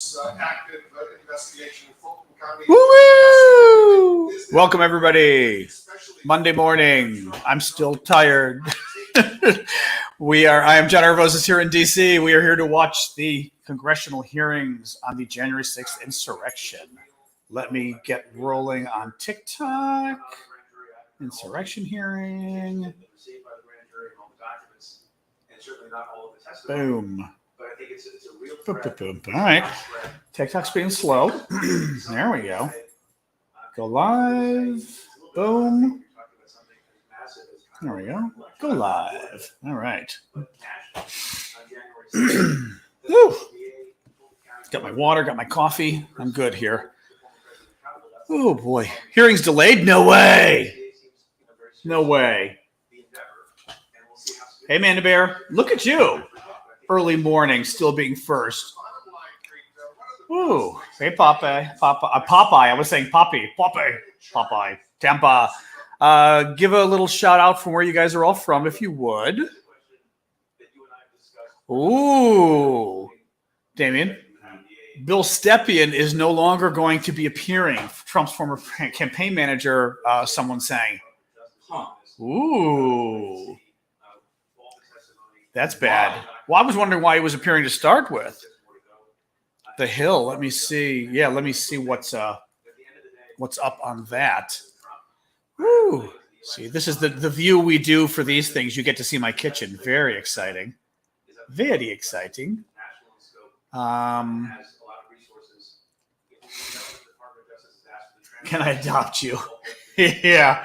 Active investigation in Fulton County. Woo! Welcome, everybody. Monday morning. I'm still tired. I am John Aravosis here in D.C. We are here to watch the congressional hearings on the January 6th insurrection. Let me get rolling on TikTok. Insurrection hearing. Boom. But I think it's a real Boom, boom, boom. All right. TikTok's being slow. There we go. Go live. Boom. There we go. Go live. All right. Woo. Got my water, got my coffee. I'm good here. Oh, boy. Hearing's delayed? No way. No way. Hey, Manda Bear. Look at you. Early morning, still being first. Ooh, hey Popeye. I was saying Poppy. Popeye. Tampa. Give a little shout out from where you guys are all from, if you would. Ooh, Damien. Bill Stepien is no longer going to be appearing. Trump's former campaign manager, someone saying. Ooh. That's bad. Well, I was wondering why he was appearing to start with. The Hill. Let me see. Yeah, let me see what's up on that. Woo. See, this is the view we do for these things. You get to see my kitchen. Very exciting. Very exciting. Can I adopt you? Yeah.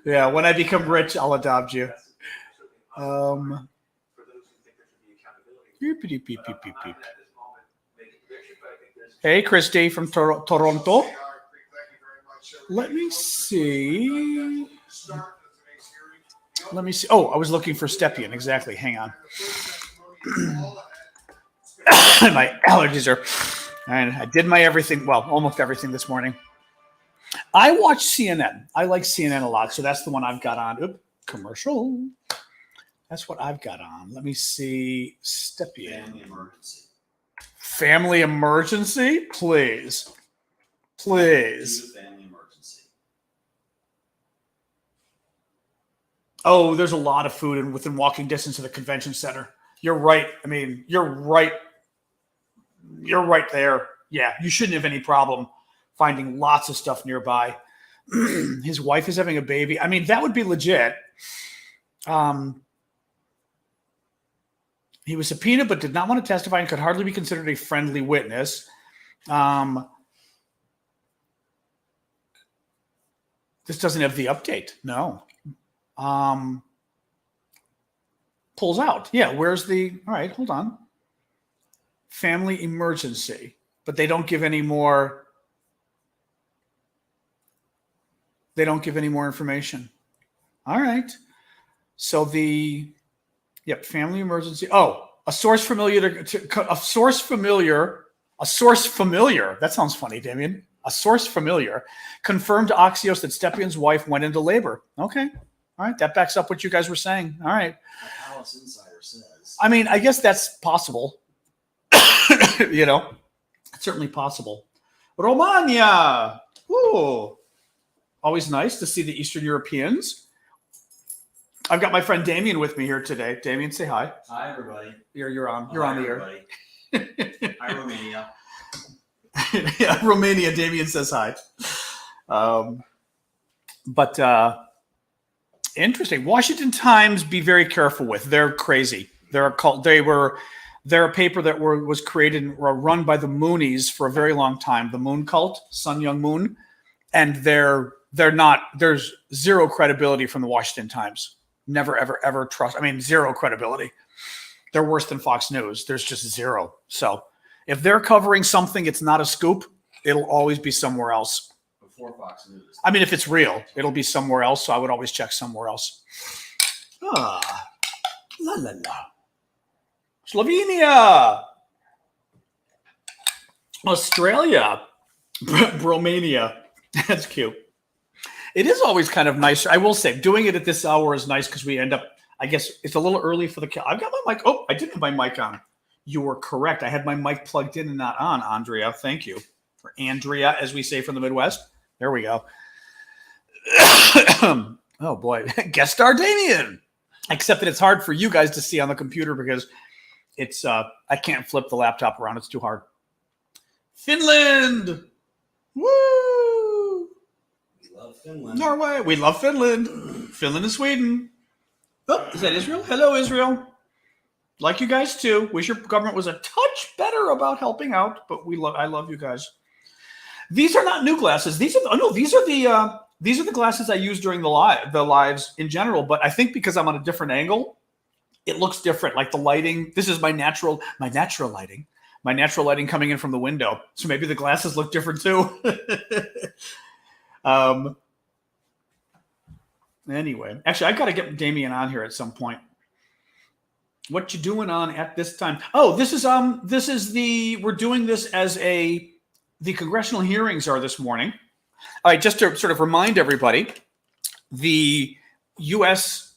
Yeah. When I become rich, I'll adopt you. Beep, beep, beep, beep, beep, beep. Hey, Christy from Toronto. Let me see. Oh, I was looking for Stepien. Exactly. Hang on. My allergies are. And I did my everything. Well, almost everything this morning. I watch CNN. I like CNN a lot. So that's the one I've got on. Oop, commercial. That's what I've got on. Let me see. Stepien. Family emergency? Please. Please. Family emergency. Oh, there's a lot of food within walking distance of the convention center. You're right. I mean, you're right. You're right there. Yeah, you shouldn't have any problem finding lots of stuff nearby. His wife is having a baby. I mean, that would be legit. He was subpoenaed but did not want to testify and could hardly be considered a friendly witness. This doesn't have the update. No. Pulls out. Yeah, where's the... All right, hold on. Family emergency. But they don't give any more... They don't give any more information. All right. So the... Yep, family emergency. Oh, a source familiar. That sounds funny, Damien. A source familiar confirmed to Axios that Stepien's wife went into labor. Okay, all right, that backs up what you guys were saying. All right. Alice Insider says. I mean, I guess that's possible. You know, it's certainly possible. Romania. Ooh, always nice to see the Eastern Europeans. I've got my friend Damien with me here today. Damien, say hi. Hi, everybody. You're on the air. Hi, Romania. Yeah, Romania. Damien says hi. But interesting. Washington Times. Be very careful with. They're crazy. They're a paper that was created and run by the Moonies for a very long time. The Moon Cult, Sun Young Moon, and they're not. There's zero credibility from the Washington Times. Never, ever, ever trust. I mean, zero credibility. They're worse than Fox News. There's just zero. So if they're covering something, it's not a scoop. It'll always be somewhere else. Before Fox News. I mean, if it's real, it'll be somewhere else. So I would always check somewhere else. La la la. Slovenia. Australia. Romania. That's cute. It is always kind of nice. I will say, doing it at this hour is nice because we end up, I guess it's a little early for the... I've got my mic. Oh, I did have my mic on. You were correct. I had my mic plugged in and not on, Andrea. Thank you. Or Andrea, as we say from the Midwest. There we go. Oh, boy. Guest star Damien. Except that it's hard for you guys to see on the computer because it's I can't flip the laptop around. It's too hard. Finland. Woo! We love Finland. Norway. We love Finland. Finland and Sweden. Oh, is that Israel? Hello, Israel. Like you guys too. Wish your government was a touch better about helping out, but I love you guys. These are not new glasses. These are the glasses I use during the lives in general. But I think because I'm on a different angle, it looks different. Like the lighting. This is my natural lighting. My natural lighting coming in from the window. So maybe the glasses look different too. Anyway, actually, I got to get Damien on here at some point. What you doing on at this time? Oh, we're doing this as the congressional hearings are this morning. All right, just to sort of remind everybody, the U.S.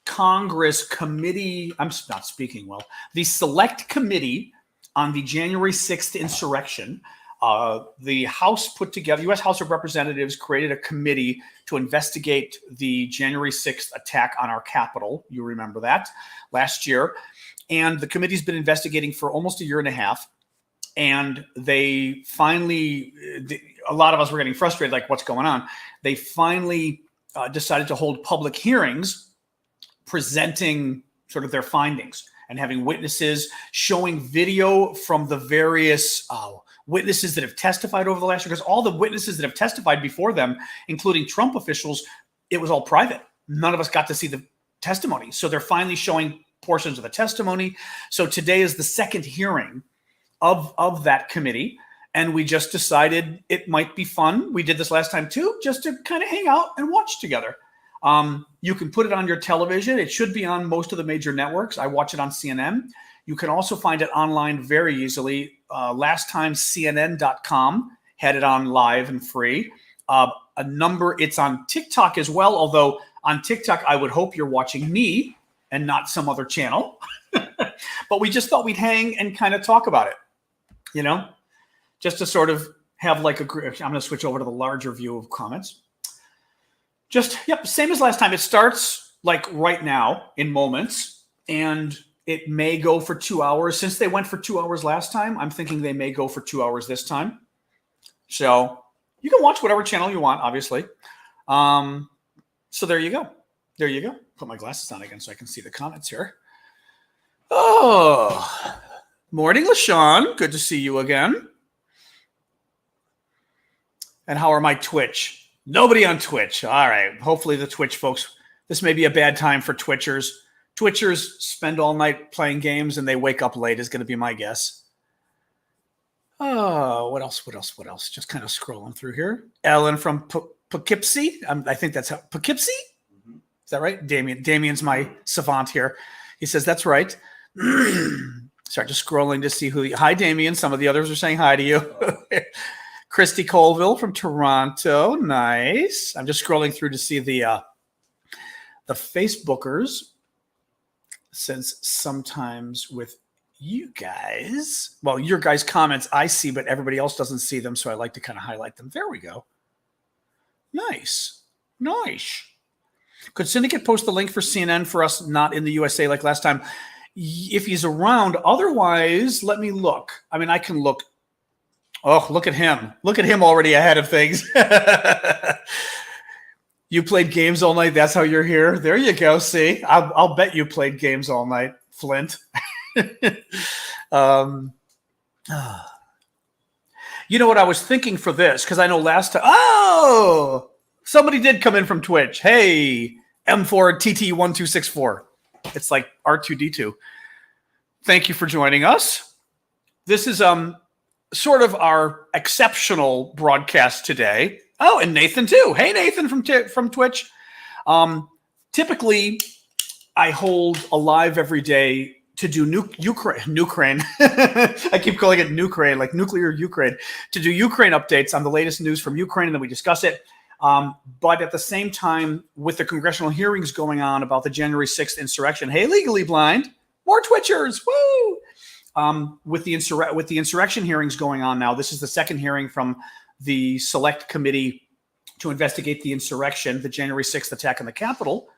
Congress committee, I'm not speaking well, the select committee on the January 6th insurrection, the House put together, U.S. House of Representatives created a committee to investigate the January 6th attack on our Capitol. You remember that last year. And the committee's been investigating for almost a year and a half. And they finally, a lot of us were getting frustrated, like, what's going on? They finally decided to hold public hearings presenting sort of their findings and having witnesses, showing video from the various witnesses that have testified over the last year, because all the witnesses that have testified before them, including Trump officials, it was all private. None of us got to see the testimony. So they're finally showing portions of the testimony. So today is the second hearing of that committee. And we just decided it might be fun. We did this last time too, just to kind of hang out and watch together. You can put it on your television. It should be on most of the major networks. I watch it on CNN. You can also find it online very easily. Last time, CNN.com had it on live and free. It's on TikTok as well, although on TikTok, I would hope you're watching me and not some other channel. But we just thought we'd hang and kind of talk about it, just to sort of have like I'm going to switch over to the larger view of comments. Same as last time. It starts like right now in moments, and it may go for 2 hours. Since they went for 2 hours last time, I'm thinking they may go for 2 hours this time. So you can watch whatever channel you want, obviously. So there you go. There you go. Put my glasses on again so I can see the comments here. Oh, morning, LaShawn. Good to see you again. And how are my Twitch? Nobody on Twitch. All right. Hopefully the Twitch folks, this may be a bad time for Twitchers. Twitchers spend all night playing games and they wake up late is going to be my guess. Oh, what else? Just kind of scrolling through here. Ellen from Poughkeepsie. I think that's how. Poughkeepsie? Mm-hmm. Is that right? Damien's my savant here. He says, that's right. Start just scrolling to see who. Hi, Damien. Some of the others are saying hi to you. Christy Colville from Toronto. Nice. I'm just scrolling through to see the Facebookers. Since sometimes with you guys, well, your guys' comments I see, but everybody else doesn't see them. So I like to kind of highlight them. There we go. Nice. Could Syndicate post the link for CNN for us not in the USA like last time? If he's around. Otherwise, let me look. I mean, I can look. Oh, look at him. Look at him already ahead of things. You played games all night. That's how you're here. There you go. See, I'll bet you played games all night, Flint. You know what I was thinking for this? Because I know last time. Oh, somebody did come in from Twitch. Hey, M4TT1264. It's like R2D2. Thank you for joining us. This is sort of our exceptional broadcast today. Oh, and Nathan too. Hey, Nathan from Twitch. Typically, I hold a live every day to do Ukraine. I keep calling it Ukraine, like nuclear Ukraine, to do Ukraine updates on the latest news from Ukraine, and then we discuss it. But at the same time, with the congressional hearings going on about the January 6th insurrection, hey, Legally Blind, more Twitchers, woo! with the insurrection hearings going on now. This is the second hearing from the Select Committee to investigate the insurrection, the January 6th attack on the Capitol.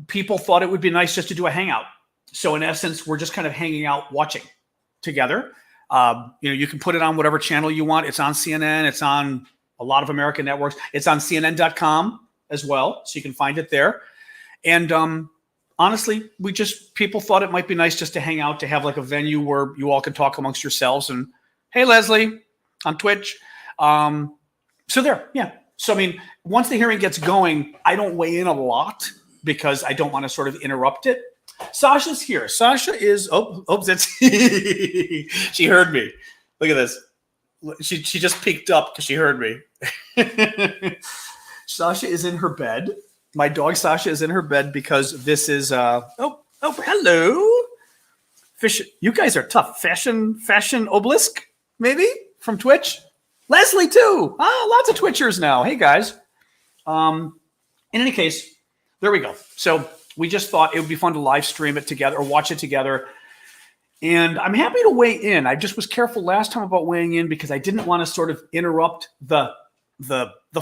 People thought it would be nice just to do a hangout. So in essence, we're just kind of hanging out, watching together. You can put it on whatever channel you want. It's on CNN. It's on a lot of American networks. It's on CNN.com as well, so you can find it there. And honestly, people thought it might be nice just to hang out, to have like a venue where you all can talk amongst yourselves. And hey, Leslie, on Twitch. So there, yeah. So I mean, once the hearing gets going, I don't weigh in a lot because I don't want to sort of interrupt it. Sasha's here. Sasha is that's she heard me. Look at this. She just peeked up because she heard me. Sasha is in her bed. My dog Sasha is in her bed because this is hello. Fish, you guys are tough. Fashion obelisk, maybe from Twitch. Leslie too. Lots of Twitchers now. Hey guys. In any case, there we go. So we just thought it would be fun to live stream it together or watch it together. And I'm happy to weigh in. I just was careful last time about weighing in because I didn't want to sort of interrupt the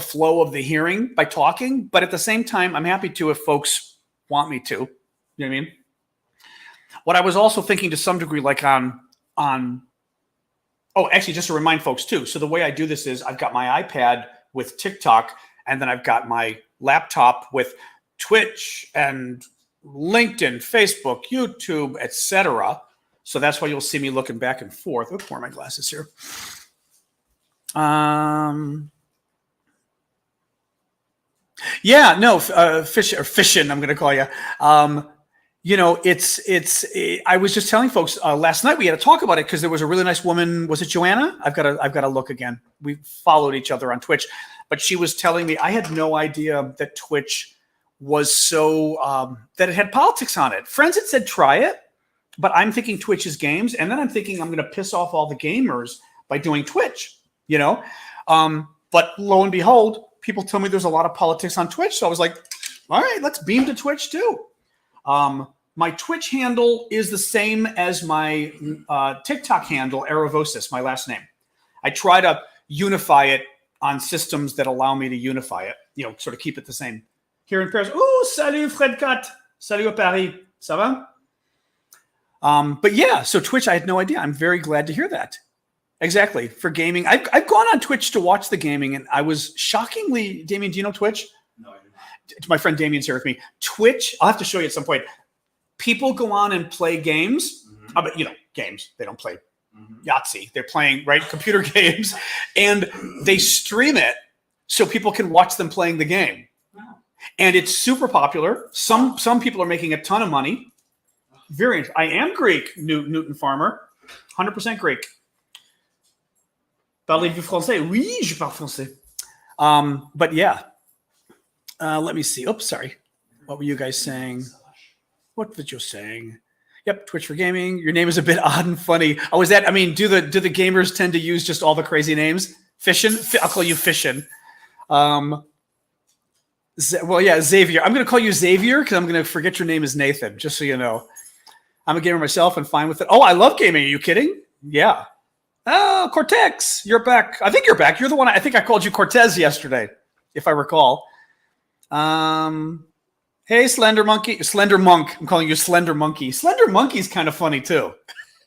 flow of the hearing by talking. But at the same time, I'm happy to if folks want me to. You know what I mean? What I was also thinking to some degree, like actually, just to remind folks too. So the way I do this is I've got my iPad with TikTok, and then I've got my laptop with Twitch and LinkedIn, Facebook, YouTube, etc. So that's why you'll see me looking back and forth. Where are my glasses here? Fishing. I'm going to call you. I was just telling folks last night we had to talk about it because there was a really nice woman. Was it Joanna? I've got to look again. We followed each other on Twitch, but she was telling me I had no idea that Twitch was so that it had politics on it. Friends had said try it, but I'm thinking Twitch is games, and then I'm thinking I'm going to piss off all the gamers by doing Twitch. But lo and behold, people tell me there's a lot of politics on Twitch. So I was like, all right, let's beam to Twitch too. My Twitch handle is the same as my TikTok handle, Aravosis, my last name. I try to unify it on systems that allow me to unify it, sort of keep it the same. Here in Paris, salut Fred Cat, salut à Paris, ça va? But yeah, so Twitch, I had no idea. I'm very glad to hear that. Exactly. For gaming, I've gone on Twitch to watch the gaming, and I was shockingly, Damien, do you know Twitch? No, I do not. My friend Damien's here with me. Twitch, I'll have to show you at some point. People go on and play games. But games. They don't play Yahtzee. They're playing, computer games. And they stream it so people can watch them playing the game. Wow. And it's super popular. Some people are making a ton of money. I am Greek, Newton Farmer. 100% Greek. Parlez-vous français? Oui, je parle français. But yeah. Let me see. Oops, sorry. What were you guys saying? What was you saying? Yep, Twitch for gaming. Your name is a bit odd and funny. Oh, is that? I mean, do the gamers tend to use just all the crazy names? Fishin'? I'll call you Fishin'. Xavier. I'm going to call you Xavier because I'm going to forget your name is Nathan. Just so you know, I'm a gamer myself and fine with it. Oh, I love gaming. Are you kidding? Yeah. Oh, Cortex, you're back. I think you're back. You're the one. I think I called you Cortez yesterday, if I recall. Hey, Slender Monk. I'm calling you Slender Monkey. Slender Monkey's kind of funny too.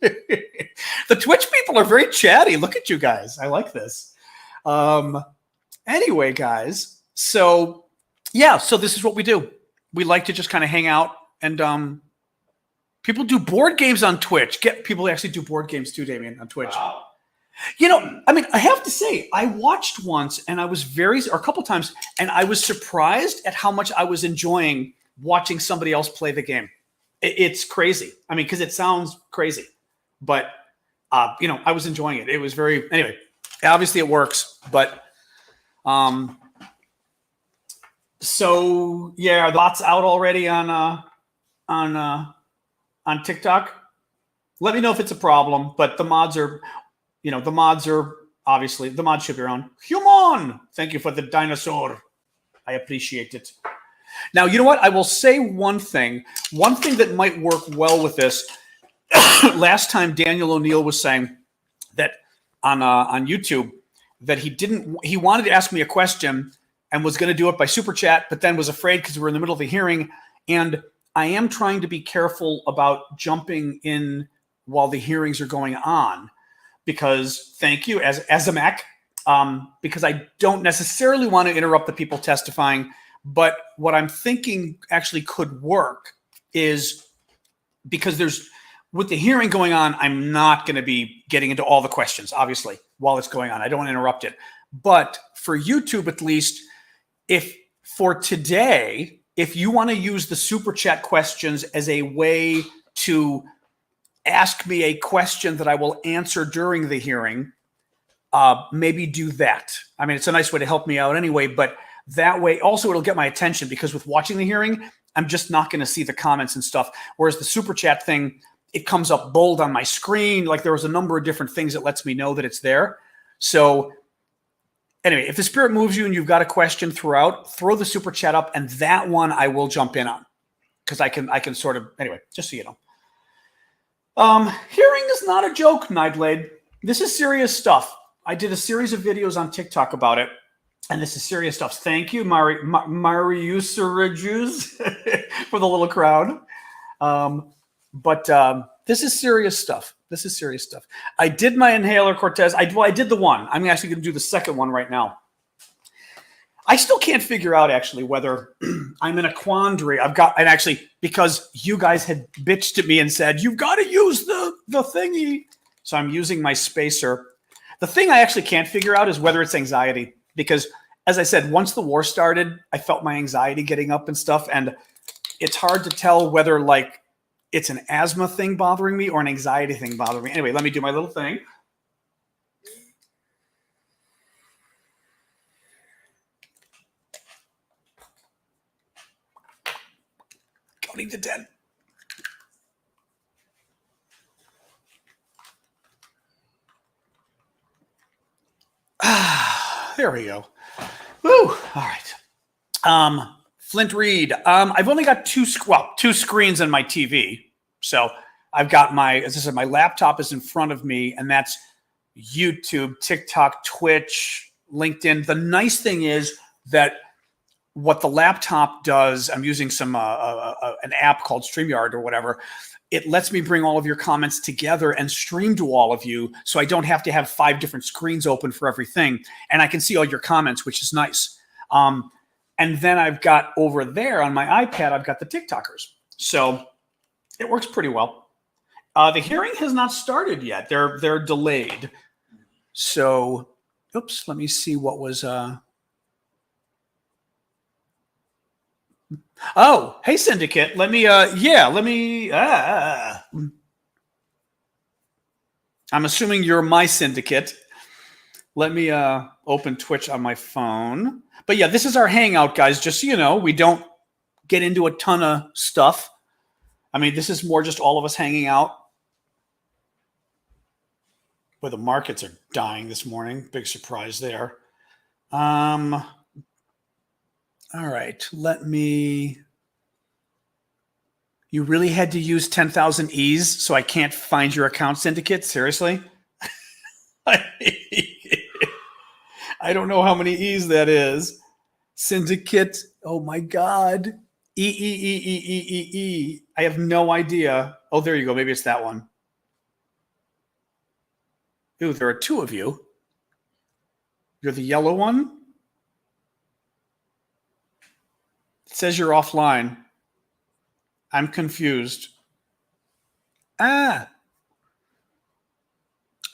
The Twitch people are very chatty. Look at you guys. I like this. Anyway, guys. So this is what we do. We like to just kind of hang out, and people do board games on Twitch. People actually do board games too, Damien, on Twitch. Wow. I have to say, I watched once and I was or a couple times, and I was surprised at how much I was enjoying watching somebody else play the game. It's crazy. I mean, because it sounds crazy, but, I was enjoying it. It was anyway, obviously it works, but, so yeah, the bot's out already on TikTok. Let me know if it's a problem, but the mods are obviously, the mods should be around. Human! Thank you for the dinosaur. I appreciate it. Now, you know what? I will say one thing. One thing that might work well with this last time Daniel O'Neill was saying that on YouTube that he wanted to ask me a question and was going to do it by super chat, but then was afraid because we're in the middle of the hearing. And I am trying to be careful about jumping in while the hearings are going on, because thank you as a Mac, because I don't necessarily want to interrupt the people testifying. But what I'm thinking actually could work is, because with the hearing going on, I'm not going to be getting into all the questions, obviously, while it's going on. I don't want to interrupt it. But for YouTube, at least, if for today, if you want to use the super chat questions as a way to ask me a question that I will answer during the hearing, maybe do that. I mean, it's a nice way to help me out anyway, but that way also it'll get my attention, because with watching the hearing, I'm just not going to see the comments and stuff. Whereas the super chat thing, it comes up bold on my screen. Like, there was a number of different things that lets me know that it's there. So anyway, if the spirit moves you and you've got a question throughout, throw the super chat up, and that one I will jump in on, because I can sort of, anyway, just so you know. Hearing is not a joke, Nightblade. This is serious stuff. I did a series of videos on TikTok about it, and this is serious stuff. Thank you, Mariusarajus, for the little crowd. But this is serious stuff. This is serious stuff. I did my inhaler, Cortez. I did the one. I'm actually going to do the second one right now. I still can't figure out actually whether I'm in a quandary. And actually, because you guys had bitched at me and said, you've got to use the thingy. So I'm using my spacer. The thing I actually can't figure out is whether it's anxiety. Because as I said, once the war started, I felt my anxiety getting up and stuff. And it's hard to tell whether like it's an asthma thing bothering me or an anxiety thing bothering me. Anyway, let me do my little thing. Counting to 10. There we go. Woo! All right. Flint Reed. I've only got two screens on my TV. So I've got as I said, my laptop is in front of me, and that's YouTube, TikTok, Twitch, LinkedIn. The nice thing is that what the laptop does, I'm using an app called StreamYard or whatever. It lets me bring all of your comments together and stream to all of you, so I don't have to have 5 different screens open for everything. And I can see all your comments, which is nice. And then I've got over there on my iPad, I've got the TikTokers. So it works pretty well. The hearing has not started yet. They're delayed. So, oops, let me see what was... Oh, hey, Syndicate. Let me... I'm assuming you're my Syndicate. Let me open Twitch on my phone. But yeah, this is our hangout, guys. Just so you know, we don't get into a ton of stuff. I mean, this is more just all of us hanging out. Boy, the markets are dying this morning. Big surprise there. All right, let me... You really had to use 10,000 E's so I can't find your account, Syndicate? Seriously? I don't know how many E's that is. Syndicate. Oh my God. E. I have no idea. Oh, there you go. Maybe it's that one. Ooh, there are 2 of you. You're the yellow one? It says you're offline. I'm confused. I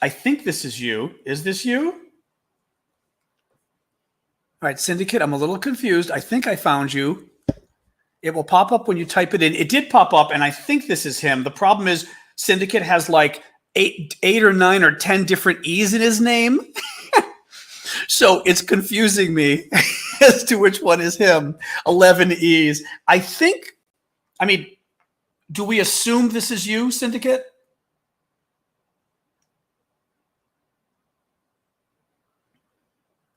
think this is you. Is this you? All right, Syndicate, I'm a little confused. I think I found you. It will pop up when you type it in. It did pop up, and I think this is him. The problem is Syndicate has like 8 or 9 or 10 different E's in his name. So it's confusing me as to which one is him. 11 E's. I mean, do we assume this is you, Syndicate?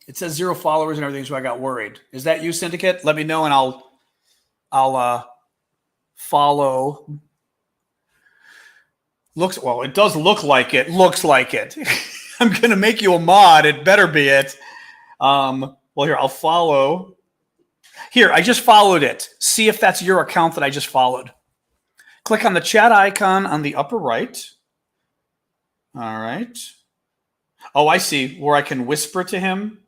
It says 0 followers and everything, so I got worried. Is that you, Syndicate? Let me know, and I'll follow. Well, it does look like it. Looks like it. I'm going to make you a mod. It better be it. Well, here, I'll follow. Here, I just followed it. See if that's your account that I just followed. Click on the chat icon on the upper right. All right. Oh, I see where I can whisper to him.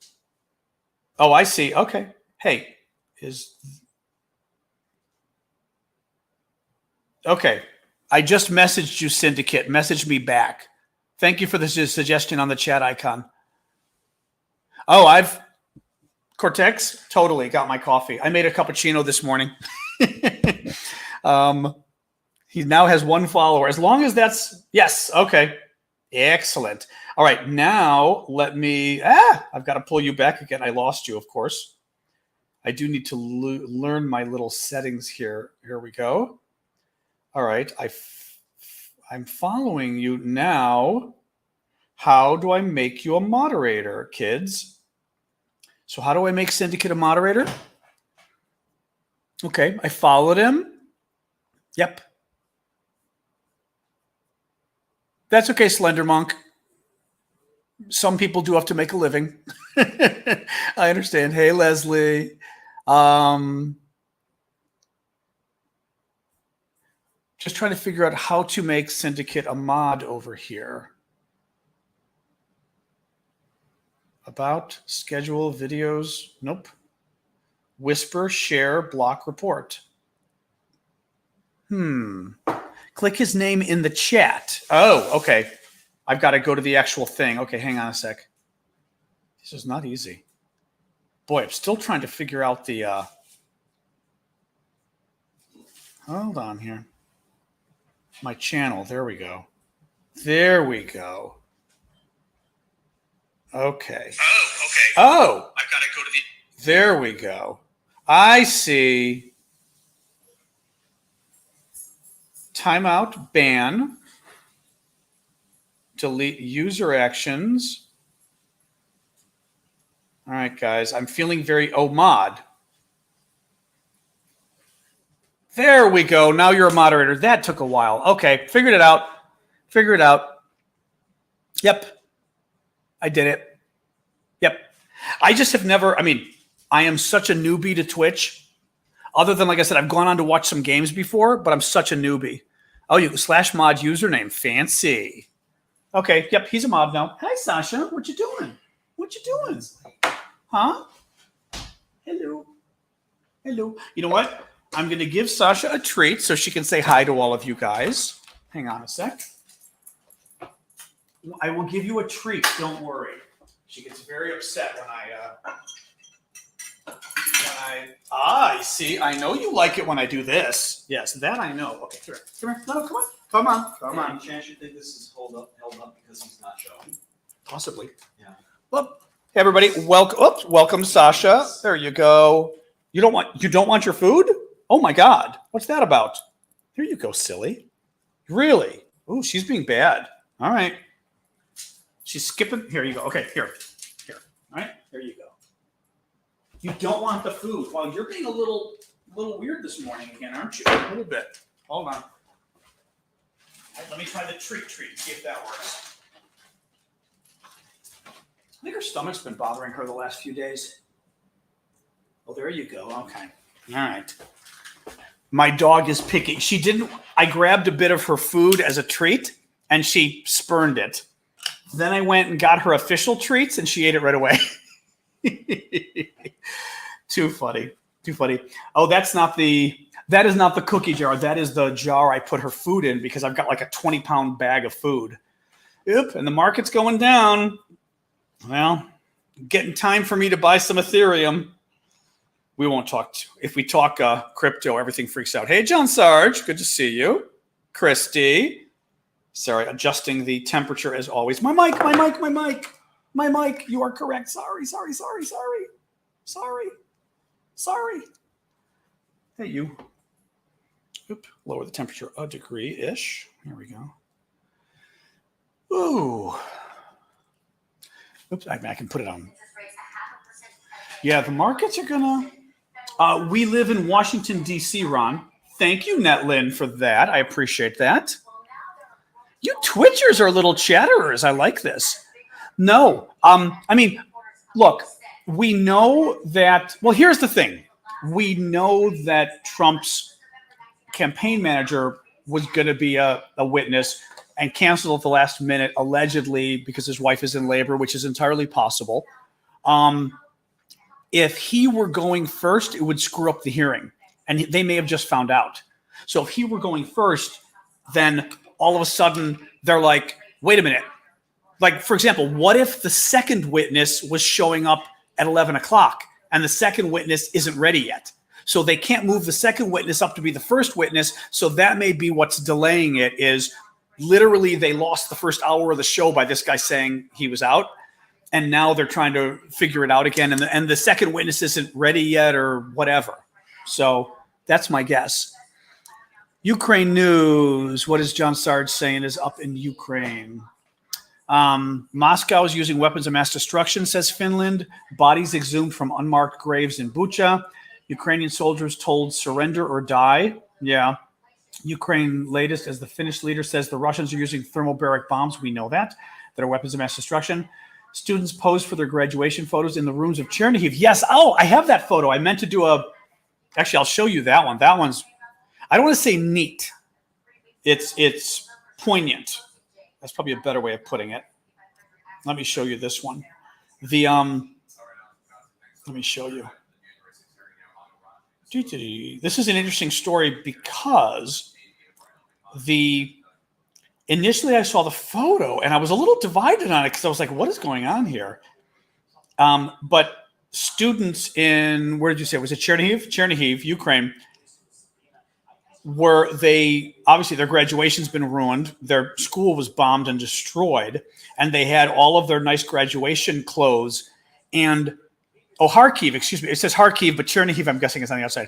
Oh, I see. Okay. Hey, okay. I just messaged you, Syndicate. Message me back. Thank you for the suggestion on the chat icon. Oh, Cortex, totally got my coffee. I made a cappuccino this morning. He now has 1 follower. As long as that's, yes, okay. Excellent. All right, now let me, I've got to pull you back again. I lost you, of course. I do need to learn my little settings here. Here we go. All right, I'm following you now. How do I make you a moderator, kids? So how do I make Syndicate a moderator? Okay, I followed him. Yep. That's okay, Slender Monk. Some people do have to make a living. I understand. Hey, Leslie. Just trying to figure out how to make Syndicate a mod over here. About, schedule, videos. Nope. Whisper, share, block, report. Click his name in the chat. Oh, okay. I've got to go to the actual thing. Okay, hang on a sec. This is not easy. Boy, I'm still trying to figure out the... Hold on here. My channel. There we go. There we go. Okay. Oh, okay. Oh! I've got to go to the... There we go. I see. Timeout, ban, delete user actions. All right, guys, I'm feeling very mod. There we go. Now you're a moderator. That took a while. Okay, figured it out. Figure it out. Yep. I did it. Yep. I just have never, I am such a newbie to Twitch. Other than, like I said, I've gone on to watch some games before, but I'm such a newbie. Oh, you /mod username. Fancy. Okay. Yep. He's a mod now. Hi, Sasha. What you doing? What you doing? Huh? Hello. Hello. You know what? I'm going to give Sasha a treat so she can say hi to all of you guys. Hang on a sec. I will give you a treat. Don't worry. She gets very upset when I see. I know you like it when I do this. Yes, that I know. Okay, come here. No, come on. Come on. Come on. Any chance you think this is held up because he's not showing? Possibly. Yeah. Well, hey everybody, welcome, Sasha. There you go. You don't want your food? Oh my God, what's that about? Here you go, silly. Really? Ooh, she's being bad. All right. She's skipping. Here you go. Okay, here. All right, there you go. You don't want the food. Well, you're being a little weird this morning again, aren't you? A little bit. Hold on. Let me try the treat, see if that works. I think her stomach's been bothering her the last few days. Oh, there you go. Okay. All right. My dog is picky. I grabbed a bit of her food as a treat, and she spurned it. Then I went and got her official treats, and she ate it right away. Too funny. Oh, that is not the cookie jar. That is the jar I put her food in because I've got like a 20-pound bag of food. Yep, and the market's going down. Well, getting time for me to buy some Ethereum. We won't talk. If we talk crypto, everything freaks out. Hey, John Sarge, good to see you. Christy. Sorry, adjusting the temperature as always. My mic. You are correct. Sorry. Hey, you. Oop, lower the temperature a degree-ish. There we go. Ooh. Oops, I can put it on. Yeah, the markets are gonna. We live in Washington, D.C., Ron. Thank you, Netlin, for that. I appreciate that. Twitchers are little chatterers. I like this. No, I mean, look, we know that. Well, here's the thing: we know that Trump's campaign manager was going to be a witness and canceled at the last minute, allegedly because his wife is in labor, which is entirely possible. If he were going first, it would screw up the hearing, and they may have just found out. So if he were going first, then all of a sudden they're like, wait a minute. Like, for example, what if the second witness was showing up at 11 o'clock and the second witness isn't ready yet? So they can't move the second witness up to be the first witness. So that may be what's delaying it, is literally they lost the first hour of the show by this guy saying he was out. And now they're trying to figure it out again. And the second witness isn't ready yet or whatever. So that's my guess. Ukraine news. What is John Sarge saying is up in Ukraine? Moscow is using weapons of mass destruction, says Finland. Bodies exhumed from unmarked graves in Bucha. Ukrainian soldiers told surrender or die. Yeah. Ukraine latest, as the Finnish leader says, the Russians are using thermobaric bombs. We know that are weapons of mass destruction. Students posed for their graduation photos in the rooms of Chernihiv. Yes. Oh, I have that photo. I meant to do actually, I'll show you that one. That one's, I don't want to say neat. It's poignant. That's probably a better way of putting it. Let me show you this one. Let me show you. This is an interesting story because initially I saw the photo and I was a little divided on it because I was like, what is going on here? But students in, where did you say? Was it Chernihiv? Chernihiv, Ukraine, where obviously their graduation's been ruined. Their school was bombed and destroyed. And they had all of their nice graduation clothes and, Kharkiv, excuse me. It says Kharkiv, but Chernihiv, I'm guessing, is on the outside.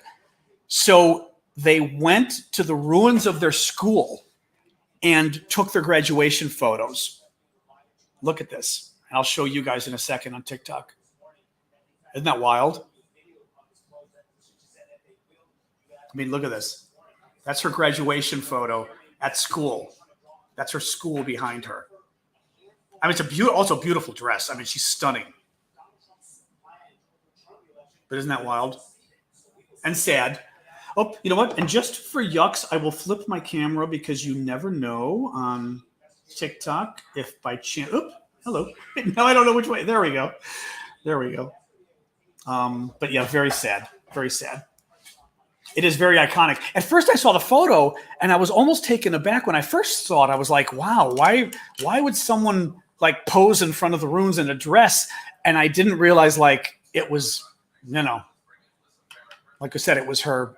So they went to the ruins of their school and took their graduation photos. Look at this. And I'll show you guys in a second on TikTok. Isn't that wild? I mean, look at this. That's her graduation photo at school. That's her school behind her. I mean, it's also a beautiful dress. I mean, she's stunning. But isn't that wild? And sad. Oh, you know what? And just for yucks, I will flip my camera because you never know on TikTok if by chance. Oop, hello. Now I don't know which way. There we go. There we go. But yeah, very sad. Very sad. It is very iconic. At first I saw the photo and I was almost taken aback when I first saw it. I was like, wow, why would someone like pose in front of the ruins in a dress? And I didn't realize like it was, like I said, it was her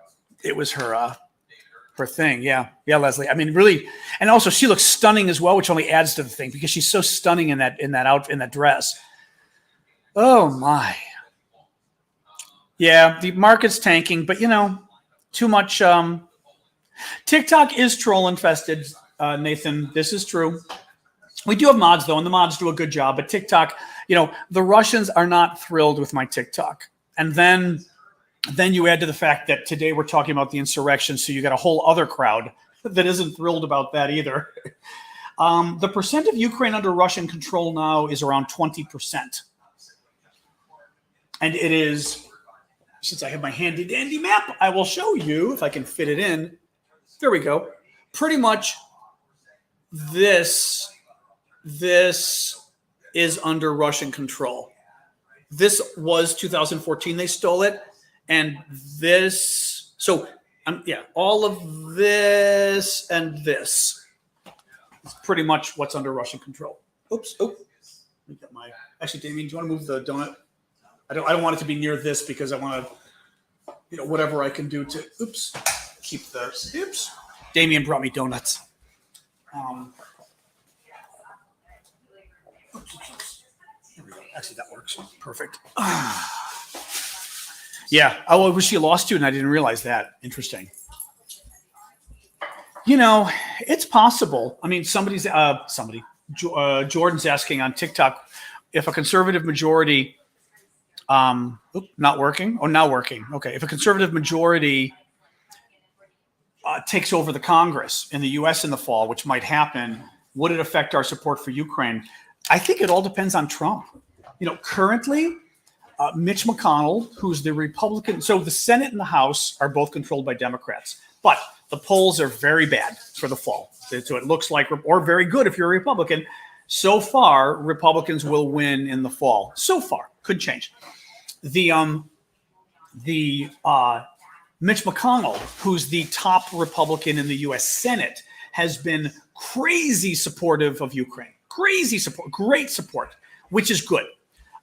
thing. Yeah. Yeah, Leslie. I mean, really. And also she looks stunning as well, which only adds to the thing because she's so stunning in that dress. Oh my. Yeah. The market's tanking, but too much. TikTok is troll infested, Nathan. This is true. We do have mods though, and the mods do a good job. But TikTok, the Russians are not thrilled with my TikTok. And then you add to the fact that today we're talking about the insurrection, so you got a whole other crowd that isn't thrilled about that either. The percent of Ukraine under Russian control now is around 20%. And it is. Since I have my handy dandy map, I will show you if I can fit it in. There we go. Pretty much this is under Russian control. This was 2014. They stole it. And this, so all of this and this is pretty much what's under Russian control. Oops. Oh, let me get actually, Damien, do you want to move the donut? I don't want it to be near this because I want to, whatever I can do to, keep the, Damien brought me donuts. Here we go. Actually, that works. Perfect. Yeah. Oh, was she a law student? I didn't realize that. Interesting. It's possible. I mean, Jordan's asking on TikTok if a conservative majority, not working. Oh, now working. Okay. If a conservative majority takes over the Congress in the U.S. in the fall, which might happen, would it affect our support for Ukraine? I think it all depends on Trump. Currently, Mitch McConnell, who's the Republican, so the Senate and the House are both controlled by Democrats, but the polls are very bad for the fall. So it looks like, or very good if you're a Republican. So far, Republicans will win in the fall. So far, could change. The Mitch McConnell, who's the top Republican in the U.S. Senate, has been crazy supportive of Ukraine. Crazy support, great support, which is good.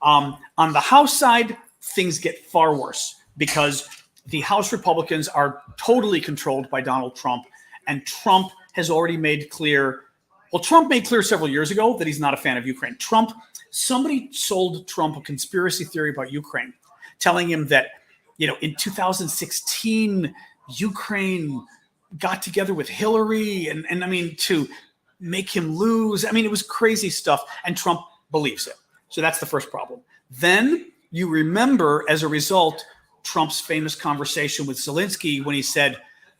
On the House side, things get far worse because the House Republicans are totally controlled by Donald Trump, and Trump has already made clear. Well, Trump made clear several years ago that he's not a fan of Ukraine. Somebody sold Trump a conspiracy theory about Ukraine, telling him that, in 2016, Ukraine got together with Hillary and to make him lose. It was crazy stuff, and Trump believes it. So that's the first problem. Then you remember, as a result, Trump's famous conversation with Zelensky when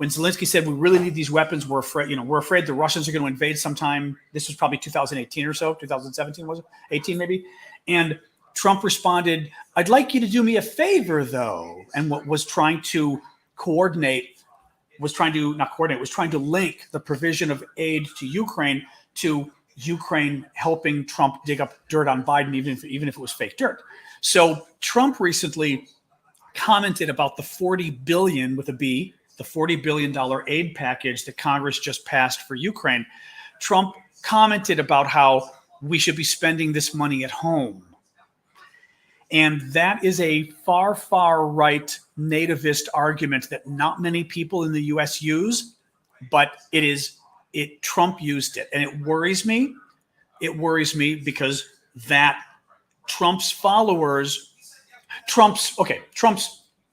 Zelensky said, we really need these weapons. We're afraid the Russians are going to invade sometime. This was probably 2018 or so, 2017, was it? 18 maybe. And Trump responded, I'd like you to do me a favor, though. And what was trying to link the provision of aid to Ukraine helping Trump dig up dirt on Biden, even if it was fake dirt. So Trump recently commented about the $40 billion with a B, the $40 billion aid package that Congress just passed for Ukraine. Trump commented about how we should be spending this money at home. And that is a far, far right nativist argument that not many people in the U.S. use, but Trump used it. And it worries me. It worries me because that Trump's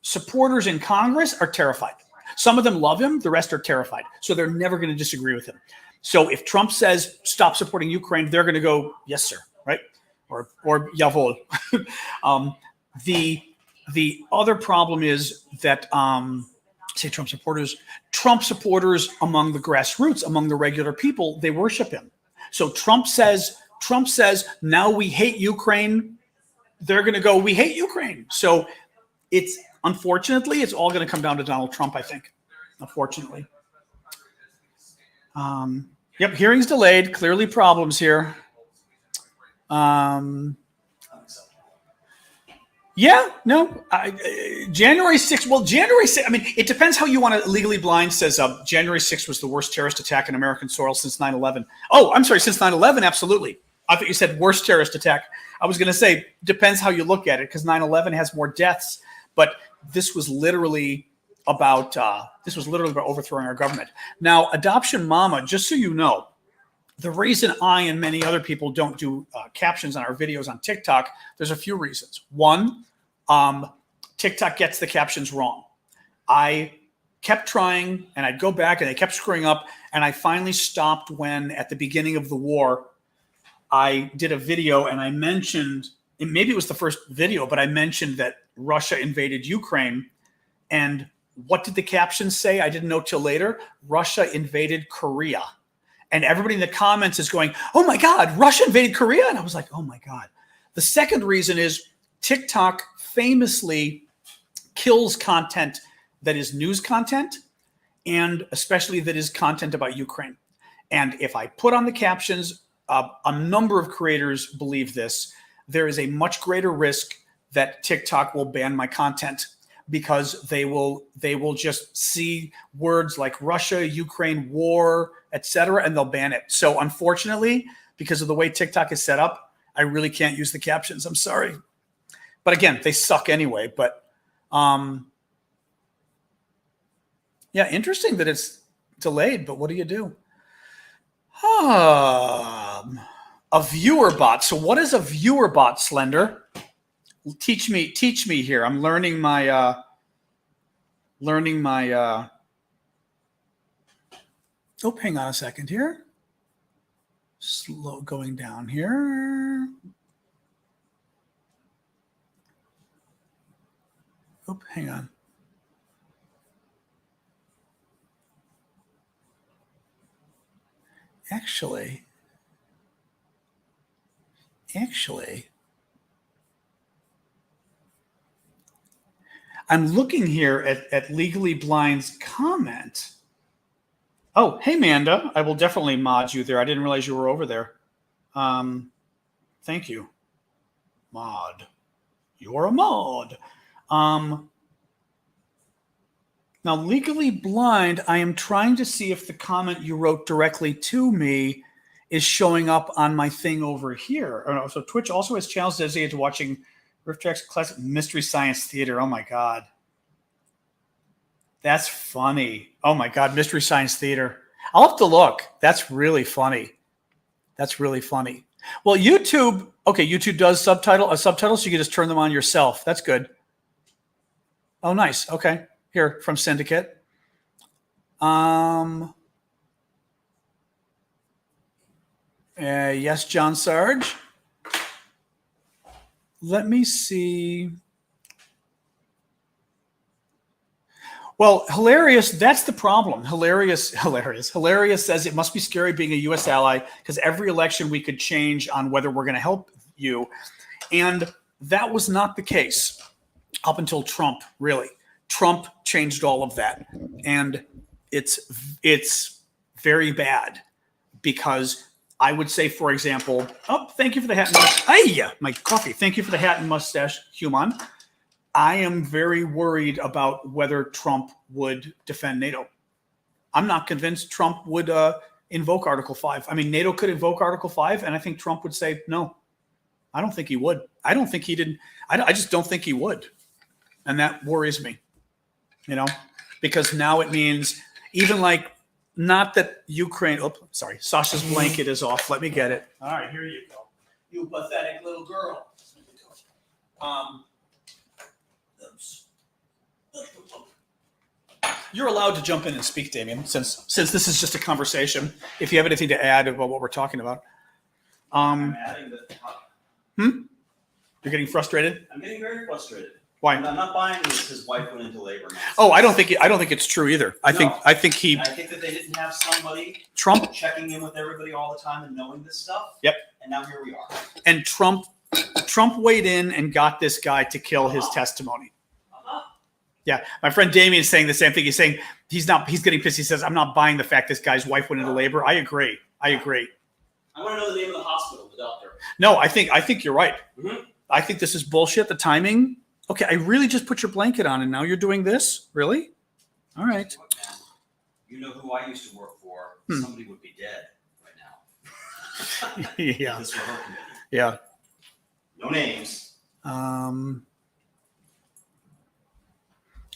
supporters in Congress are terrified. Some of them love him. The rest are terrified. So they're never going to disagree with him. So if Trump says, stop supporting Ukraine, they're going to go, yes, sir. Right. Or jawohl. The other problem is that, Trump supporters among the grassroots, among the regular people, they worship him. So Trump says, now we hate Ukraine. They're going to go, we hate Ukraine. So unfortunately, it's all going to come down to Donald Trump, I think, unfortunately. Yep, hearing's delayed. Clearly problems here. January 6th. Well, January 6th, it depends how you want to. Legally Blind says January 6th was the worst terrorist attack in American soil since 9/11. Oh, I'm sorry, since 9/11, absolutely. I thought you said worst terrorist attack. I was going to say, depends how you look at it, because 9/11 has more deaths, but this was literally about overthrowing our government. Now, Adoption Mama, just so you know, the reason I and many other people don't do captions on our videos on TikTok, there's a few reasons. One, TikTok gets the captions wrong. I kept trying, and I'd go back, and they kept screwing up, and I finally stopped when, at the beginning of the war, I did a video, and I mentioned, and maybe it was the first video, but I mentioned that Russia invaded Ukraine, and what did the captions say? I didn't know till later. Russia invaded Korea. And everybody in the comments is going, oh my God, Russia invaded Korea? And I was like, oh my God. The second reason is TikTok famously kills content that is news content, and especially that is content about Ukraine. And if I put on the captions, a number of creators believe this, there is a much greater risk that TikTok will ban my content, because they will just see words like Russia, Ukraine, war, etc., and they'll ban it. So unfortunately, because of the way TikTok is set up, I really can't use the captions. I'm sorry. But again, they suck anyway. But interesting that it's delayed, but what do you do? A viewer bot. So what is a viewer bot, Slender? Teach me here. I'm learning my hang on a second here. Slow going down here. Hang on. Actually, Actually, I'm looking here at Legally Blind's comment. Oh, hey, Manda. I will definitely mod you there. I didn't realize you were over there. Thank you. Mod. You're a mod. Now, Legally Blind, I am trying to see if the comment you wrote directly to me is showing up on my thing over here. Oh, no, so Twitch also has channels dedicated to watching Rift Classic Mystery Science Theater. Oh, my God. That's funny. Oh, my God. Mystery Science Theater. I'll have to look. That's really funny. That's really funny. Well, YouTube, okay, YouTube does subtitles, so you can just turn them on yourself. That's good. Oh, nice. Okay. Here from Syndicate. Yes, John Sarge. Let me see. Well, Hilarious, that's the problem. Hilarious says it must be scary being a U.S. ally because every election we could change on whether we're going to help you. And that was not the case up until Trump, really. Trump changed all of that. And it's very bad because I would say, for example, thank you for the hat and mustache. My coffee. Thank you for the hat and mustache, Human. I am very worried about whether Trump would defend NATO. I'm not convinced Trump would invoke Article 5. I mean, NATO could invoke Article 5, and I think Trump would say, no, I don't think he would. I don't think he did. I just don't think he would. And that worries me, because now it means even like, not that Ukraine, sorry, Sasha's blanket is off. Let me get it. All right, here you go. You pathetic little girl. You're allowed to jump in and speak, Damien, since this is just a conversation. If you have anything to add about what we're talking about. I'm adding the. You're getting frustrated? I'm getting very frustrated. Why? I'm not buying his wife went into labor. Oh, I don't think it's true either. I think I think that they didn't have somebody Trump checking in with everybody all the time and knowing this stuff. Yep. And now here we are. And Trump weighed in and got this guy to kill his testimony. Yeah, my friend Damien is saying the same thing. He's saying he's getting pissed. He says, I'm not buying the fact this guy's wife went into labor. I agree. I want to know the name of the hospital, the doctor. No, I think you're right. Mm-hmm. I think this is bullshit. The timing. Okay, I really just put your blanket on and now you're doing this? Really? All right. Look, man, you know who I used to work for. Somebody would be dead right now. Yeah. This were her committee. Yeah. No names.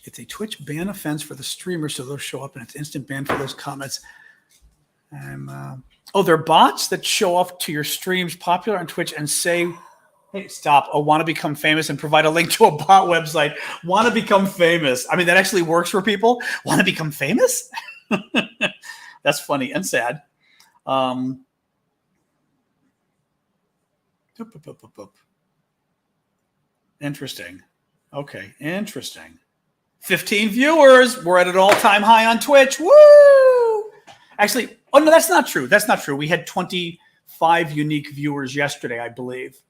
It's a Twitch ban offense for the streamer, so they'll show up and it's instant ban for those comments. They're bots that show up to your streams popular on Twitch and say, hey, stop. Want to become famous and provide a link to a bot website. Want to become famous. I mean, that actually works for people. Want to become famous? That's funny and sad. Interesting. Okay, interesting. 15 viewers. We're at an all-time high on Twitch. Woo! Actually, no, that's not true. That's not true. We had 25 unique viewers yesterday, I believe.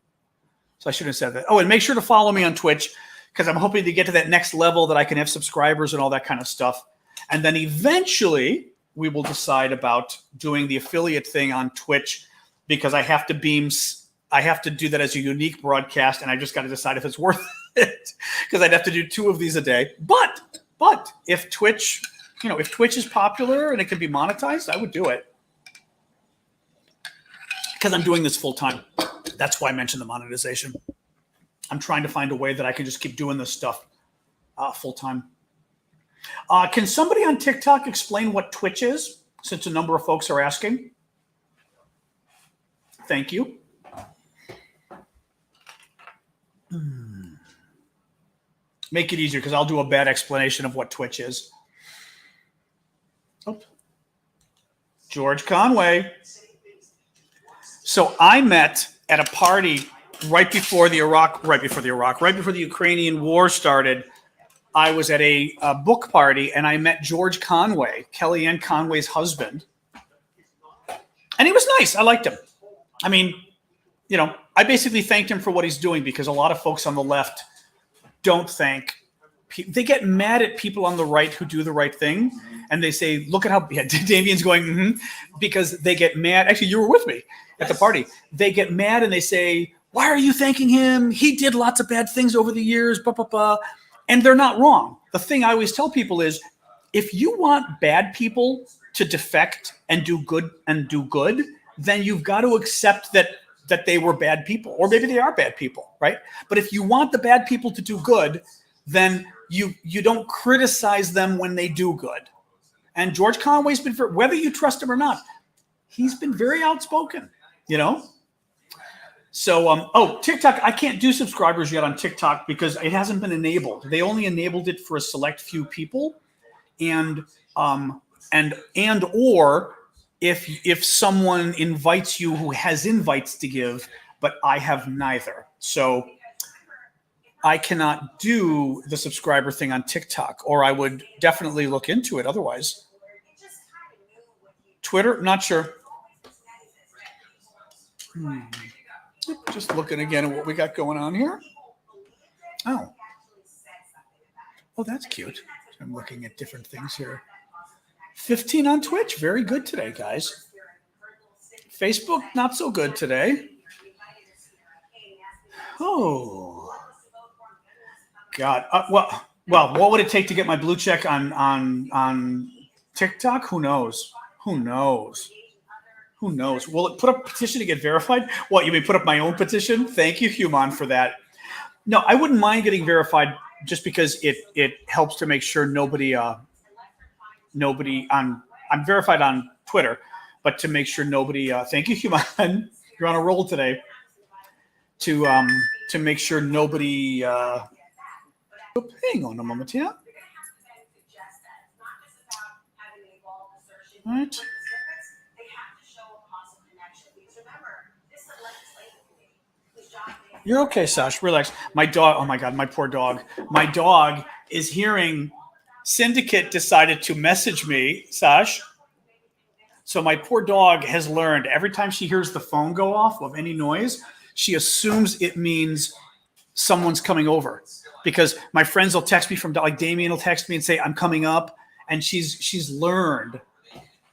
So I shouldn't have said that. Oh, and make sure to follow me on Twitch because I'm hoping to get to that next level that I can have subscribers and all that kind of stuff. And then eventually we will decide about doing the affiliate thing on Twitch because I have to do that as a unique broadcast, and I just got to decide if it's worth it because I'd have to do 2 of these a day. But if Twitch, if Twitch is popular and it can be monetized, I would do it because I'm doing this full time. That's why I mentioned the monetization. I'm trying to find a way that I can just keep doing this stuff full time. Can somebody on TikTok explain what Twitch is, since a number of folks are asking? Thank you. Make it easier because I'll do a bad explanation of what Twitch is. Oh. George Conway. So I met at a party right before the Ukrainian war started. I was at a book party and I met George Conway, Kellyanne Conway's husband. And he was nice. I liked him. I mean, I basically thanked him for what he's doing because a lot of folks on the left don't thank. They get mad at people on the right who do the right thing, and they say, "Look at how Damien's going," because they get mad. Actually, you were with me at the party. They get mad and they say, "Why are you thanking him? He did lots of bad things over the years." Blah blah blah, and they're not wrong. The thing I always tell people is, if you want bad people to defect and do good, then you've got to accept that they were bad people, or maybe they are bad people, right? But if you want the bad people to do good, then you don't criticize them when they do good. And George Conway's been, whether you trust him or not, he's been very outspoken, you know? So, TikTok, I can't do subscribers yet on TikTok because it hasn't been enabled. They only enabled it for a select few people. And or if someone invites you who has invites to give, but I have neither. So I cannot do the subscriber thing on TikTok, or I would definitely look into it otherwise. Twitter, not sure. Just looking again at what we got going on here. Oh, that's cute. I'm looking at different things here. 15 on Twitch. Very good today, guys. Facebook, not so good today. Oh, God. Well, what would it take to get my blue check on TikTok? Who knows? Will it put up a petition to get verified? What, you may put up my own petition? Thank you, Human, for that. No, I wouldn't mind getting verified just because it helps to make sure nobody I'm verified on Twitter, but to make sure nobody thank you, Human. You're on a roll today. To make sure nobody hang on a moment, yeah. All right. You're okay, Sash. Relax. My dog, oh my God, my poor dog. My dog is hearing Syndicate decided to message me, Sash. So my poor dog has learned every time she hears the phone go off of any noise, she assumes it means someone's coming over. Because my friends will text me like Damien will text me and say, "I'm coming up." And she's learned.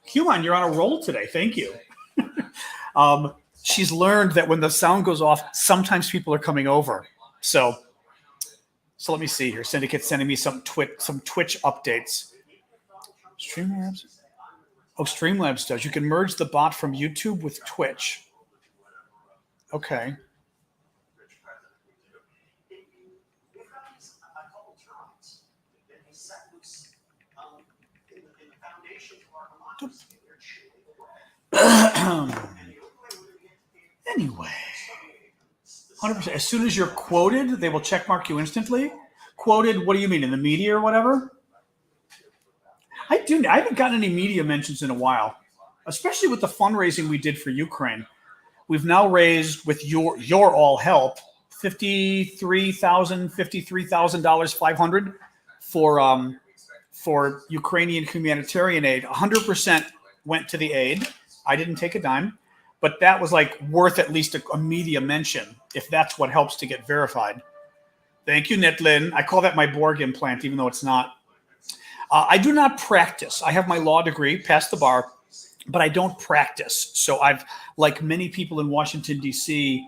Human, you're on a roll today. Thank you. She's learned that when the sound goes off, sometimes people are coming over. So let me see here. Syndicate's sending me some Twitch updates. Streamlabs. Oh, Streamlabs does. You can merge the bot from YouTube with Twitch. Okay. Anyway, 100%. As soon as you're quoted, they will check mark you instantly. Quoted, what do you mean, in the media or whatever? I haven't gotten any media mentions in a while, especially with the fundraising we did for Ukraine. We've now raised, with your all help, $53,500 for Ukrainian humanitarian aid. 100% went to the aid. I didn't take a dime, but that was like worth at least a media mention if that's what helps to get verified. Thank you, Netlin. I call that my Borg implant, even though it's not. I do not practice. I have my law degree, passed the bar, but I don't practice. So I've, like many people in Washington, D.C.,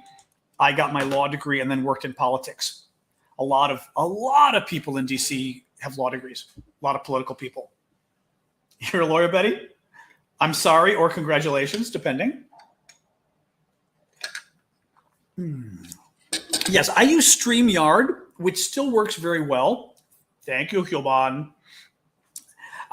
I got my law degree and then worked in politics. A lot of people in D.C. have law degrees, a lot of political people. You're a lawyer, Betty? I'm sorry, or congratulations, depending. Yes, I use StreamYard, which still works very well. Thank you, Human.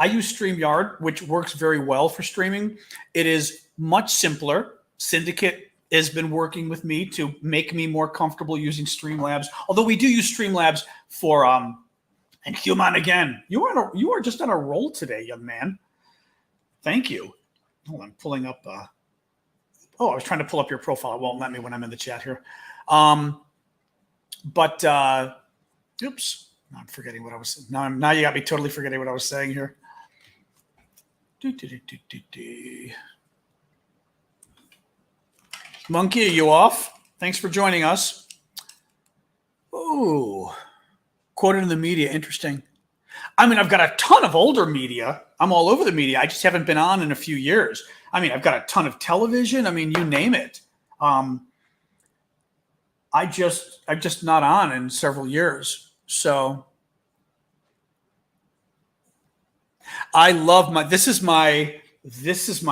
I use StreamYard, which works very well for streaming. It is much simpler. Syndicate has been working with me to make me more comfortable using Streamlabs. Although we do use Streamlabs for and Human again. You are just on a roll today, young man. Thank you. Hold on, pulling up. I was trying to pull up your profile. It won't let me when I'm in the chat here. Oops. Now I'm forgetting what I was. Now you got me totally forgetting what I was saying here. Monkey, are you off? Thanks for joining us. Ooh, quoted in the media. Interesting. I mean, I've got a ton of older media. I'm all over the media. I just haven't been on in a few years. I mean, I've got a ton of television. I mean, you name it. I'm just not on in several years. So I love this is my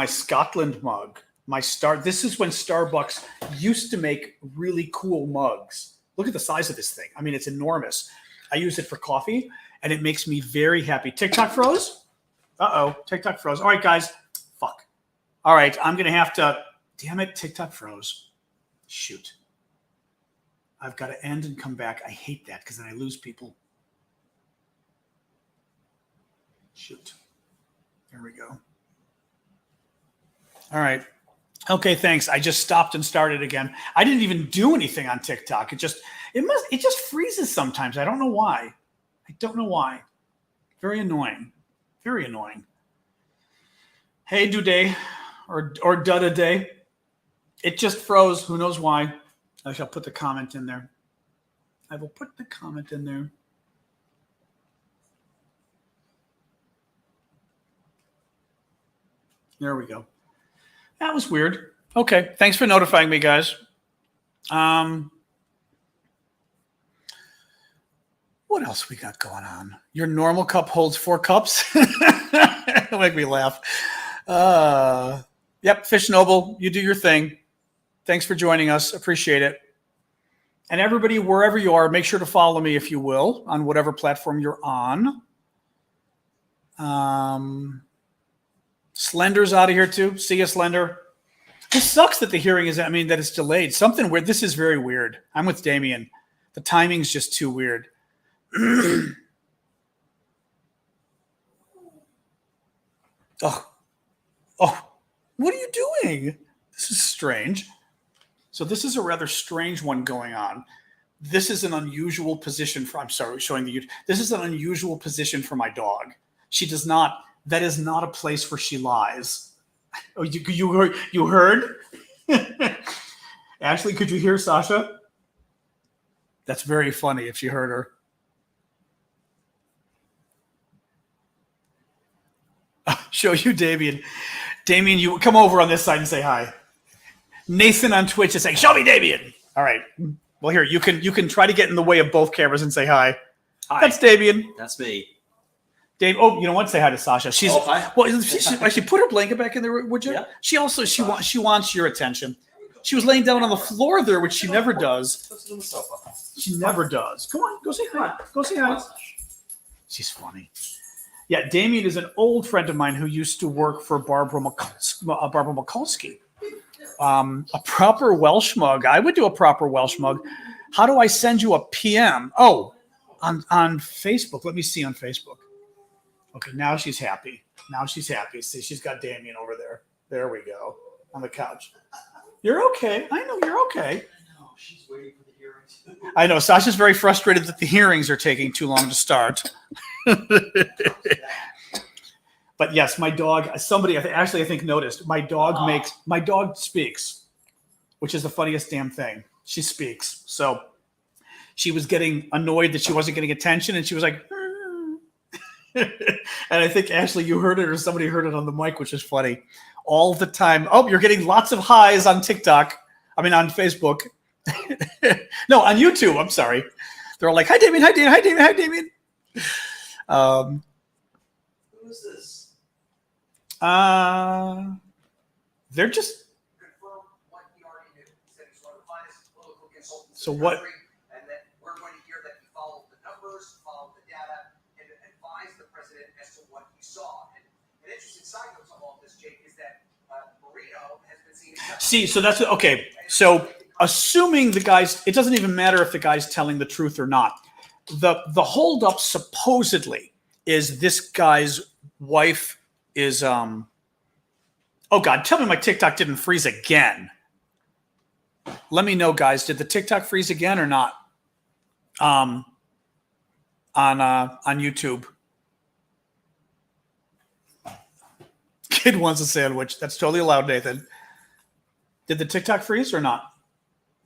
Scotland mug. This is when Starbucks used to make really cool mugs. Look at the size of this thing. I mean, it's enormous. I use it for coffee and it makes me very happy. TikTok froze? Uh-oh, TikTok froze. All right, guys. Fuck. All right, I'm going to have to, damn it, TikTok froze. Shoot. I've got to end and come back. I hate that because then I lose people. Shoot. There we go. All right. Okay, thanks. I just stopped and started again. I didn't even do anything on TikTok. It just freezes sometimes. I don't know why. Very annoying. Very annoying. Hey, Duday or Dutta Day. It just froze. Who knows why? I shall put the comment in there. I will put the comment in there. There we go. That was weird. Okay. Thanks for notifying me, guys. What else we got going on? Your normal cup holds 4 cups. It'll make me laugh. Yep. Fish Noble, you do your thing. Thanks for joining us. Appreciate it. And everybody, wherever you are, make sure to follow me if you will on whatever platform you're on. Slender's out of here too. See you, Slender. This sucks that the hearing is, that it's delayed. Something weird. This is very weird. I'm with Damien. The timing's just too weird. Oh, what are you doing? This is strange. So this is a rather strange one going on. This is an unusual position for, I'm sorry, showing the, this is an unusual position for my dog. That is not a place where she lies. Oh, you heard? Ashley, could you hear Sasha? That's very funny if you heard her. Show you Damien. Damien, you come over on this side and say hi. Nathan on Twitch is saying, show me Damien. All right. Well, here, you can try to get in the way of both cameras and say hi. Hi. That's Damien. That's me. Dave, you know what? Say hi to Sasha. She's hi. Well. She actually put her blanket back in there. Would you? Yeah. She wants your attention. She was laying down on the floor there, which she never does. Let's sit on the sofa. She never does. Come on, go say hi. Go say hi. She's funny. Yeah, Damien is an old friend of mine who used to work for Barbara Mikulski. A proper Welsh mug. I would do a proper Welsh mug. How do I send you a PM? Oh, on Facebook. Let me see on Facebook. Okay, now she's happy. See, she's got Damien over there. There we go. On the couch. You're okay. I know you're okay. I know. She's waiting for the hearings. I know. Sasha's very frustrated that the hearings are taking too long to start. But yes, my dog, somebody I think noticed, my dog speaks, which is the funniest damn thing. She speaks. So she was getting annoyed that she wasn't getting attention, and she was like, and I think, Ashley, you heard it or somebody heard it on the mic, which is funny. All the time. Oh, you're getting lots of highs on TikTok. On Facebook. No, on YouTube. I'm sorry. They're all like, hi, Damien, hi, Damien, hi, Damien, hi, Damien. Who is this? They're just. Confirm what he already knew. He said he's one of the finest political consultants So in the what- country, and that we're going to hear that he followed the numbers, followed the data, and advised the president as to what he saw. And an interesting side note to all of this, Jake, is that Marino has been seen. See, so that's okay. So assuming the guy's, it doesn't even matter if the guy's telling the truth or not. The holdup supposedly is this guy's wife is oh God, tell me my TikTok didn't freeze again. Let me know, guys. Did the TikTok freeze again or not? On YouTube. Kid wants a sandwich. That's totally allowed, Nathan. Did the TikTok freeze or not?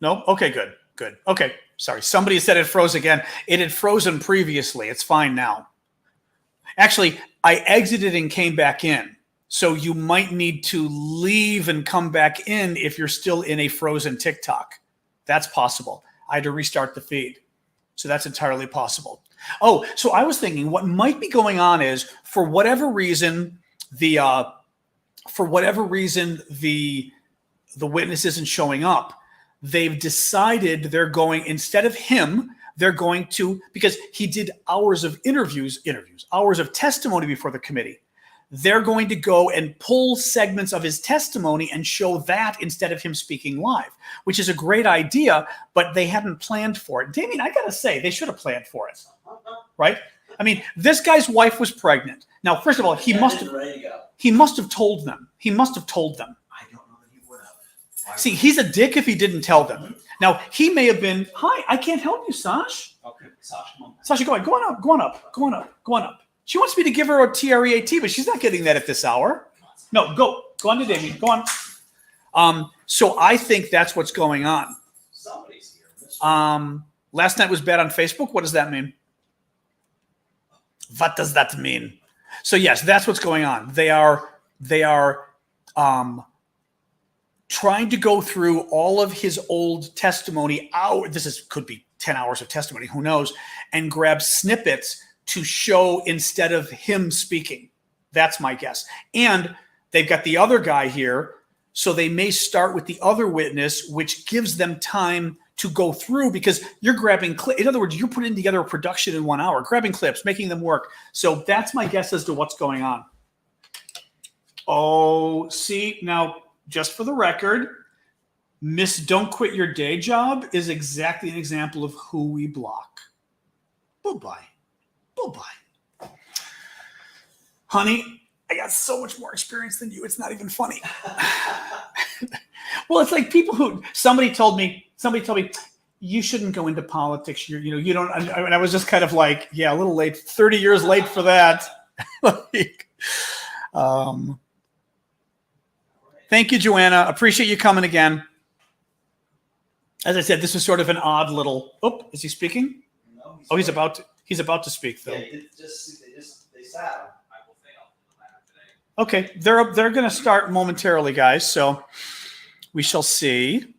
No? Okay, good. Good. Okay. Sorry. Somebody said it froze again. It had frozen previously. It's fine now. Actually, I exited and came back in. So you might need to leave and come back in if you're still in a frozen TikTok. That's possible. I had to restart the feed. So that's entirely possible. Oh, so I was thinking what might be going on is for whatever reason, the witness isn't showing up. They've decided they're going, instead of him, they're going to, because he did hours of hours of testimony before the committee. They're going to go and pull segments of his testimony and show that instead of him speaking live, which is a great idea, but they hadn't planned for it. Damien, I got to say, they should have planned for it, right? I mean, this guy's wife was pregnant. Now, first of all, he must have told them. He must have told them. I don't know that he would have. See, he's a dick if he didn't tell them. Now, he may have been, hi, I can't help you, Sash. Okay, Sasha, come on. Sasha, go on up. She wants me to give her a TREAT, but she's not getting that at this hour. No, go on to Damien. Go on. So I think that's what's going on. Somebody's here. Last night was bad on Facebook. What does that mean? What does that mean? So yes, that's what's going on. They are trying to go through all of his old testimony. Could be 10 hours of testimony, who knows, and grab snippets to show instead of him speaking. That's my guess. And they've got the other guy here, so they may start with the other witness, which gives them time to go through, because you're grabbing clips. In other words, you're putting together a production in 1 hour, grabbing clips, making them work. So that's my guess as to what's going on. Oh, see, now, just for the record, Miss Don't Quit Your Day Job is exactly an example of who we block. Bye-bye. Bye-bye. Honey, I got so much more experience than you. It's not even funny. Well, it's like somebody told me, you shouldn't go into politics. You don't, and I was just kind of like, yeah, a little late, 30 years late for that. Thank you, Joanna. Appreciate you coming again. As I said, this is sort of an odd little, is he speaking? No, He's about to speak, though. Yeah, they sat him. I will fail today. Okay, they're going to start momentarily, guys. So we shall see.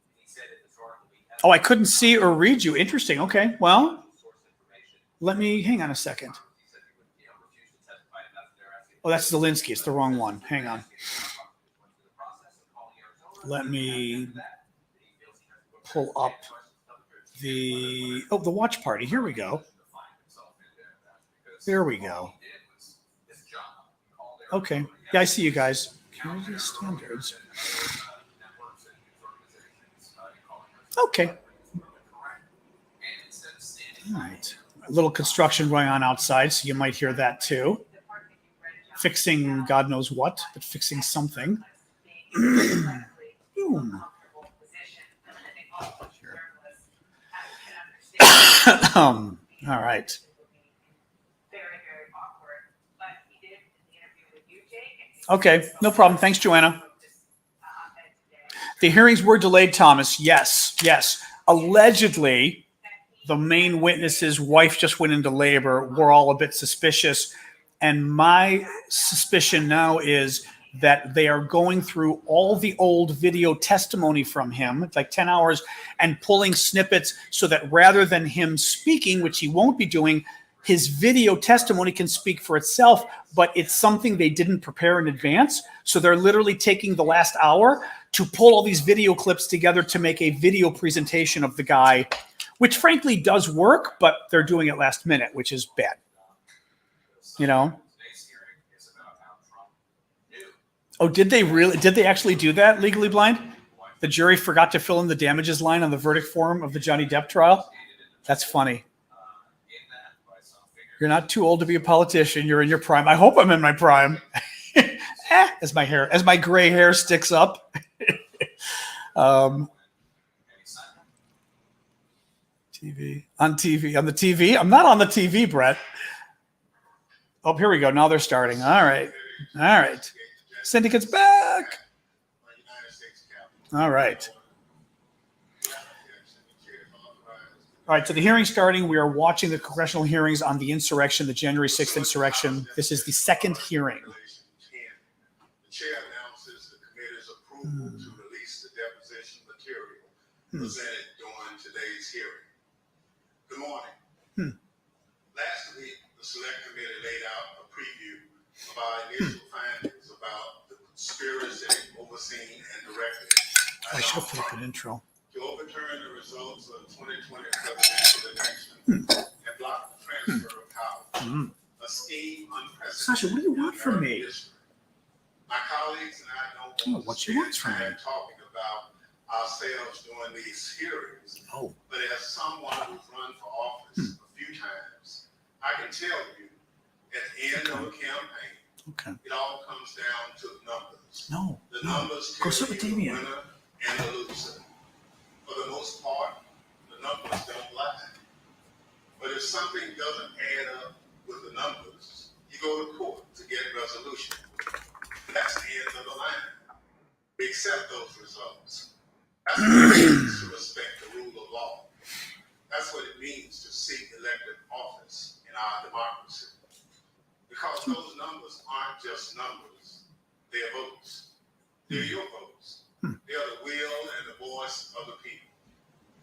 Oh, I couldn't see or read you. Interesting. Okay, well, let me hang on a second. Oh, that's Zelensky. It's the wrong one. Hang on. Let me pull up the watch party. Here we go. There we go. Okay. Yeah, I see you guys. Community standards. Okay. All right. A little construction going on outside, so you might hear that too. Fixing God knows what, but fixing something. Boom. All right. Okay, no problem. Thanks, Joanna. The hearings were delayed, Thomas. Yes. Allegedly, the main witness's wife just went into labor. We're all a bit suspicious. And my suspicion now is that they are going through all the old video testimony from him, it's like 10 hours, and pulling snippets so that rather than him speaking, which he won't be doing, his video testimony can speak for itself, but it's something they didn't prepare in advance. So they're literally taking the last hour to pull all these video clips together to make a video presentation of the guy, which frankly does work, but they're doing it last minute, which is bad. You know? Oh, did they actually do that, Legally Blind? The jury forgot to fill in the damages line on the verdict form of the Johnny Depp trial? That's funny. You're not too old to be a politician. You're in your prime. I hope I'm in my prime. As my gray hair sticks up. TV. On the TV? I'm not on the TV, Brett. Oh, here we go. Now they're starting. All right. Syndicate's back. All right. All right, so the hearing's starting. We are watching the congressional hearings on the insurrection, the January 6th insurrection. This is the second hearing. The chair announces the committee's approval to release the deposition material presented during today's hearing. Good morning. Last week, the select committee laid out a preview of our initial findings about the conspiracy overseen and directed by I should have Donald put up Trump an intro. to overturn the results of the 2020 presidential election and block the transfer of power. A scheme unprecedented. Sasha, what do you want from me? My colleagues and I don't Oh, want what to she wants spend from me. time talking about ourselves during these hearings. Oh. But as someone who's run for office a few times, I can tell you at the end of a campaign, Okay. it all comes down to the numbers. No. The numbers Go tell sit you with the Damien. winner and the loser. For the most part, the numbers don't lie. But if something doesn't add up with the numbers, you go to court to get resolution. That's the end of the line. We accept those results. That's what it means to respect the rule of law. That's what it means to seek elected office in our democracy. Because those numbers aren't just numbers, they're votes. They're your votes. They are the will and the voice of the people.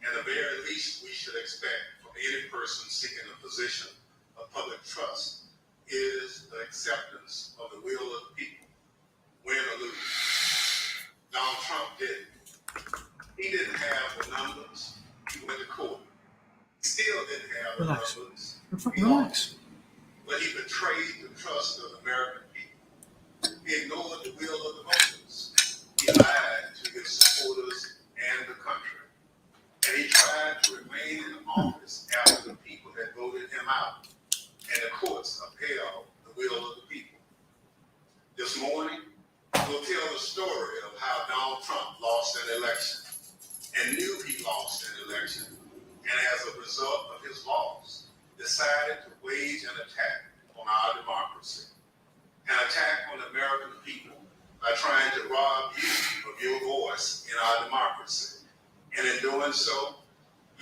And the very least we should expect from any person seeking a position of public trust is the acceptance of the will of the people, win or lose. Donald Trump didn't. He didn't have the numbers. He went to court. He still didn't have the Relax. numbers. Fucking relax. But he betrayed the trust of the American people. He ignored the will of the voters. He lied to his supporters and the country. And he tried to remain in office after the people had voted him out. And the courts upheld the will of the people. This morning, we'll tell the story of how Donald Trump lost an election and knew he lost an election. And as a result of his loss, decided to wage an attack on our democracy. An attack on the American people by trying to rob you of your voice in our democracy. And in doing so,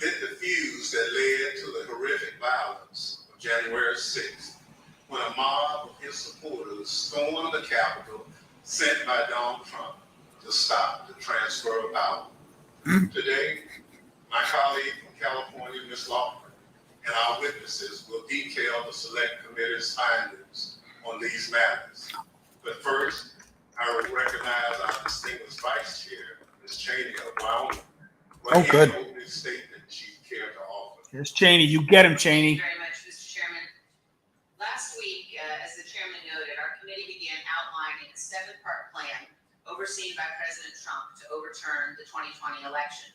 lit the fuse that led to the horrific violence of January 6th, when a mob of his supporters stormed the Capitol sent by Donald Trump to stop the transfer of power. Today, my colleague from California, Ms. Lawford, and our witnesses will detail the Select Committee's findings on these matters. But first, I will recognize our distinguished Vice Chair, Ms. Cheney of Wyoming. Oh, good. An opening statement she'd care to offer. Here's Cheney. You get him, Cheney. Thank you very much, Mr. Chairman. Last week, as the chairman noted, our committee began outlining a 7-part plan overseen by President Trump to overturn the 2020 election.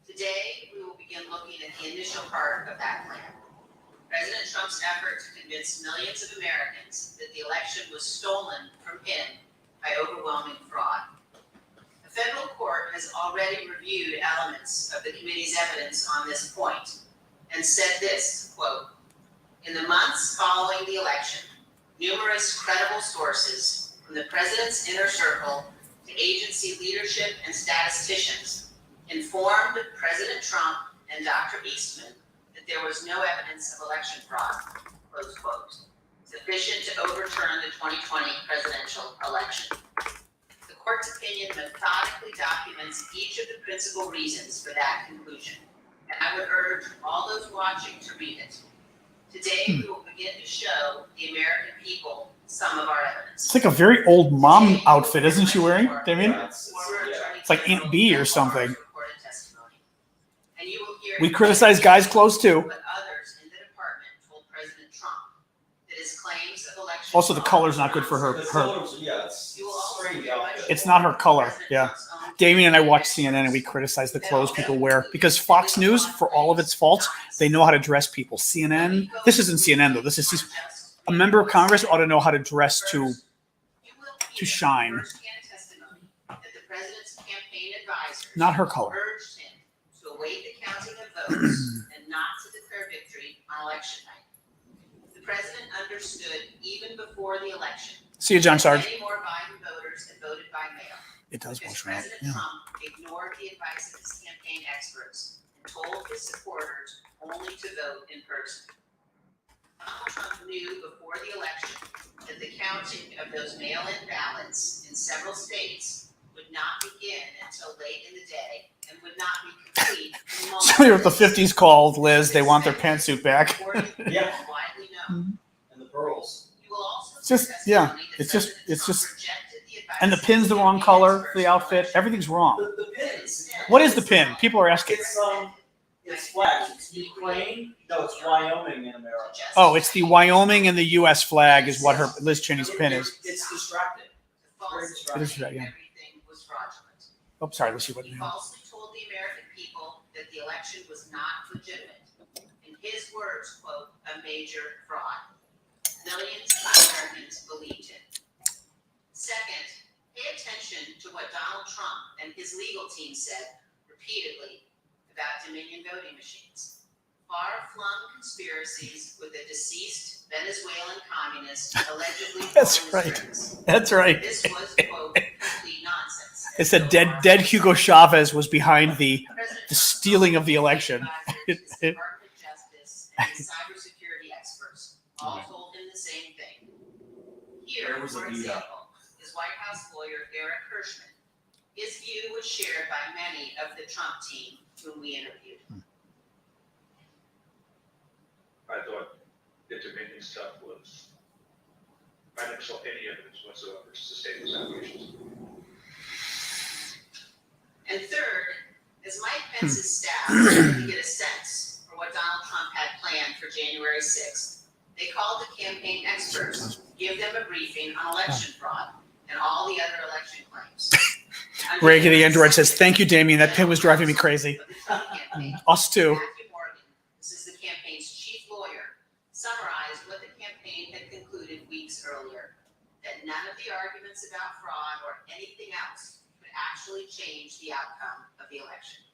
Today, we will begin looking at the initial part of that plan. President Trump's effort to convince millions of Americans that the election was stolen from him by overwhelming fraud. A federal court has already reviewed elements of the committee's evidence on this point and said this, quote, "In the months following the election, numerous credible sources from the president's inner circle to agency leadership and statisticians informed President Trump and Dr. Eastman that there was no evidence of election fraud," close quote, sufficient to overturn the 2020 presidential election. The court's opinion methodically documents each of the principal reasons for that conclusion, and I would urge all those watching to read it. Today, we will begin to show the American people some of our evidence. It's like a very old mom outfit, isn't she wearing? Damien? It's It's like Aunt B or something. And you will hear We criticize guys' clothes too. But others in the department told President Trump that his claims of election. Also, the color's not good for her. The colors, yeah, it's You will also strange hear much outfit. It's not her color. President Yeah. Trump's own Damien and I watch CNN and we criticize the clothes people wear because Fox News, for all of its faults, they know how to dress people. CNN, this isn't CNN though. This is a member of Congress ought to know how to dress to You will hear shine. firsthand testimony that the president's campaign advisors Not her color. urged him to await the counting of votes and not to declare victory on election night. The president understood even before the election. See you, John Sarge. Many more Biden voters had voted by mail. It does Because wash around. President Yeah. Trump ignored the advice of his campaign experts told his supporters only to vote in person. Donald Trump knew before the election that the counting of those mail-in ballots in several states would not begin until late in the day and would not be complete. So what the 50s called, Liz. They want their pantsuit back. Yeah. Widely known. And the pearls. You will also It's just, yeah, it's just, and the pin's the wrong color for the outfit. Everything's wrong. The pins. What is the pin? People are asking. It's flags. It's Ukraine. No, it's Wyoming in America. Oh, it's the Wyoming and the U.S. flag is what her Liz Cheney's pin is. It's distracting. Very distracting. It is, yeah. Everything was fraudulent. Oh, sorry. Let's see what. He falsely told the American people that the election was not legitimate. In his words, quote, a major fraud. Millions of Americans believed him. Second, pay attention to what Donald Trump and his legal team said repeatedly about Dominion voting machines. Far-flung conspiracies with a deceased Venezuelan communist allegedly. That's pulling right. strings. That's right. This was, quote, complete nonsense. It said dead Hugo Chavez was behind the stealing of the election. His Department of Justice and his cybersecurity experts all told him the same thing. Here, Where was for the beat up? example, is White House lawyer Eric Hirschman. His view was shared by many of the Trump team whom we interviewed. I thought the Dominion stuff was, I never saw any evidence whatsoever to sustain those allegations. And third, as Mike Pence's staff tried to get a sense for what Donald Trump had planned for January 6th, they called the campaign experts to give them a briefing on election fraud and all the other election claims. Ray the Android says, "Thank you, Damien. That pin was driving me crazy." Us too. Matthew Morgan, this is the campaign's chief lawyer, summarized what the campaign had concluded weeks earlier, that none of the arguments about fraud or anything else could actually change the outcome of the election.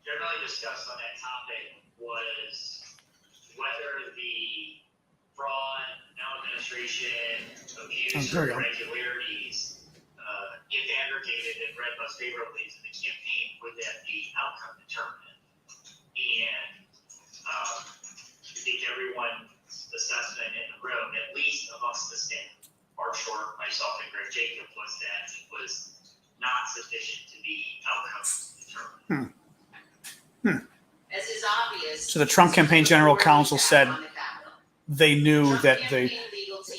Generally discussed on that topic was whether the fraud, maladministration, abuse, there we or go. irregularities, if aggregated and read most favorably to the campaign, would that be outcome determinant? And I think everyone's assessment in the room, at least amongst the staff, Mark Short, myself, and Greg Jacob, was that it was not sufficient to be outcome determinant. As is obvious. So the Trump campaign general counsel said they knew that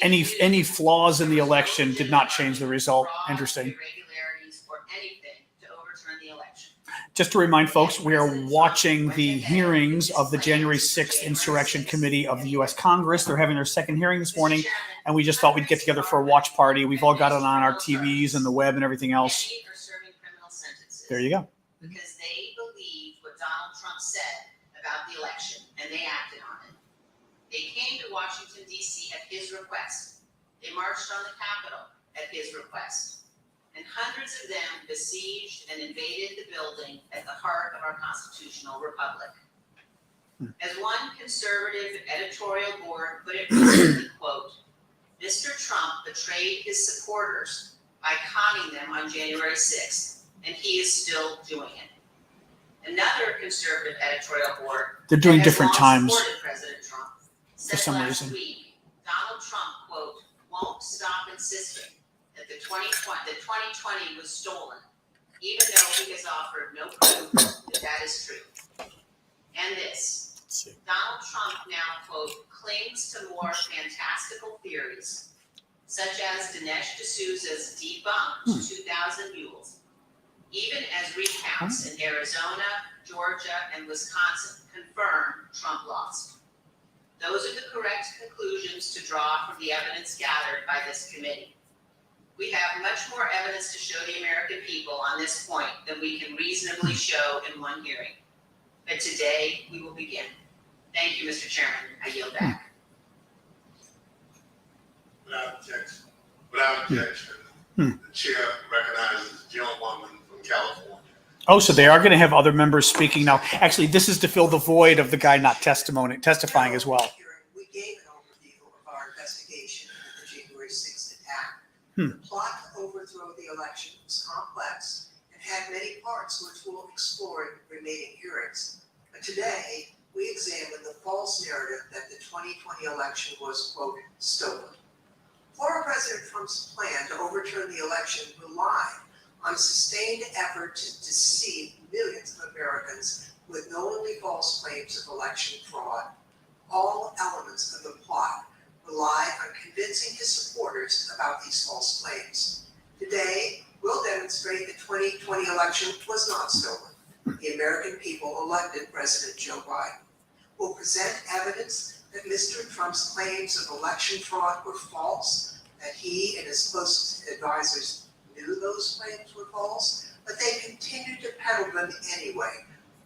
any flaws in the election did not change the result. Interesting. Irregularities or anything to overturn the election. Just to remind folks, we are watching the hearings of the January 6th Insurrection Committee of the U.S. Congress. They're having their second hearing this morning, and we just thought we'd get together for a watch party. We've all got it on our TVs and the web and everything else. Many are serving criminal sentences. There you go. Because they believed what Donald Trump said about the election, and they acted on it. They came to Washington, D.C. at his request. They marched on the Capitol at his request. And hundreds of them besieged and invaded the building at the heart of our constitutional republic. As one conservative editorial board put it recently, quote, Mr. Trump betrayed his supporters by conning them on January 6th, and he is still doing it. Another conservative editorial board They're doing that has different long times supported President Trump said for some last reason. week, Donald Trump, quote, won't stop insisting that the 2020 was stolen, even though he has offered no proof that that is true. And this, Donald Trump now, quote, clings to more fantastical theories, such as Dinesh D'Souza's debunked 2,000 mules, even as recounts in Arizona, Georgia, and Wisconsin confirm Trump lost. Those are the correct conclusions to draw from the evidence gathered by this committee. We have much more evidence to show the American people on this point than we can reasonably show in one hearing. But today, we will begin. Thank you, Mr. Chairman. I yield back. Without objection, the chair recognizes the gentlewoman from California. Oh, so they are going to have other members speaking now. Actually, this is to fill the void of the guy not testifying as well. We gave an overview of our investigation into the January 6th attack. Hmm. The plot to overthrow the election was complex and had many parts which we'll explore in remaining hearings. But today, we examine the false narrative that the 2020 election was, quote, stolen. Former President Trump's plan to overturn the election relied on a sustained effort to deceive millions of Americans with knowingly false claims of election fraud. All elements of the plot relied on convincing his supporters about these false claims. Today, we'll demonstrate the 2020 election was not stolen. The American people elected President Joe Biden. We'll present evidence that Mr. Trump's claims of election fraud were false, that he and his close advisors knew those claims were false, but they continued to peddle them anyway,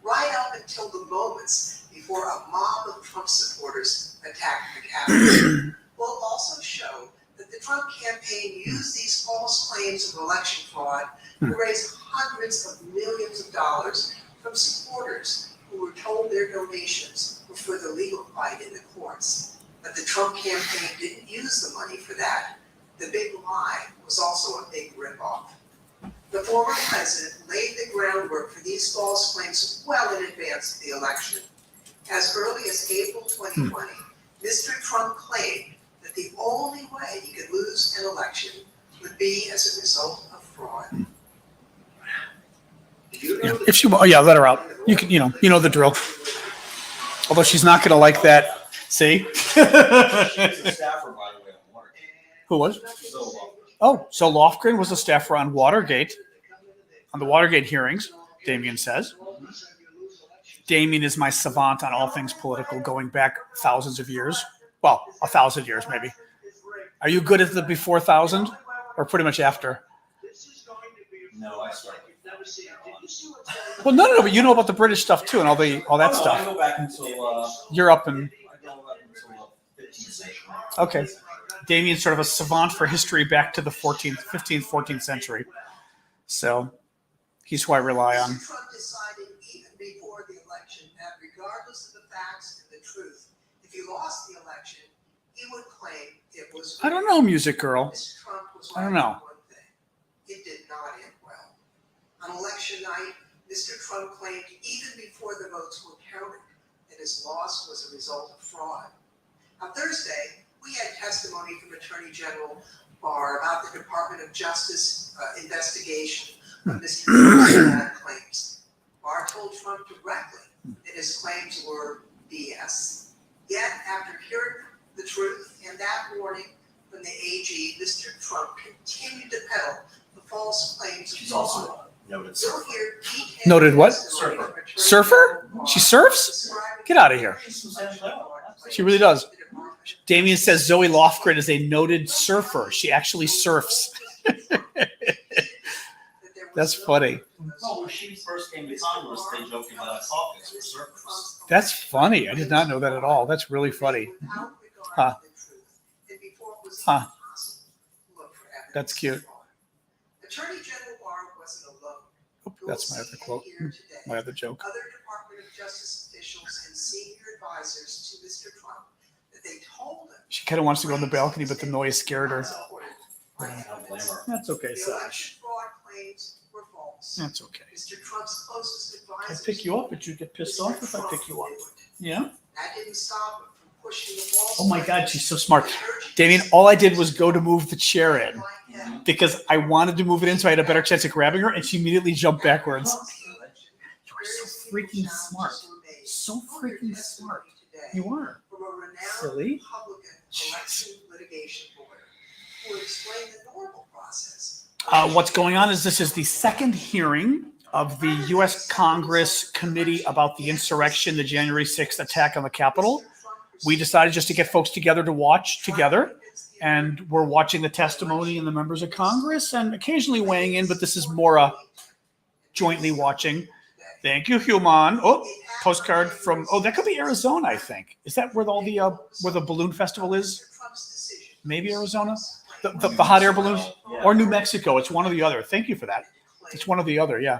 right up until the moments before a mob of Trump supporters attacked the Capitol. We'll also show that the Trump campaign used these false claims of election fraud to raise hundreds of millions of dollars from supporters who were told their donations were for the legal fight in the courts. But the Trump campaign didn't use the money for that. The big lie was also a big ripoff. The former president laid the groundwork for these false claims well in advance of the election. As early as April 2020, Mr. Trump claimed that the only way he could lose an election would be as a result of fraud. Yeah, if she, let her out. You can, you know the drill. Although she's not going to like that. See? She was a staffer, by the way, on Watergate. Who was? So, Oh, so Lofgren was a staffer on Watergate, on the Watergate hearings, Damien says. Damien is my savant on all things political, going back thousands of years. Well, 1,000 years, maybe. Are you good at the before 1,000 or pretty much after? no, I started. Well, no, but you know about the British stuff too and all that I stuff. go back until, You're up in, I go back until 15th century. okay. Damien's sort of a savant for history back to the 15th, 14th century. So he's who I rely on. Mr. Trump decided even before the election that regardless of the facts and the truth, if he lost the election, he would claim it was. I don't know, music girl. Mr. Trump was I don't right know. on one thing. It did not end well. On election night, Mr. Trump claimed even before the votes were counted that his loss was a result of fraud. On Thursday, we had testimony from Attorney General Barr about the Department of Justice investigation of Mr. Trump's fraud claims. Barr told Trump directly that his claims were BS. Yet, after hearing the truth and that warning from the AG, Mr. Trump continued to peddle the false claims of She's fraud. also a noted You'll surfer. hear detailed Noted what? testimony from Attorney Surfer? General She Barr surfs? describing Get out of here. She's from San Antonio. She really does. the department. Damien says Zoe Lofgren is a noted surfer. She actually surfs. That's funny. Well, when she first came to Congress, they joked about a caucus for surfers. That's funny. I did not know that at all. That's really funny. Huh. Huh. That's cute. Attorney General Barr wasn't alone. Oop, that's my other quote. My other joke. Other Department of Justice officials and senior advisors to Mr. Trump that they told him. She kind of wants to go on the balcony, but the noise scared her. I don't blame her. That's okay, The Sash. election fraud claims were false. That's okay. Mr. Trump's closest I advisors. pick you up, but you get pissed off if I pick you up. Yeah? That didn't stop him from pushing the false. Oh my God, claims. she's so smart. Damien, all I did was go to move the chair in because I wanted to move it in so I had a better chance of grabbing her, and she immediately jumped backwards. You are so freaking smart. So freaking smart. You are. From a renowned Silly. Republican election litigation lawyer who would explain the normal process. What's going on is this is the second hearing of the U.S. Congress Committee about the insurrection, the January 6th attack on the Capitol. We decided just to get folks together to watch together, and we're watching the testimony and the members of Congress and occasionally weighing in, but this is more a jointly watching. Thank you, Human. Oh, postcard from, that could be Arizona, I think. Is that where all the where the balloon festival is? Maybe Arizona? The hot air balloons? Or New Mexico. It's one or the other. Thank you for that. It's one or the other, yeah.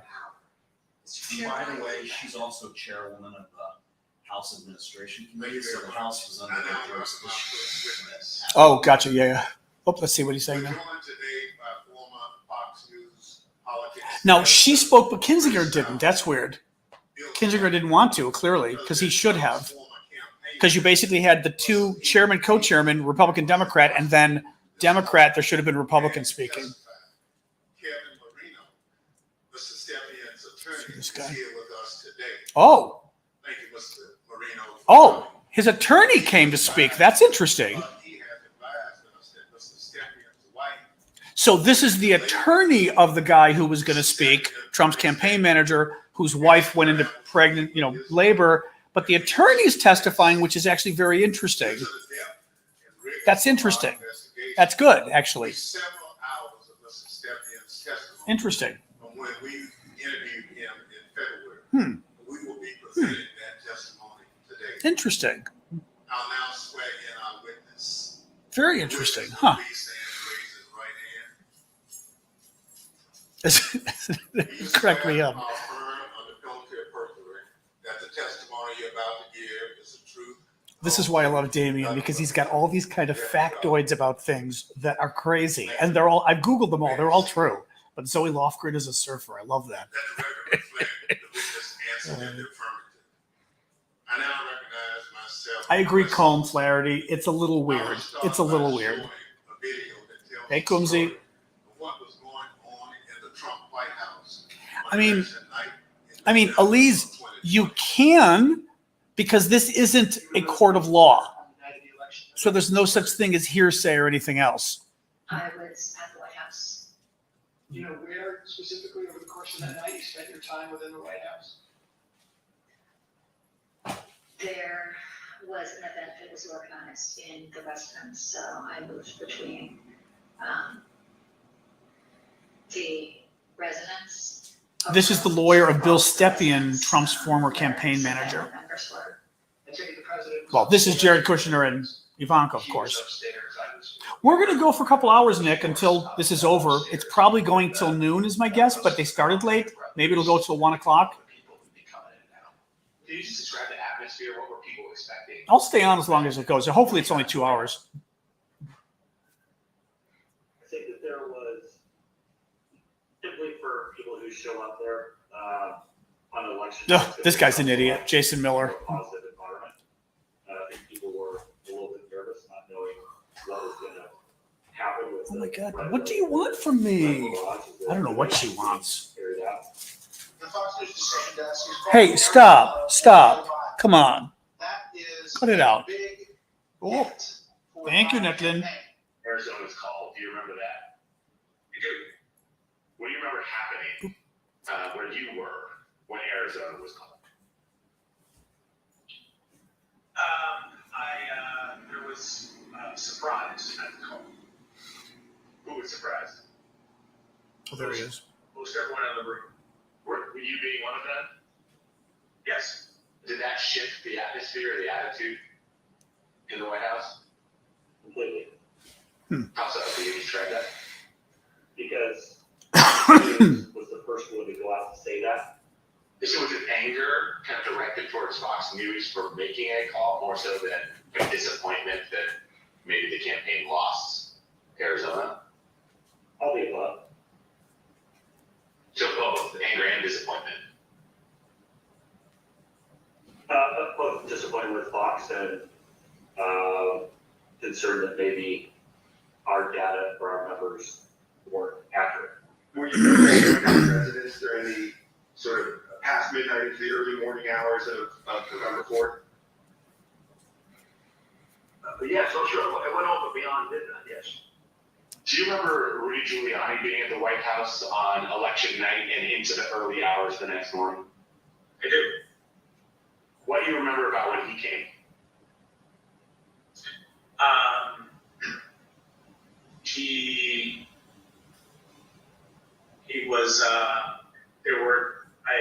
By the way, she's also chairwoman of the House Administration Committee, so the House was under their jurisdiction. Oh, gotcha. Yeah. Oh, let's see what he's saying We're now. joined today by former politics. Now, she spoke, but Kinzinger didn't. That's weird. Kinzinger didn't want to, clearly, because he should have. Because you basically had the two chairman, co-chairman, Republican, Democrat, and then Democrat, there should have been Republican speaking. Kevin Marino, Mr. Stepnian's attorney, This is guy. here with us today. Oh, Thank you, Mr. Marino. oh, his attorney came to speak. That's interesting. He has advised us that Mr. Stepnian's wife, So this is the attorney of the guy who was going to speak, Trump's campaign manager, whose wife went into pregnant, labor. But the attorney's testifying, which is actually very interesting. to the depth and rigor That's of our interesting. investigation, That's good, actually. several hours of Mr. Stepnian's testimony Interesting. from when we interviewed him in February. Hmm. We will be presenting that testimony today. Interesting. I'll now swear in our witness. Very interesting, Witness huh? will please stand and raise his right hand. Crack me up. I'll affirm under penalty of perjury that the testimony you're about to give is the truth. This is why I love Damien, because he's got all these kind of factoids about things that are crazy. And they're all, I've Googled them all. They're all true. But Zoe Lofgren is a surfer. I love that. Let the record reflect the witness answered in the affirmative. I now recognize myself. I agree, Colin Flaherty. It's a little weird. It's a little weird. Hey, Kumzi. What was going on in the Trump White House? I mean, Elise, you can, because this isn't a court of law. So there's no such thing as hearsay or anything else. I was at the White House. You know where specifically over the course of that night you spent your time within the White House? There was an event that was organized in the West End, so I moved between the residence. This is the lawyer of Bill Stepien, Trump's former campaign manager. Members were. I take the president. Well, this is Jared Kushner and Ivanka, of She was course. upstairs, I was. We're going to go for a couple hours, Nick, until this is over. It's probably going till noon is my guess, but they started late. Maybe it'll go till 1 o'clock. People would be coming in and out. Can you just describe the atmosphere? What were people expecting? I'll stay on as long as it goes. Hopefully it's only 2 hours. I think that there was, typically for people who show up there, on election. Ugh, this guy's an idiot, Jason Miller. Positive environment. I think people were a little bit nervous, not knowing what was gonna happen with. Oh my God, what do you want from me? I don't know what she wants. Carried out. The Fox News decision to ask you- Hey, stop. Come on. That is Cut it out. big Oh, hit for thank you, the Nicklin. campaign. Arizona's call. Do you remember that? You do. What do you remember happening where you were when Arizona was called? There was surprise at the call. Who was surprised? Oh, there he is. Most everyone in the room. Were you being one of them? Yes. Did that shift the atmosphere, the attitude in the White House? Completely. How so? Can you describe that? Because was the first one to go out and say that. So was it anger kind of directed towards Fox News for making a call more so than a disappointment that maybe the campaign lost Arizona? All the above. So both anger and disappointment. Both disappointed with Fox and concerned that maybe our data for our members weren't accurate. Were you residents during the sort of past midnight into the early morning hours of November 4th? But yeah, so sure, it went over beyond midnight, yes. Do you remember Rudy Giuliani being at the White House on election night and into the early hours the next morning? I do. What do you remember about when he came? He was, I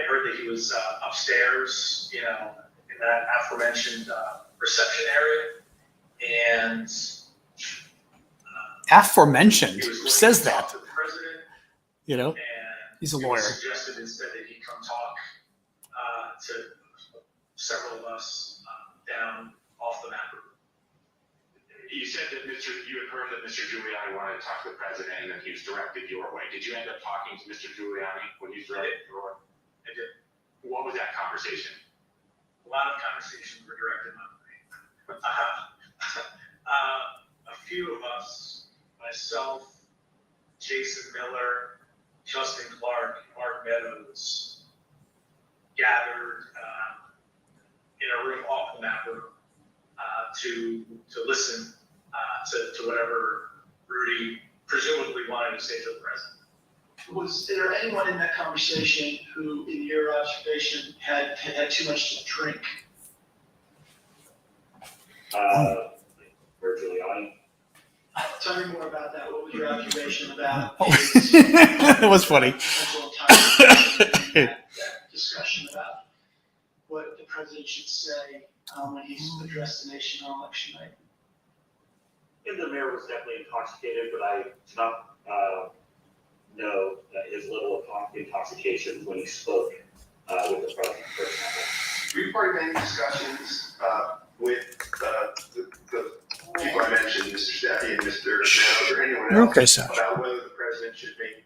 heard that he was upstairs, in that aforementioned reception area. And Aforementioned he was looking says to talk that. to the president, And he's a it lawyer. was suggested instead that he come talk to several of us down off the map. You said that you had heard that Mr. Giuliani wanted to talk to the president and then he was directed your way. Did you end up talking to Mr. Giuliani when he was directed your way? I did. What was that conversation? A lot of conversations were directed my way. A few of us, myself, Jason Miller, Justin Clark, Mark Meadows, gathered in a room off the map room to listen to whatever Rudy presumably wanted to say to the president. Was there anyone in that conversation who, in your observation, had too much to drink? Rudy Giuliani. Tell me more about that. What was your observation about It was funny. that discussion about what the president should say when he's addressed the nation on election night? And the mayor was definitely intoxicated, but I did not know that his level of intoxication when he spoke with the president personally. We've already many discussions with the people I mentioned, Mr. Steffi and Mr. Meadows or anyone else, Okay, sir. about whether the president should make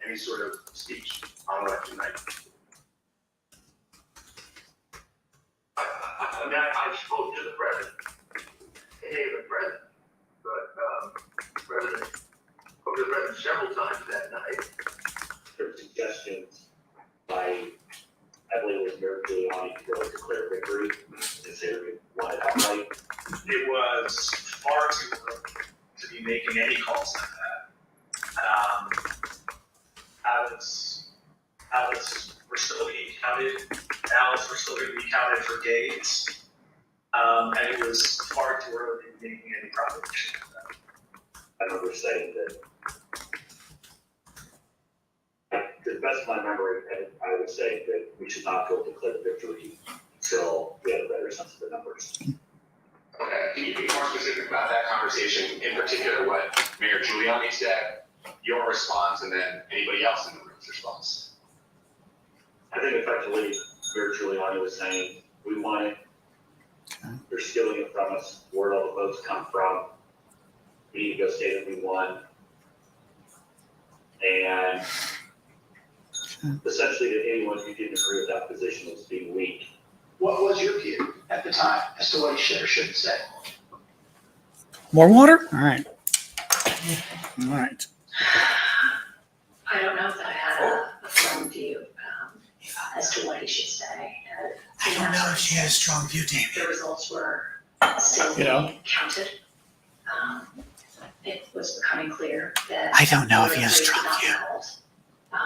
any sort of speech on election night. I mean, I spoke to the president. Hey, the president, but president, spoke to the president several times that night. There were suggestions by, I believe it was Mayor Giuliani, to go declare victory and say we wanted outright. It was far too early to be making any calls like that. Ballots were still being counted. Ballots were still going to be counted for days. And it was far too early to be making any proclamation of that. I remember saying that, to the best of my memory, I would say that we should not go declare victory until we had a better sense of the numbers. Okay, can you be more specific about that conversation, in particular what Mayor Giuliani said, your response, and then anybody else in the room's response? I think effectively, Mayor Giuliani was saying, we want it. They're stealing it from us. Where all the votes come from. We need to go say that we won. And essentially that anyone who didn't agree with that position was being weak. What was your view at the time as to what he should or shouldn't say? More water? All right. All right. I don't know that I had a firm view as to what he should say. I don't know if she has a strong view, Damien. The results were still being counted. It was becoming clear that. I don't know if he has a victory strong could view. not be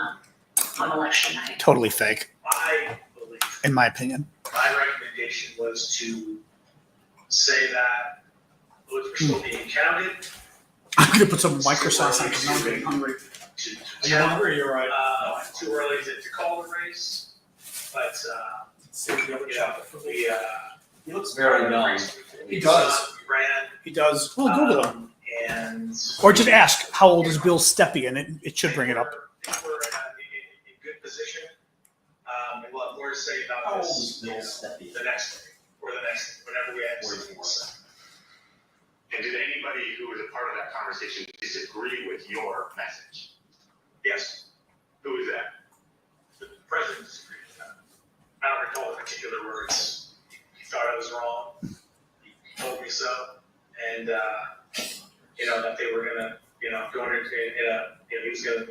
held, on election night. Totally fake, I believe in my opinion. my recommendation was to say that votes were still being counted. I'm gonna put some micro sauce on because now I'm getting hungry. To Are you hungry? You're right. too early to call the race, but He looks very young. He does. We ran. He does. Well, Google him. And. Or just ask, how old is Bill Steppe? And it should bring it up. I think we're in good position. And we'll have more to say about How old this is Bill Steppe? the next day, or the next, whenever we have something more to say. And did anybody who was a part of that conversation disagree with your message? Yes, Who was that? the president disagreed with that. I don't recall the particular words. He thought I was wrong. He told me so. And, that they were gonna, go in a, he was gonna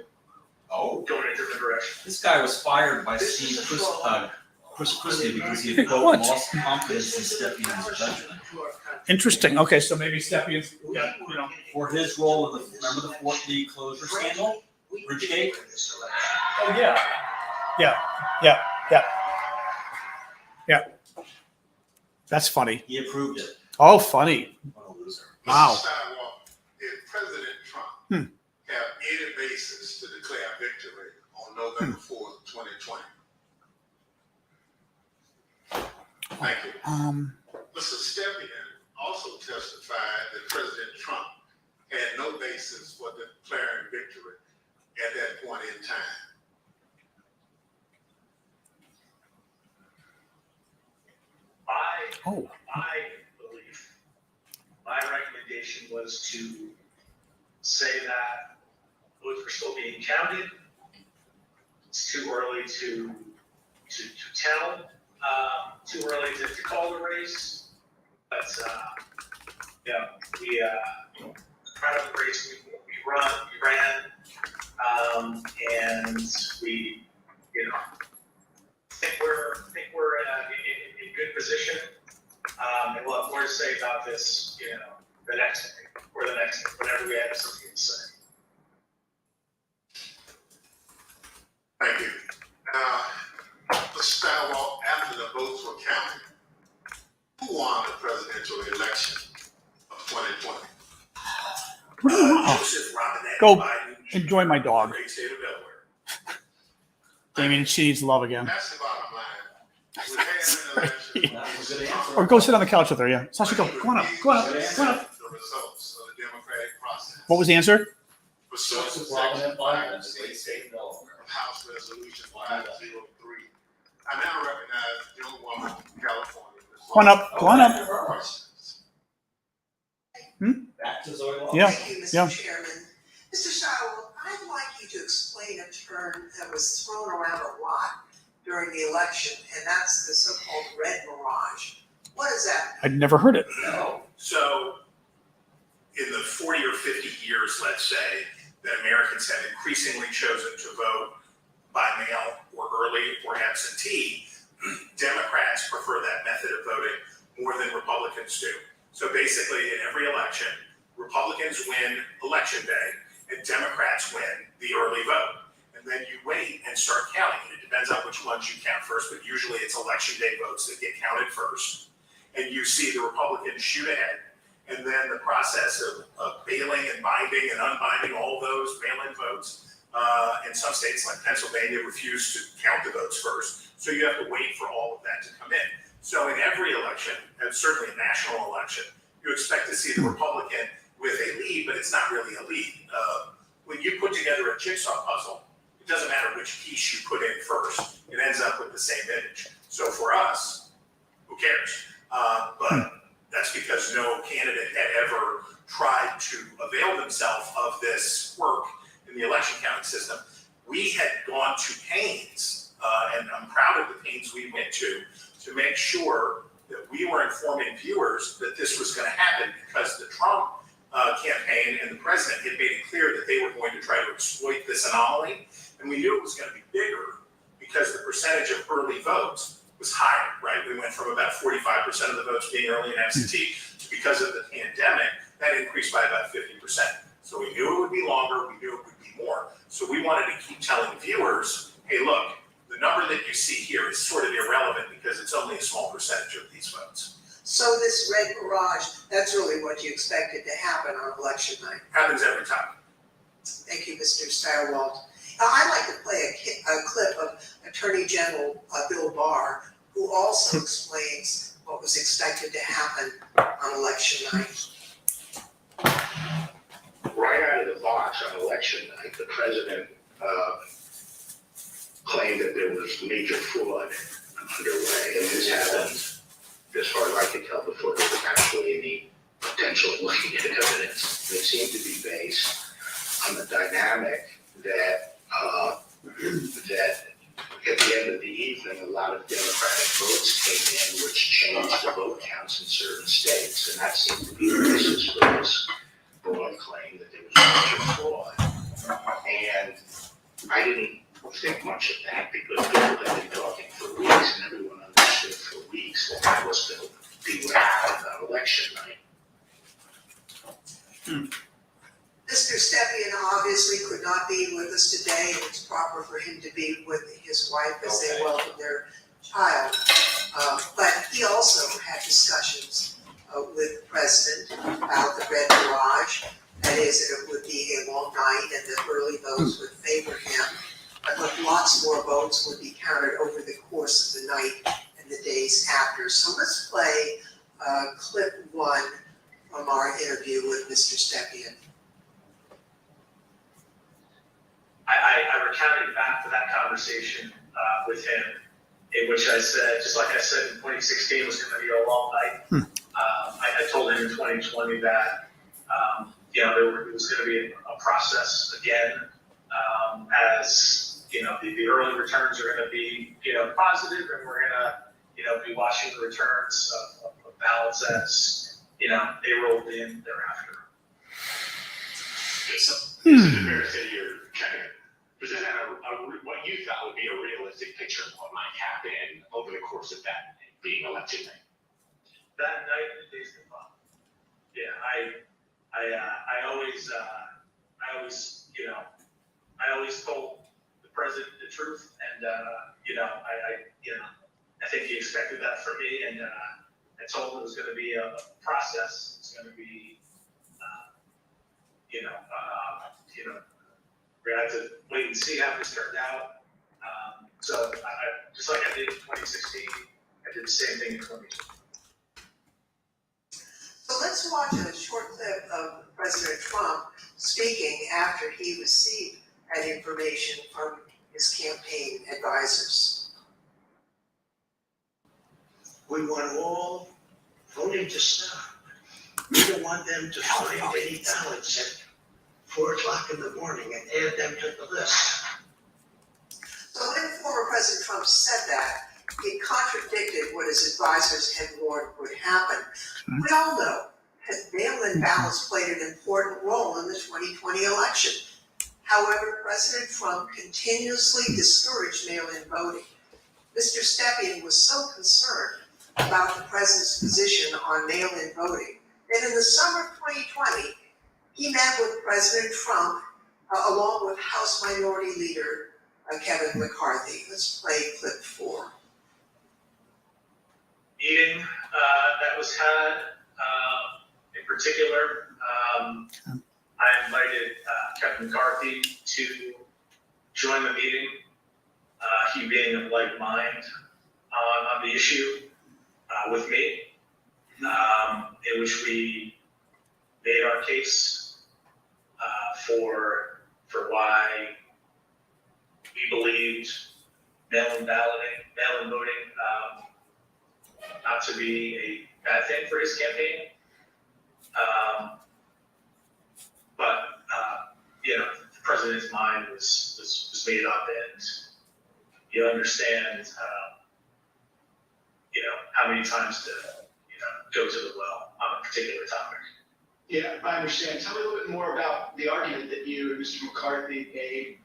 go in a different direction. This guy was fired by Steve Chris Christie because he had quote What? lost confidence in Steppe and his judgment Interesting. Okay, so maybe Steppe is, for his role in remember the Fort Lee closure scandal, Bridgegate. Oh, yeah. Yeah. That's funny. He approved it. Oh, funny. What a loser. Wow. Mr. Sidewalk, did President Trump have any basis to declare victory on November 4th, 2020? Thank you. Mr. Stepien also testified that President Trump had no basis for declaring victory at that point in time. I believe my recommendation recommendation was to say that votes were still being counted. It's too early to tell, too early to call the race. But, we proud of the race we ran, and we, think we're in good position. And we'll have more to say about this, the next whenever we have something to say. Thank you. Mr. Stallwell, after the votes were counted, who won the presidential election of 2020? Joseph Robinette Go Biden, enjoy my dog. great state of Delaware. Damien, she needs love again. That's the bottom line. We had an election. That was a good answer. Or go sit on the couch with her, yeah. Sasha, go on up, go on up, go on up. The results of the democratic process. What was the answer? Pursuant to Joseph section Robinette Biden, that's a great state of Delaware. of House Resolution 503. I now recognize the young woman from California. Go on up, go on up. Back to Zoe Law. Yeah. Thank you, yeah. Mr. Chairman. Mr. Stallwell, I'd like you to explain a term that was thrown around a lot during the election, and that's the so-called red mirage. What is that? I'd never heard it. No. So, in the 40 or 50 years, let's say, that Americans have increasingly chosen to vote by mail or early or absentee, Democrats prefer that method of voting more than Republicans do. So basically, in every election, Republicans win election day and Democrats win the early vote. And then you wait and start counting. It depends on which ones you count first, but usually it's election day votes that get counted first. And you see the Republicans shoot ahead. And then the process of bailing and binding and unbinding all those mail-in votes, in some states like Pennsylvania refuse to count the votes first. So you have to wait for all of that to come in. So in every election, and certainly a national election, you expect to see the Republican with a lead, but it's not really a lead. When you put together a jigsaw puzzle, it doesn't matter which piece you put in first, it ends up with the same image. So for us, who cares? But that's because no candidate had ever tried to avail themselves of this work in the election counting system. We had gone to pains, and I'm proud of the pains we went to make sure that we were informing viewers that this was going to happen, because the Trump campaign and the president had made it clear that they were going to try to exploit this anomaly. And we knew it was going to be bigger because the percentage of early votes was higher, right? We went from about 45% of the votes being early and absentee to, because of the pandemic, that increased by about 50%. So we knew it would be longer, we knew it would be more. So we wanted to keep telling viewers, hey, look, the number that you see here is sort of irrelevant because it's only a small percentage of these votes. So this red mirage, that's really what you expected to happen on election night. Happens every time. Thank you, Mr. Stallwell. Now, I'd like to play a clip of Attorney General Bill Barr, who also explains what was expected to happen on election night. Right out of the box on election night, the president claimed that there was major fraud underway, and this happened, as far as I could tell, before there was actually any potential looking at evidence. It seemed to be based on the dynamic that at the end of the evening, a lot of Democratic votes came in, which changed the vote counts in certain states, and that seemed to be the basis for this broad claim that there was major fraud. And I didn't think much of that because people had been talking for weeks, and everyone understood for weeks that that was going to be what happened on election night. Mr. Stepien obviously could not be with us today, and it's proper for him to be with his wife as they welcome their child. But he also had discussions with the president about the red mirage. That is, that it would be a long night and the early votes would favor him. But lots more votes would be counted over the course of the night and the days after. So let's play clip 1 from our interview with Mr. Stepien. I recounted back to that conversation with him, in which I said, just like I said in 2016 was going to be a long night. I told him in 2020 that It was going to be a process again, as the early returns are going to be positive, and we're going to be watching the returns of ballots as they rolled in thereafter. So, is it fair to say you're kind of presenting what you thought would be a realistic picture of what might happen over the course of that being election night? That night, the days that follow. Yeah, I always told the president the truth, and I think he expected that from me, and I told him it was going to be a process. It's going to be, we're going to have to wait and see how this turned out. So I just like I did in 2016, I did the same thing in 2020. So let's watch a short clip of President Trump speaking after he received that information from his campaign advisors. We want all voting to stop. We don't want them to find any ballots at 4 o'clock in the morning and add them to the list. So when former President Trump said that, he contradicted what his advisors had warned would happen. We all know that mail-in ballots played an important role in the 2020 election. However, President Trump continuously discouraged mail-in voting. Mr. Stepien was so concerned about the president's position on mail-in voting that in the summer of 2020, he met with President Trump along with House Minority Leader Kevin McCarthy. Let's play clip 4. Meeting that was had, in particular, I invited Kevin McCarthy to join the meeting, he being of like mind on the issue with me, in which we made our case for why we believed mail-in voting not to be a bad thing for his campaign. The president's mind was made up, and you understand, how many times to, go to the well on a particular topic. Yeah, I understand. Tell me a little bit more about the argument that you and Mr. McCarthy made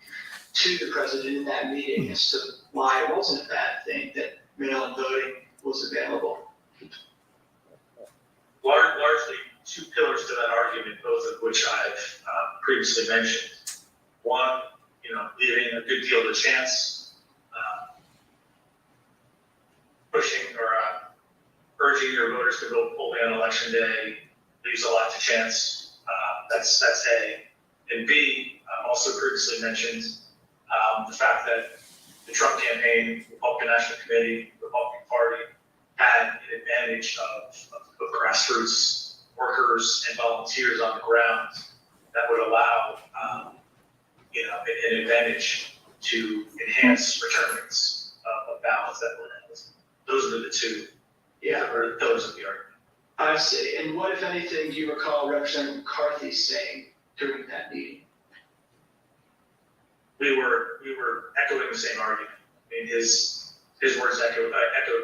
to the president in that meeting as to why it wasn't a bad thing that mail-in voting was available. Largely two pillars to that argument, both of which I've previously mentioned. One, leaving a good deal to chance, pushing or urging your voters to vote fully on election day leaves a lot to chance. That's A. And B, also previously mentioned, the fact that the Trump campaign, Republican National Committee, Republican Party had an advantage of grassroots workers and volunteers on the ground that would allow, an advantage to enhance return rates of ballots that were held. Those are the two pillars of the argument. I see. And what, if anything, do you recall Representative McCarthy saying during that meeting? We were echoing the same argument. I mean, his words echoed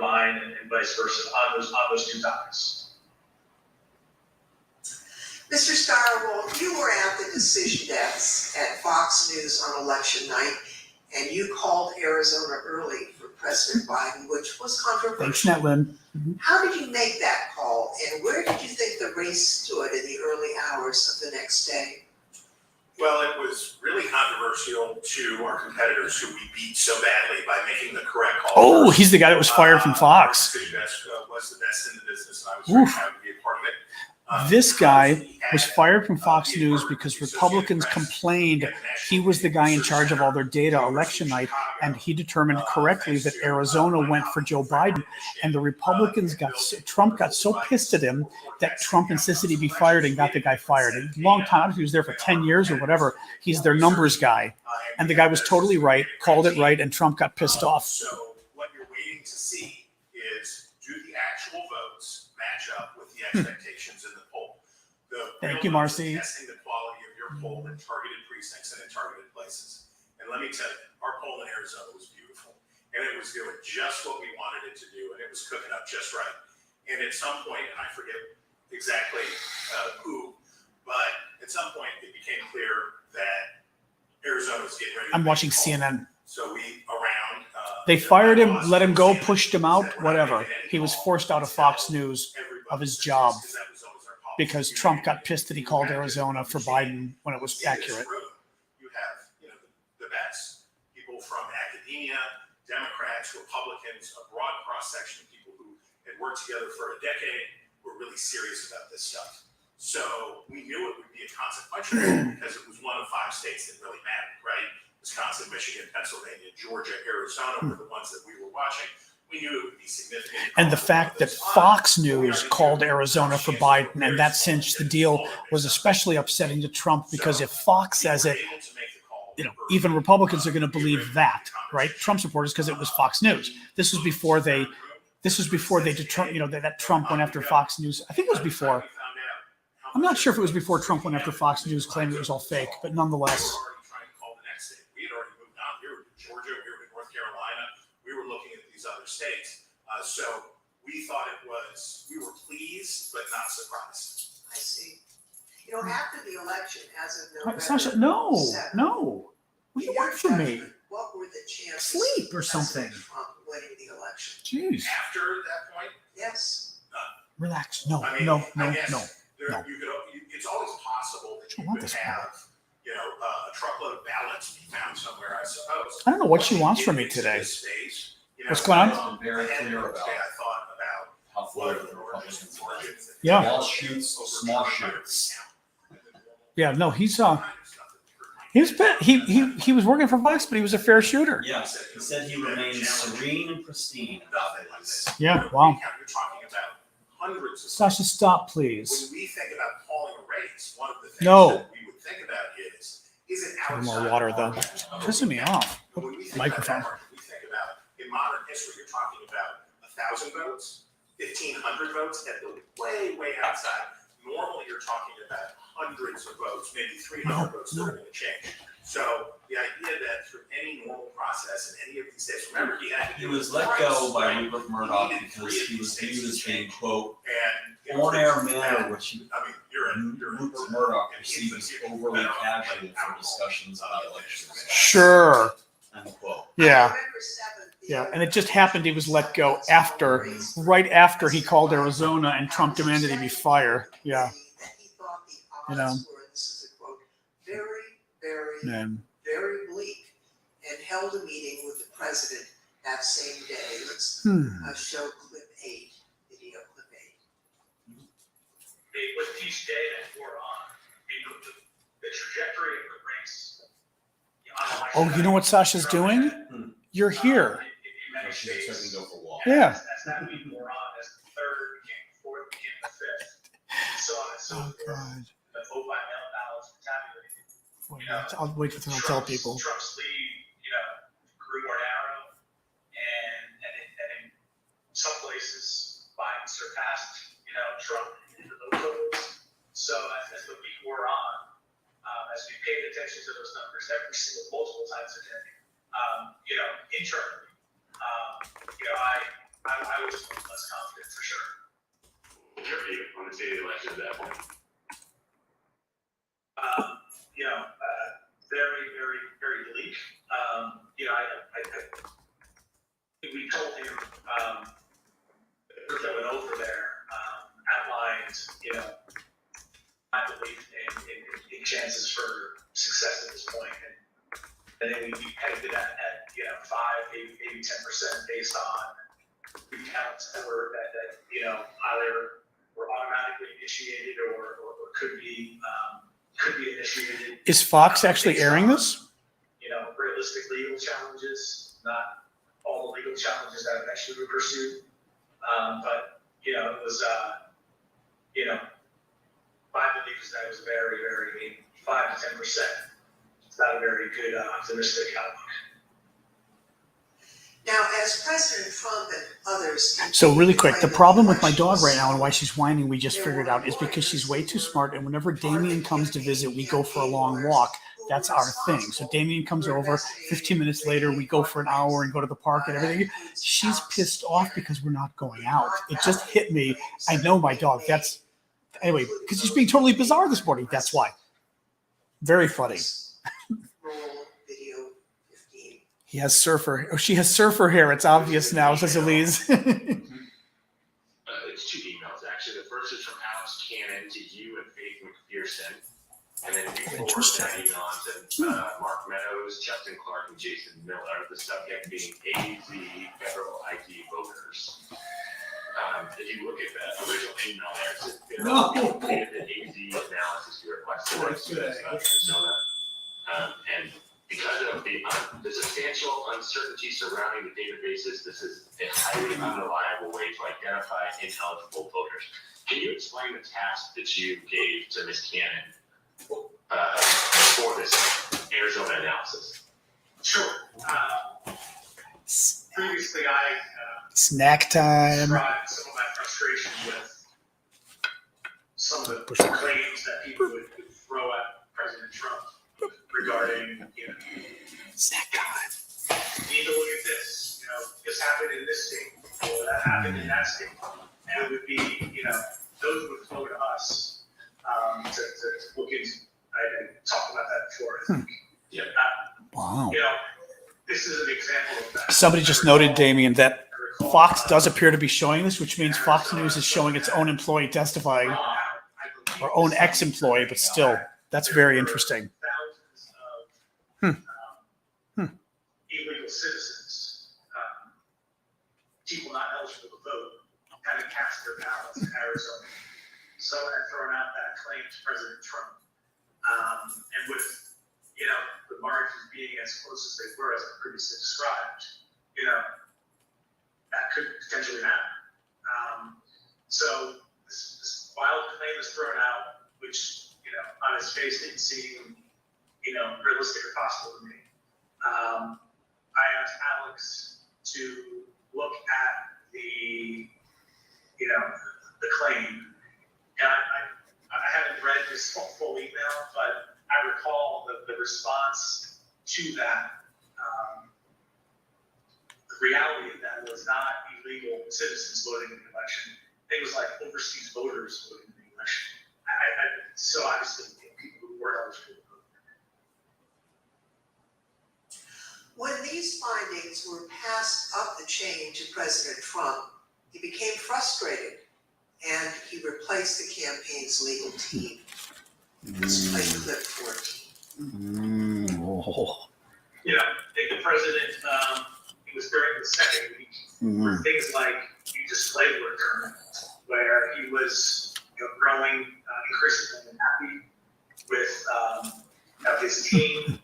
mine, and vice versa on those two topics. Mr. Starwell, you were at the decision desk at Fox News on election night, and you called Arizona early for President Biden, which was controversial. Thanks, Netlin. How did you make that call, and where did you think the race stood in the early hours of the next day? Well, it was really controversial to our competitors who we beat so badly by making the correct call. Oh, first. he's the guy that was fired from Fox. Our decision desk was the best in the business, and I was very proud to be a part of it. This guy was fired from Fox News because Republicans complained he was the guy in charge of all their data election night, and he determined correctly that Arizona went for Joe Biden, and the Republicans Trump got so pissed at him that Trump insisted he be fired and got the guy fired. A long time, he was there for 10 years or whatever. He's their numbers guy, and the guy was totally right, called it right, and Trump got pissed off. So what you're waiting to see is, do the actual votes match up with the expectations in the poll? The real Thank you, Marcy. Testing the quality of your poll in targeted precincts and in targeted places. And let me tell you, our poll in Arizona was beautiful. And it was doing just what we wanted it to do, and it was cooking up just right. And at some point, and I forget exactly who, but at some point it became clear that Arizona was getting ready. I'm watching CNN. So we around. They fired him, let him go, pushed him out, whatever. He was forced out of Fox News of his job because Trump got pissed that he called Arizona for Biden when it was accurate. You have, the best people from academia, Democrats, Republicans, a broad cross section of people who had worked together for a decade, who were really serious about this stuff. So we knew it would be a consequential vote because it was one of 5 states that really mattered, right? Wisconsin, Michigan, Pennsylvania, Georgia, Arizona were the ones that we were watching. We knew it would be significant. And the fact that Fox News called Arizona for Biden and that cinched the deal was especially upsetting to Trump because if Fox says it, even Republicans are going to believe that, right? Trump supporters, because it was Fox News. This was before they determined, that Trump went after Fox News. I think it was before. I'm not sure if it was before Trump went after Fox News, claiming it was all fake, but nonetheless. We had already moved on. We were in Georgia, we were in North Carolina, we were looking at these other states. So we thought we were pleased, but not surprised. I see. After the election, as of November. Sasha, no. What do you Your want from me? judgment, what were the chances? Sleep or of something. President Trump winning the election? Jeez. After that point, Yes. Relax. No. It's always possible that you could have, a truckload of ballots be found somewhere, I suppose. I don't know what she wants from me today. What's going on? I've been very clear about I thought about how Florida the Republicans were. Yeah. Small shoots, small shoots. Yeah, no, he was working for Fox, but he was a fair shooter. Yes, he said he remains serene and pristine about this. Yeah, wow. You're talking about hundreds of. Sasha, stop, please. When we think about calling a race, one of the things No. that we would think about is it More outside water, of though. our margin of Pissing me error? off. When we think Microphone. about that margin, we think about, in modern history, you're talking about 1,000 votes, 1,500 votes at the way outside. Normally, you're talking about hundreds of votes, maybe 300 votes that are going to change. So the idea that through any normal process in any of these states, remember He was let go by Rupert Murdoch because he was viewed as being, quote, on-air manner, which Rupert Murdoch perceived as overly casual for discussions on the elections. Sure. Unquote. Yeah. November 7th, Yeah. And it just happened he was let go right after he called Arizona and Trump demanded he be fired. Yeah. That he thought the You know. odds were, this is a quote, very, Man. very bleak, and held a meeting with the president that same day. Let's show clip 8, video clip 8. With each day that we're on, the trajectory of the race. Oh, you know what Sasha's doing? You're here. She's expecting to go for a walk. Yeah. As that week wore on, as the third became the fourth, became the fifth, so on and so Oh, forth. God. The vote by mail ballots were tabulated. I'll wait for I'll tell people. Trump's lead, grew more narrow, and in some places, Biden surpassed, Trump in the vote totals. So as the week wore on, as we paid attention to those numbers multiple times a day, internally, I was less confident for sure. Your view on the state of the election at that point? Very, very, very bleak. We told him that went over there, outlined, my belief in chances for success at this point, and then we pegged it at 5, maybe 10% based on recounts that either were automatically initiated or could be initiated. Is Fox actually airing this? Realistic legal challenges, not all the legal challenges that eventually were pursued. But it was my belief is that it was very, very 5 to 10%. It's not a very good optimistic outlook. Now, as President Trump and others. So really quick, the claim that problem with my election dog was right now and why she's whining, we just figured out, is because she's way too smart. And whenever Damien comes to visit, we go for a long walk. That's our thing. So Damien comes over, 15 minutes later, we go for an hour and go to the park and everything. She's pissed off because we're not going out. It just hit me. I know my dog. That's, anyway, because he's being totally bizarre this morning. That's why. Very funny. Roll video 15. He has surfer. Oh, she has surfer hair. It's obvious now, says Elise. It's 2 emails, actually. The first is from Alex Cannon to you and Faith McPherson. And then we forward that email on to Mark Meadows, Justin Clark, and Jason Miller. The subject being AZ federal ID voters. If you look at the original email there, it says the AZ analysis you requested Arizona. And because of the substantial uncertainty surrounding the databases, this is a highly unreliable way to identify ineligible voters. Can you explain the task that you gave to Ms. Cannon for this Arizona analysis? Sure. Previously, I Snack time. described some of my frustration with some of the claims that people would throw at President Trump regarding, Snack time. you need to look at this, this happened in this state, or that happened in that state. And it would be, those would flow to us to look into. I talked about that before, I think. Yeah. Wow. This is an example of that. Somebody just noted, Damien, that Fox does appear to be showing this, which means Fox News is showing its own employee testifying, or own ex-employee, but still, that's very interesting. Thousands of illegal citizens, people not eligible to vote, having cast their ballots in Arizona. Someone had thrown out that claim to President Trump. And with, the margins being as close as they were, as I previously described, that could potentially happen. So this wild claim is thrown out, which, on its face didn't seem, realistic or possible to me. I asked Alex to look at the claim, and I haven't read this full email, but I recall the response to that. The reality of that was not illegal citizens voting in the election. It was like overseas voters voting in the election. So obviously, people who were eligible to vote. When these findings were passed up the chain to President Trump, he became frustrated and he replaced the campaign's legal team. Let's play clip 14. Oh. I think the president, he was during the second week, where things like display Overturn, where he was growing increasingly happy with his team,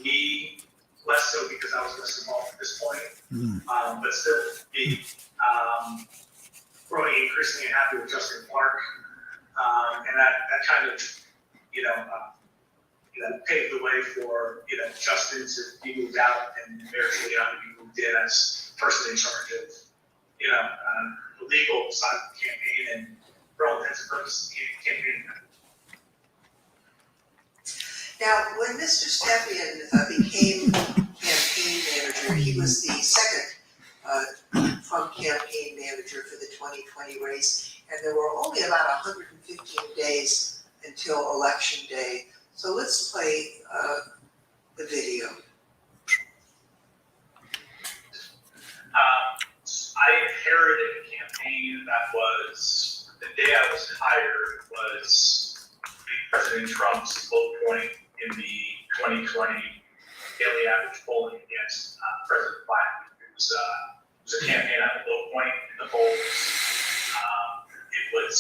me less so because I was less involved at this point, but still be growing increasingly happy with Justin Clark, and that kind of paved the way for Justin to be moved out and Mayor Giuliani to be moved in as person in charge of the legal side of the campaign and for all intents and purposes the campaign. Now, when Mr. Stepien became campaign manager, he was the second Trump campaign manager for the 2020 race, and there were only about 115 days until Election Day. So let's play the video. I inherited a campaign that was, the day I was hired, was President Trump's low point in the 2020 daily average polling against President Biden. It was a campaign at a low point in the polls. It was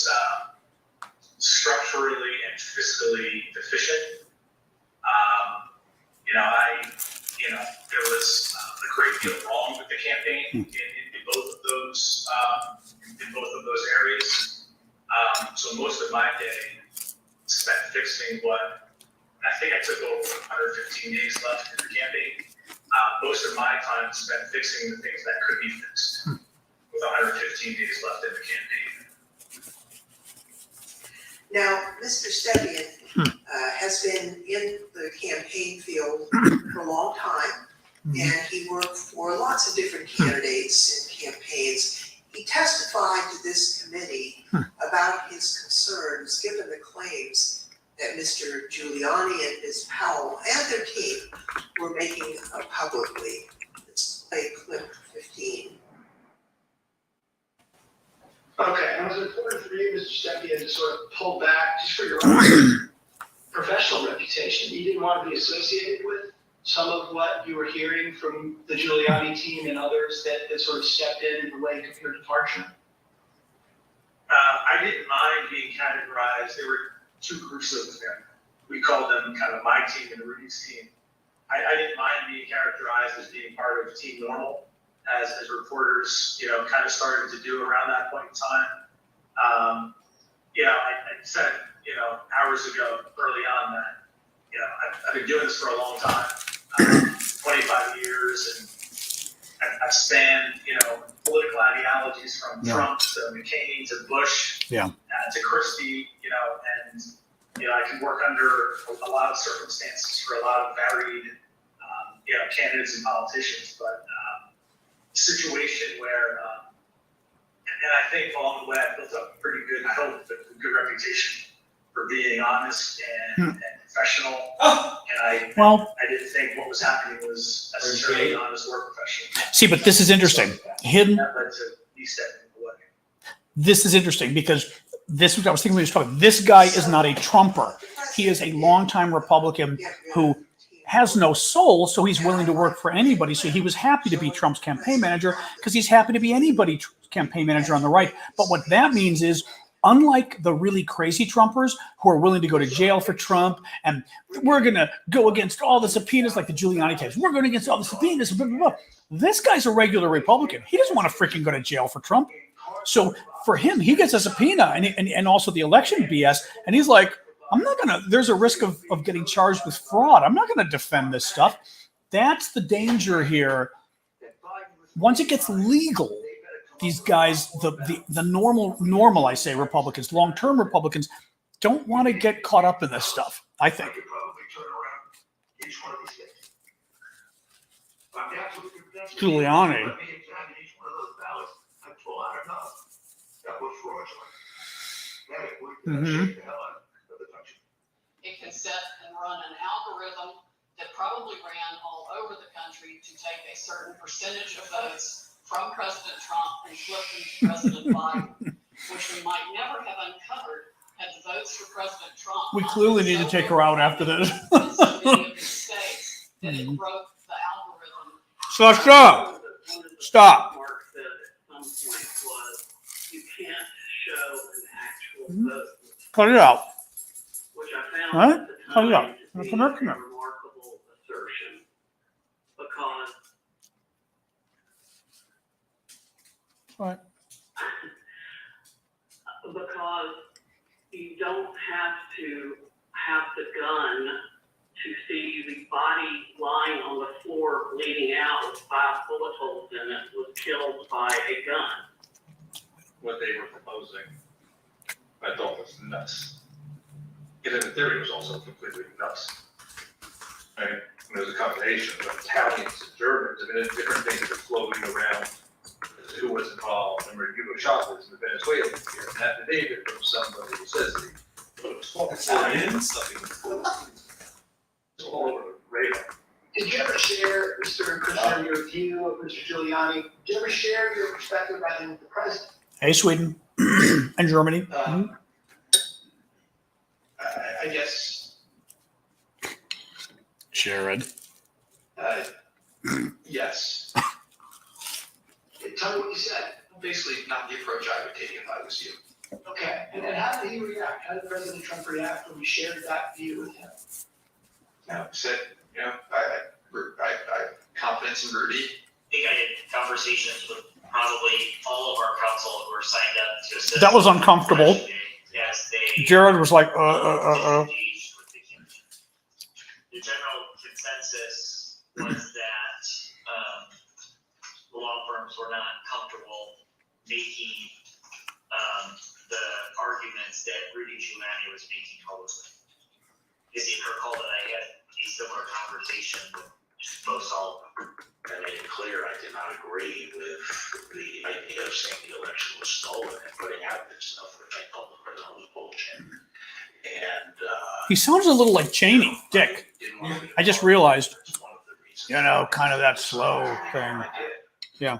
structurally and fiscally deficient. There was a great deal wrong with the campaign in both of those areas. So most of my day spent fixing what I think I took over 115 days left in the campaign. Most of my time is spent fixing the things that could be fixed, with 115 days left in the campaign. Now, Mr. Stepien has been in the campaign field for a long time, and he worked for lots of different candidates and campaigns. He testified to this committee about his concerns, given the claims that Mr. Giuliani and Ms. Powell and their team were making publicly. Let's play clip 15. Okay, and was it important for you, Mr. Stepien, to sort of pull back just for your own professional reputation? You didn't want to be associated with some of what you were hearing from the Giuliani team and others that sort of stepped in the wake of your departure? I didn't mind being categorized. There were two groups of them. We called them kind of my team and Rudy's team. I didn't mind being characterized as being part of Team Normal, as reporters, kind of started to do around that point in time. I said, hours ago, early on that, I've been doing this for a long time, 25 years, and I've spanned, political ideologies from Trump to McCain to Bush, to Christie, and I can work under a lot of circumstances for a lot of varied, candidates and politicians, but situation where, and I think along the way I built up a pretty good, I hope, a good reputation for being honest and professional. And I didn't think what was happening was necessarily honest or professional. See, but this is interesting. Him. That led to me stepping away. This is interesting because this was, I was thinking when he was talking, this guy is not a Trumper. He is a longtime Republican who has no soul, so he's willing to work for anybody. So he was happy to be Trump's campaign manager because he's happy to be anybody's campaign manager on the right. But what that means is, unlike the really crazy Trumpers who are willing to go to jail for Trump, and we're going to go against all the subpoenas like the Giuliani case, we're going against all the subpoenas, blah, blah, blah. This guy's a regular Republican. He doesn't want to freaking go to jail for Trump. So for him, he gets a subpoena and also the election BS, and he's like, I'm not going to, there's a risk of getting charged with fraud. I'm not going to defend this stuff. That's the danger here. Once it gets legal, these guys, the normal, I say, Republicans, long-term Republicans, don't want to get caught up in this stuff, I think. Giuliani. It can set and run an algorithm that probably ran all over the country to take a certain percentage of votes from President Trump and flip them to President Biden, which we might never have uncovered had the votes for President Trump. We clearly need to take her out after this. In so many of these states that it broke the algorithm. So stop. Mark said at some point was you can't show an actual vote. Cut it out. Which I found What? at the Cut it out. time to That's be an a argument. remarkable assertion, because Right. because you don't have to have the gun to see the body lying on the floor bleeding out with 5 bullet holes in it was killed by a gun. What they were proposing, I thought was nuts. And then the theory was also completely nuts. Right? And there's a combination of Italians and Germans and then different things that are floating around. Who was involved? Remember Hugo Chavez in the Venezuelan here, and affidavit from somebody who says that he was all over the radar. Did you ever share, Mr. Kushner, your view of Mr. Giuliani? Did you ever share your perspective about him as the president? Hey, Sweden and Germany. I guess. Jared. Yes. Tell me what you said. Basically, not the approach I would take if I was you. Okay, and then how did he react? How did President Trump react when you shared that view with him? Now, said, I have confidence in Rudy. I think I had conversations with probably all of our council who were signed up to assist. That was uncomfortable. Yes, they. Jared was like, Engaged with the general consensus was that making the arguments that Rudy Giuliani was making publicly. You seem to recall that I had a similar conversation with most all of them. I made it clear I did not agree with the idea of saying the election was stolen and putting out this stuff, which I told the president was bullshit. And He sounds a little like Cheney, Dick. I just realized, you know, kind of that slow thing. Yeah.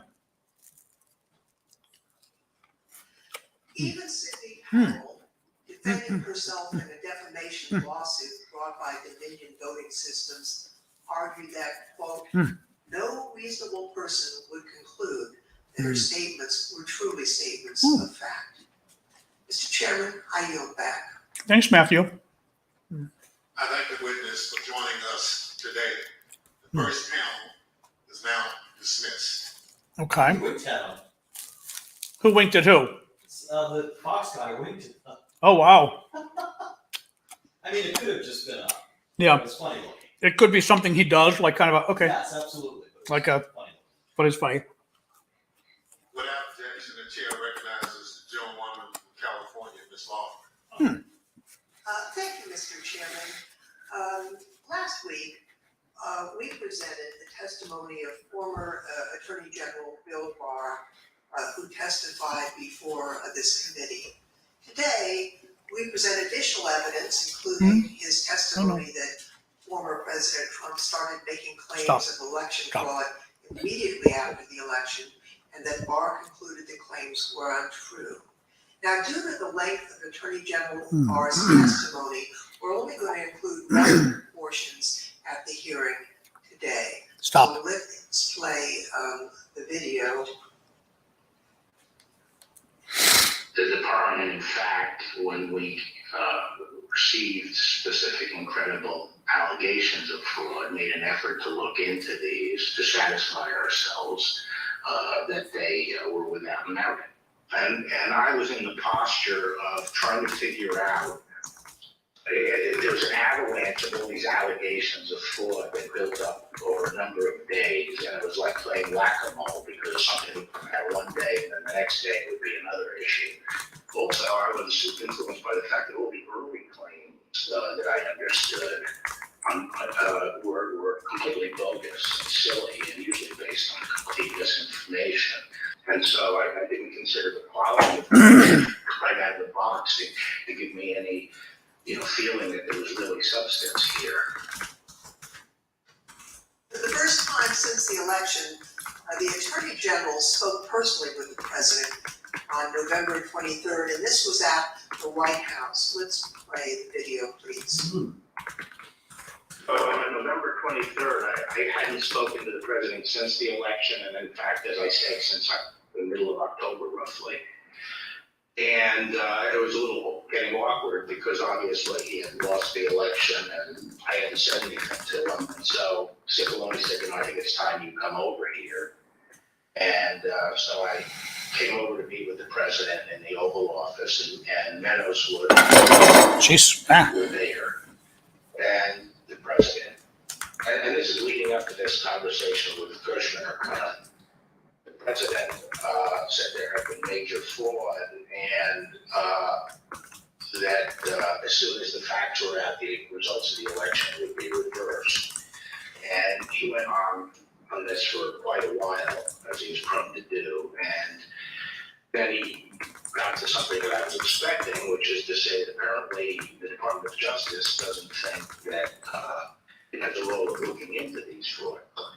Even Sidney Powell, defending herself in a defamation lawsuit brought by Dominion Voting Systems, argued that, quote, no reasonable person would conclude that her statements were truly statements of fact. Mr. Chairman, I yield back. Thanks, Matthew. I thank the witness for joining us today. The first panel is now dismissed. Okay. Winked at him. Who winked at who? The Fox guy winked at him. Oh, wow. I mean, it could have just been Yeah. It's funny looking. It could be something he does, like kind of a, okay. Yes, absolutely. Like a, but it's funny. Without objection, the chair recognizes the gentlewoman from California, Ms. Law. Thank you, Mr. Chairman. Last week, we presented the testimony of former Attorney General Bill Barr, who testified before this committee. Today, we present additional evidence, including his testimony that former President Trump started making claims of election fraud immediately after the election, and that Barr concluded the claims were untrue. Now, due to the length of Attorney General Barr's testimony, we're only going to include relevant portions at the hearing today. Stop. So let's play the video. the department, in fact, when we received specific and credible allegations of fraud, made an effort to look into these to satisfy ourselves that they were without merit. And I was in the posture of trying to figure out, there was an avalanche of all these allegations of fraud that built up over a number of days, and it was like playing whack-a-mole because something would come out one day and then the next day would be another issue. Also, I was influenced by the fact that all the early claims that I understood were completely bogus and silly and usually based on complete misinformation. And so I didn't consider the quality of it right out of the box to give me any feeling that there was really substance here. For the first time since the election, the Attorney General spoke personally with the President on November 23rd, and this was at the White House. Let's play the video, please. On November 23rd, I hadn't spoken to the President since the election, and in fact, as I said, since the middle of October, roughly. And it was a little getting awkward because obviously he had lost the election and I hadn't said anything to him. And so Cipollone said, I think it's time you come over here. And so I came over to meet with the President in the Oval Office, and Meadows were there. And the President, and this is leading up to this conversation with Kushner, the President said there had been major fraud, and that as soon as the facts were out, the results of the election would be reversed. And he went on this for quite a while, as he was prone to do, and then he got to something that I was expecting, which is to say that apparently the Department of Justice doesn't think that it has a role of looking into these fraud claims.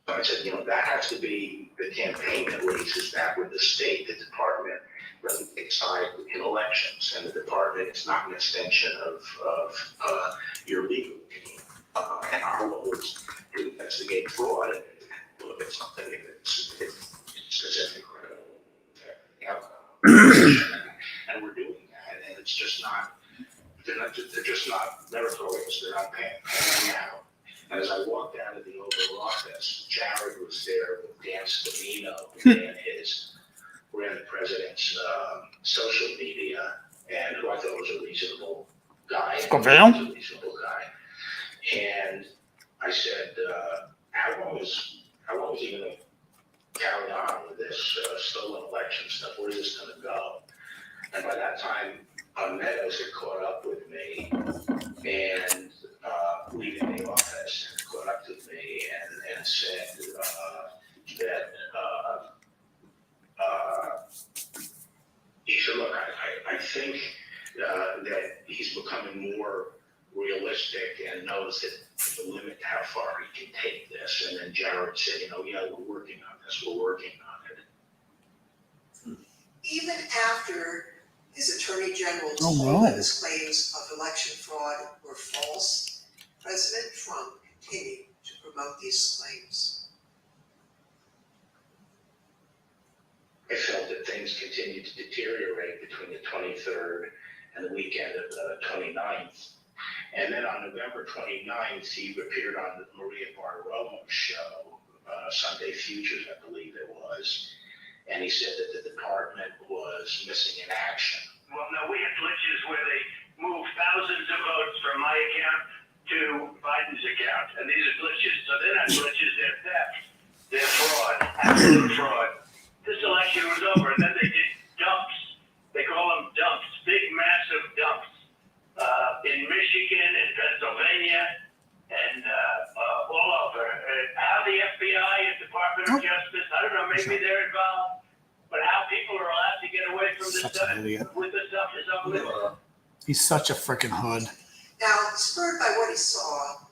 So I said, that has to be the campaign that raises that with the state. The department doesn't take sides in elections, and the department is not an extension of your legal team. And our role is to investigate fraud and look at something that's specific outcome. And we're doing that, and it's just not, they're just not meritorious, they're not paying out. And as I walked out of the Oval Office, Jared was there with Dan Scavino, who ran the president's social media, and who I thought was a reasonable guy. And I said, how long is he going to carry on with this stolen election stuff? Where's this going to go? And by that time, Meadows had caught up with me, and leaving the office, had caught up with me and said that he said, look, I think that he's becoming more realistic and knows that there's a limit to how far he can take this. And then Jared said, yeah, we're working on this, we're working on it. Even after his attorney general Oh, told no. him his claims of election fraud were false, President Trump continued to promote these claims. I felt that things continued to deteriorate between the 23rd and the weekend of the 29th. And then on November 29th, he appeared on the Maria Bartiromo's show, Sunday Futures, I believe it was. And he said that the department was missing in action. Well, no, we had glitches where they moved thousands of votes from my account to Biden's account. And these are glitches. So they're not glitches, they're theft. They're fraud, absolute fraud. This election was over, and then they did dumps. They call them dumps, big, massive dumps. In Michigan, in Pennsylvania, and all over. How the FBI and Department of Justice, I don't know, maybe they're involved, but how people are allowed to get away from this Such stuff an idiot. with this stuff is unbelievable. He's such a freaking hood. Now, spurred by what he saw,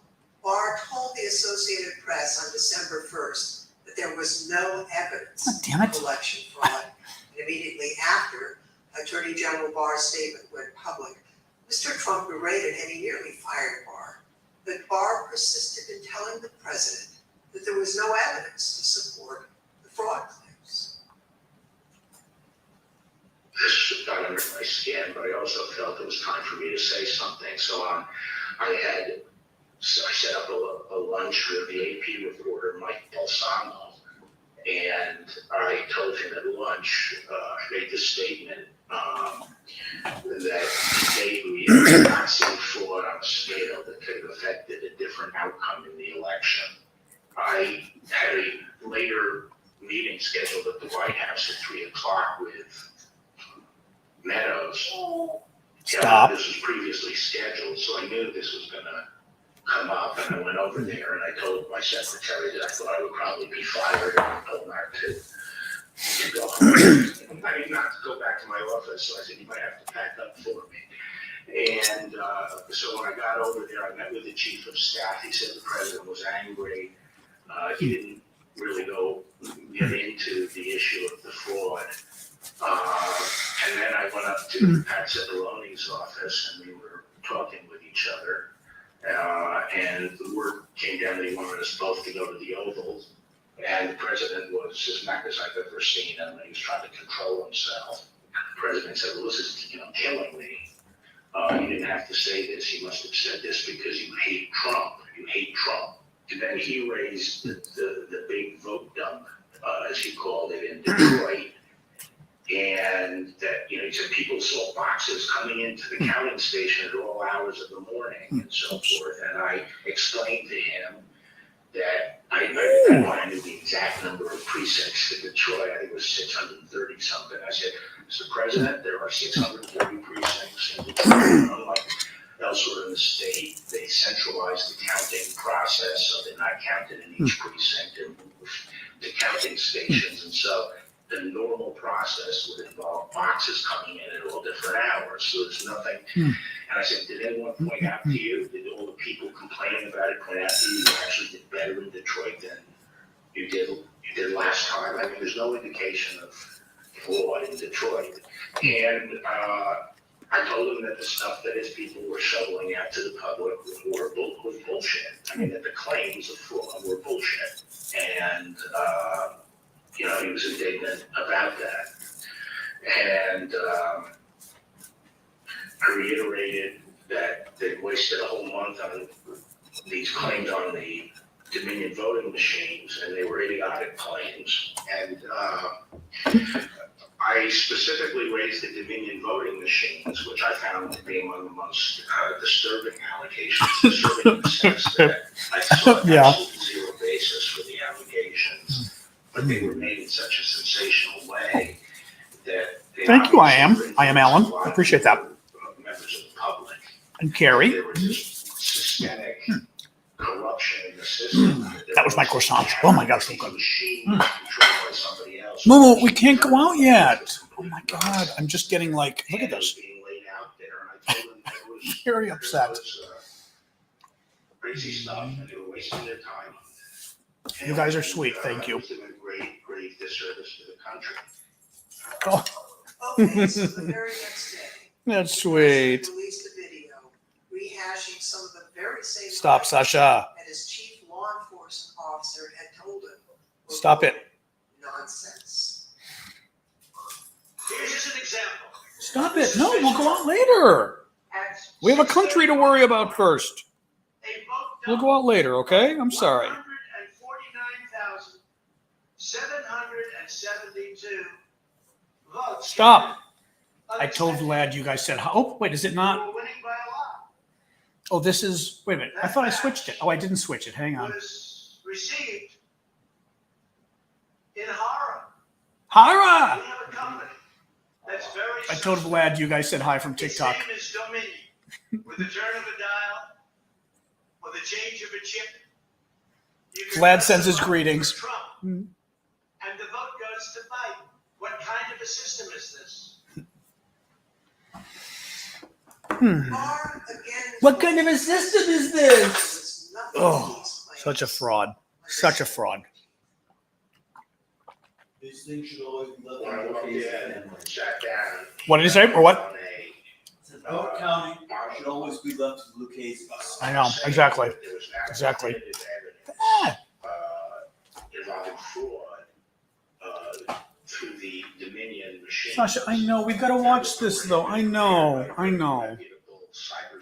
Barr told the Associated Press on December 1st that there was no evidence God damn it. of election fraud. And immediately after Attorney General Barr's statement went public, Mr. Trump berated and he nearly fired Barr. But Barr persisted in telling the president that there was no evidence to support the fraud claims. This got under my skin, but I also felt it was time for me to say something. So I set up a lunch with the AP reporter, Mike Balsamo, and I told him at lunch, I made this statement that today we have not seen fraud on a scale that could have affected a different outcome in the election. I had a later meeting scheduled at the White House at 3 o'clock with Meadows. Stop. This was previously scheduled, so I knew this was going to come up, and I went over there and I told my secretary that I thought I would probably be fired, and I told her to go home. I mean, not to go back to my office, so I said, you might have to pack up for me. And so when I got over there, I met with the chief of staff. He said the president was angry. He didn't really get into the issue of the fraud. And then I went up to Pat Cipolloni's office, and we were talking with each other. And the word came down that he wanted us both to go to the Oval. And the president was as mad as I've ever seen him. He was trying to control himself. The president said, well, this is killing me. You didn't have to say this. You must have said this because you hate Trump. You hate Trump. And then he raised the big vote dump, as he called it, in Detroit. And that, he said people saw boxes coming into the counting station at all hours of the morning and so forth. And I explained to him that I knew the exact number of precincts in Detroit. I think it was 630 something. I said, Mr. President, there are 630 precincts in Detroit. Unlike elsewhere in the state, they centralized the counting process, so they're not counted in each precinct and moved to counting stations. And so the normal process would involve boxes coming in at all different hours. So there's nothing. And I said, did anyone point out to you, did all the people complaining about it point out to you actually did better in Detroit than you did last time? I mean, there's no indication of fraud in Detroit. And I told him that the stuff that his people were shoveling out to the public was bullshit. I mean, that the claims of fraud were bullshit. And, he was indignant about that. And I reiterated that they wasted a whole month on these claims on the Dominion voting machines, and they were idiotic claims. And I specifically raised the Dominion voting machines, which I found to be among the most disturbing allegations, disturbing in the sense that I saw absolutely zero basis for the allegations. but they were made in such a sensational way that. Thank you, I am Alan. I appreciate that. Members of the public. And Carrie. There was just systemic corruption in the system. That was my croissant. Oh my gosh, so good. Machine controlled by somebody else. Momo, we can't go out yet. Oh my God, I'm just getting like, look at this. Being laid out there, and I told them that it was Very upset. it was, crazy stuff, and they were wasting their time on it. You guys are sweet, thank you. It was doing great disservice to the country. Oh, Okay, so the very next day. that's the sweet. president released a video rehashing some of the very same. Stop, lies Sasha. that his chief law enforcement officer had told him. were Stop it. Nonsense. Here's just an example. Stop it. No, we'll go out later. We have a country to worry about first. We'll go out later, okay? I'm sorry. 149,772 votes. Stop. I told Vlad you guys said, oh, wait, is it not? We're winning by a lot. Oh, this is, wait a minute. I thought I switched it. Oh, I didn't switch it. Hang on. Was received in horror. Hara! We have a company that's very. I told Vlad you guys said hi from TikTok. Its name is Dominion. With the turn of a dial, or the change of a chip. you can Vlad press sends a his button greetings. for Trump, and the vote goes to Biden. What kind of a system is this? Barr again. What kind of a system is this? Nothing Oh, he's claimed. such a fraud. Such a fraud. This thing should always be left When I in the walked case in of and family. sat down. What did he say, or what? on a, Vote counting should always be left to the cases. I know, exactly. there was now Exactly. definitive evidence, Ah, involving fraud, through the Dominion machine. Sasha, I know. We've got to watch this, though. I know. I know.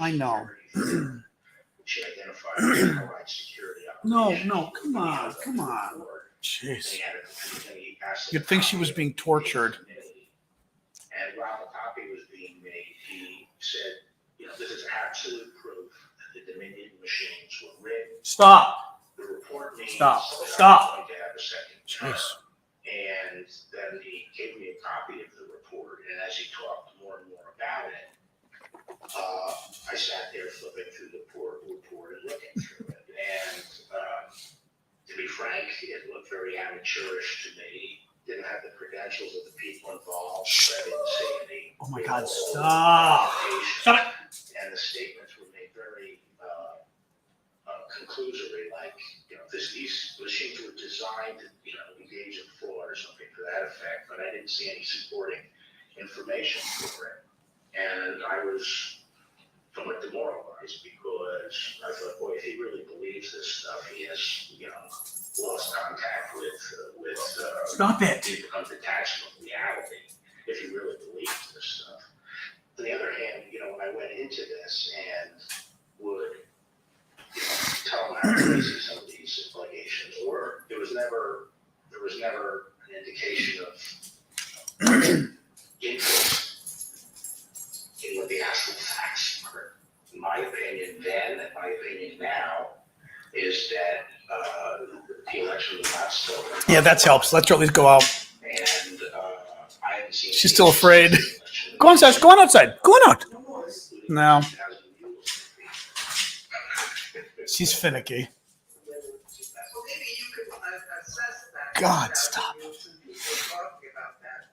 I know. Which identified allied security No, operations. no, come on. Come on. And Jeez. he had a- and he asked You'd think she was being tortured. And while the copy was being made, he said, this is absolute proof that the Dominion machines were rigged. Stop. The report means Stop. that Stop. I'm going to have a second term. Jeez. And then he gave me a copy of the report, and as he talked more and more about it, I sat there flipping through the report and looking through it. And to be frank, it looked very amateurish to me. Didn't have the credentials of the people involved. I didn't see any. Oh my God, stop. Stop it. And the statements were made very conclusory, like, these machines were designed to, engage in fraud or something to that effect, but I didn't see any supporting information for it. And I was somewhat demoralized because I thought, boy, if he really believes this stuff, he has, lost contact with Stop it. he becomes detached from reality if he really believes this stuff. On the other hand, when I went into this and would tell him how crazy some of these allegations were, there was never an indication of interest in what the actual facts were. My opinion then and my opinion now is that the election was not stolen. Yeah, that helps. Let's at least go out. And I haven't seen. She's still afraid. Go on, Sash. Go on outside. Go on out. No. She's finicky. Well, maybe you could assess that. God, stop. Since you were talking about that.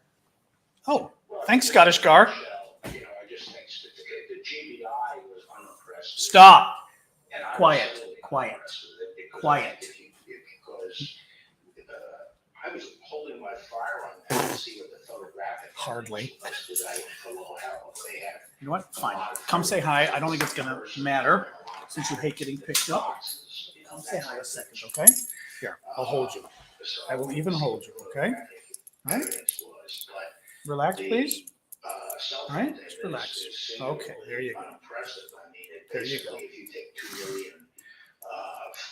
Oh, thanks, Scottish Gar. I just think that the GBI was unimpressed. Stop. And I was Quiet. certainly Quiet. unimpressed with it because Quiet. Because I was holding my firearm down to see what the photographic. Hardly. Was that I don't know how they had. You know what? Fine. Come say hi. I don't think it's going to matter since you hate getting picked up. Come say hi a second, okay? Here, I'll hold you. I will even hold you, okay? All right? Relax, please. All right? Just relax. Okay, there you go. There you go. If you take 2 million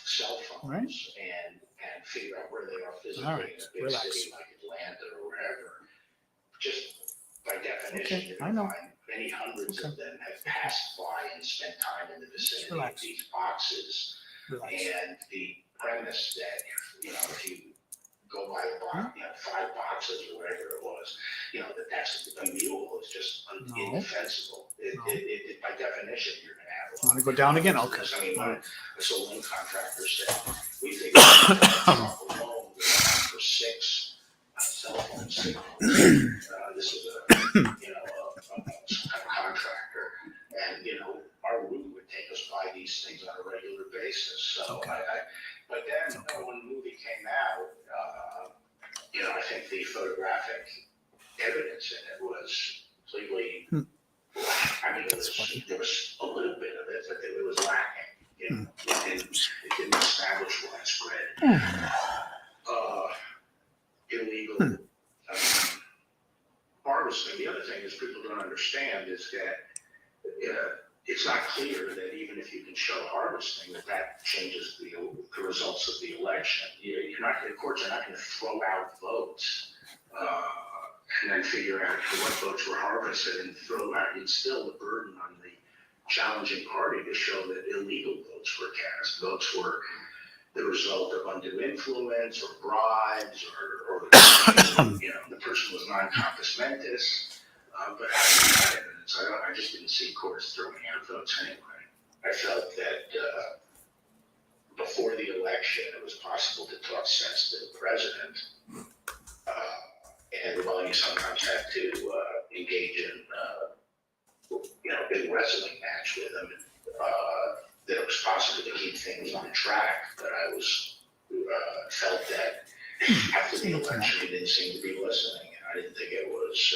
cell All right. phones and figure out where they are physically All right, in a big relax. city like Atlanta or wherever, just by definition, Okay, you're I going to know. find many hundreds of them have passed by and spent time in the vicinity of relax. these boxes. Relax. And the premise that, if you go buy you know, 5 boxes or whatever it was, you know, that's a mule is just indefensible. It, by definition, you're going to have. Want to go down again? Okay. I mean, when a saloon contractor said, we think alone for 6 cell phone signals. This is a, you know, a contractor, and you know, our route would take us by these things on a regular basis. So but then when the movie came out, you know, I think the photographic evidence in it was completely. I mean, there was a little bit of it, but it was lacking. You know, it didn't establish widespread illegal harvesting. The other thing is people don't understand is that it's not clear that even if you can show harvesting, that changes the results of the election. You're not, the courts are not going to throw out votes and then figure out what votes were harvested and throw out. It's still the burden on the challenging party to show that illegal votes were cast. Votes were the result of undue influence or bribes or you know, the person was non-compos mentis. But I evidence. I just didn't see courts throwing out votes anyway. I felt that before the election, it was possible to talk sense to the president, and while you sometimes have to engage in you know, a big wrestling match with him, that it was possible to keep things on track. But I was felt that after the election, he didn't seem to be listening, and I didn't think it was.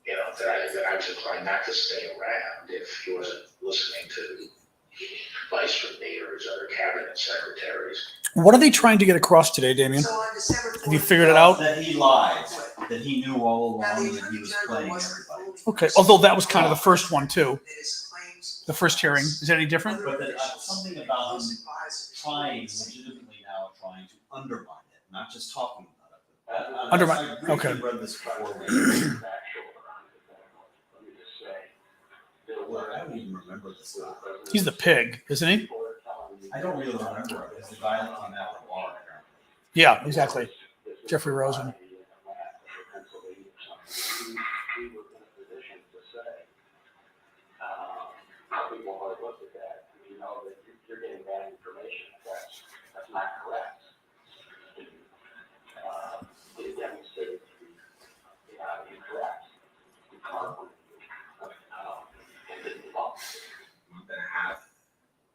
You know, that I was inclined not to stay around if he wasn't listening to advice from me or his other cabinet secretaries. What are they trying to get across today, Damien? So on December 4th, Have you figured it out? That he lied, that he knew all along that he was playing everybody. Okay, although that was kind of the first one too. The first hearing. Is that any different? But something about him legitimately now trying to undermine it, not just talking about it. Undermine, okay. I've read this before. I don't even remember this guy. He's the pig, isn't he? I don't really remember him. It's the guy that came out the bar. Yeah, exactly. Jeffrey Rosen. People are looked at that, you know that you're getting bad information. That's not correct. It demonstrated to be incorrect. Month and a half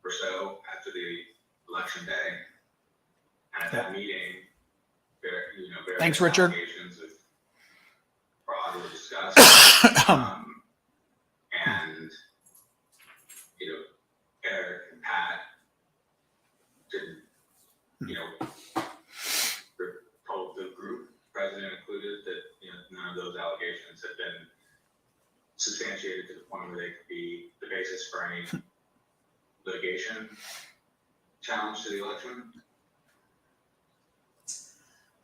or so after the election day, and at that meeting, various Thanks, Richard. allegations of fraud were discussed, and Eric and Pat didn't, told the group, president included, that none of those allegations had been substantiated to the point where they could be the basis for any litigation challenge to the election.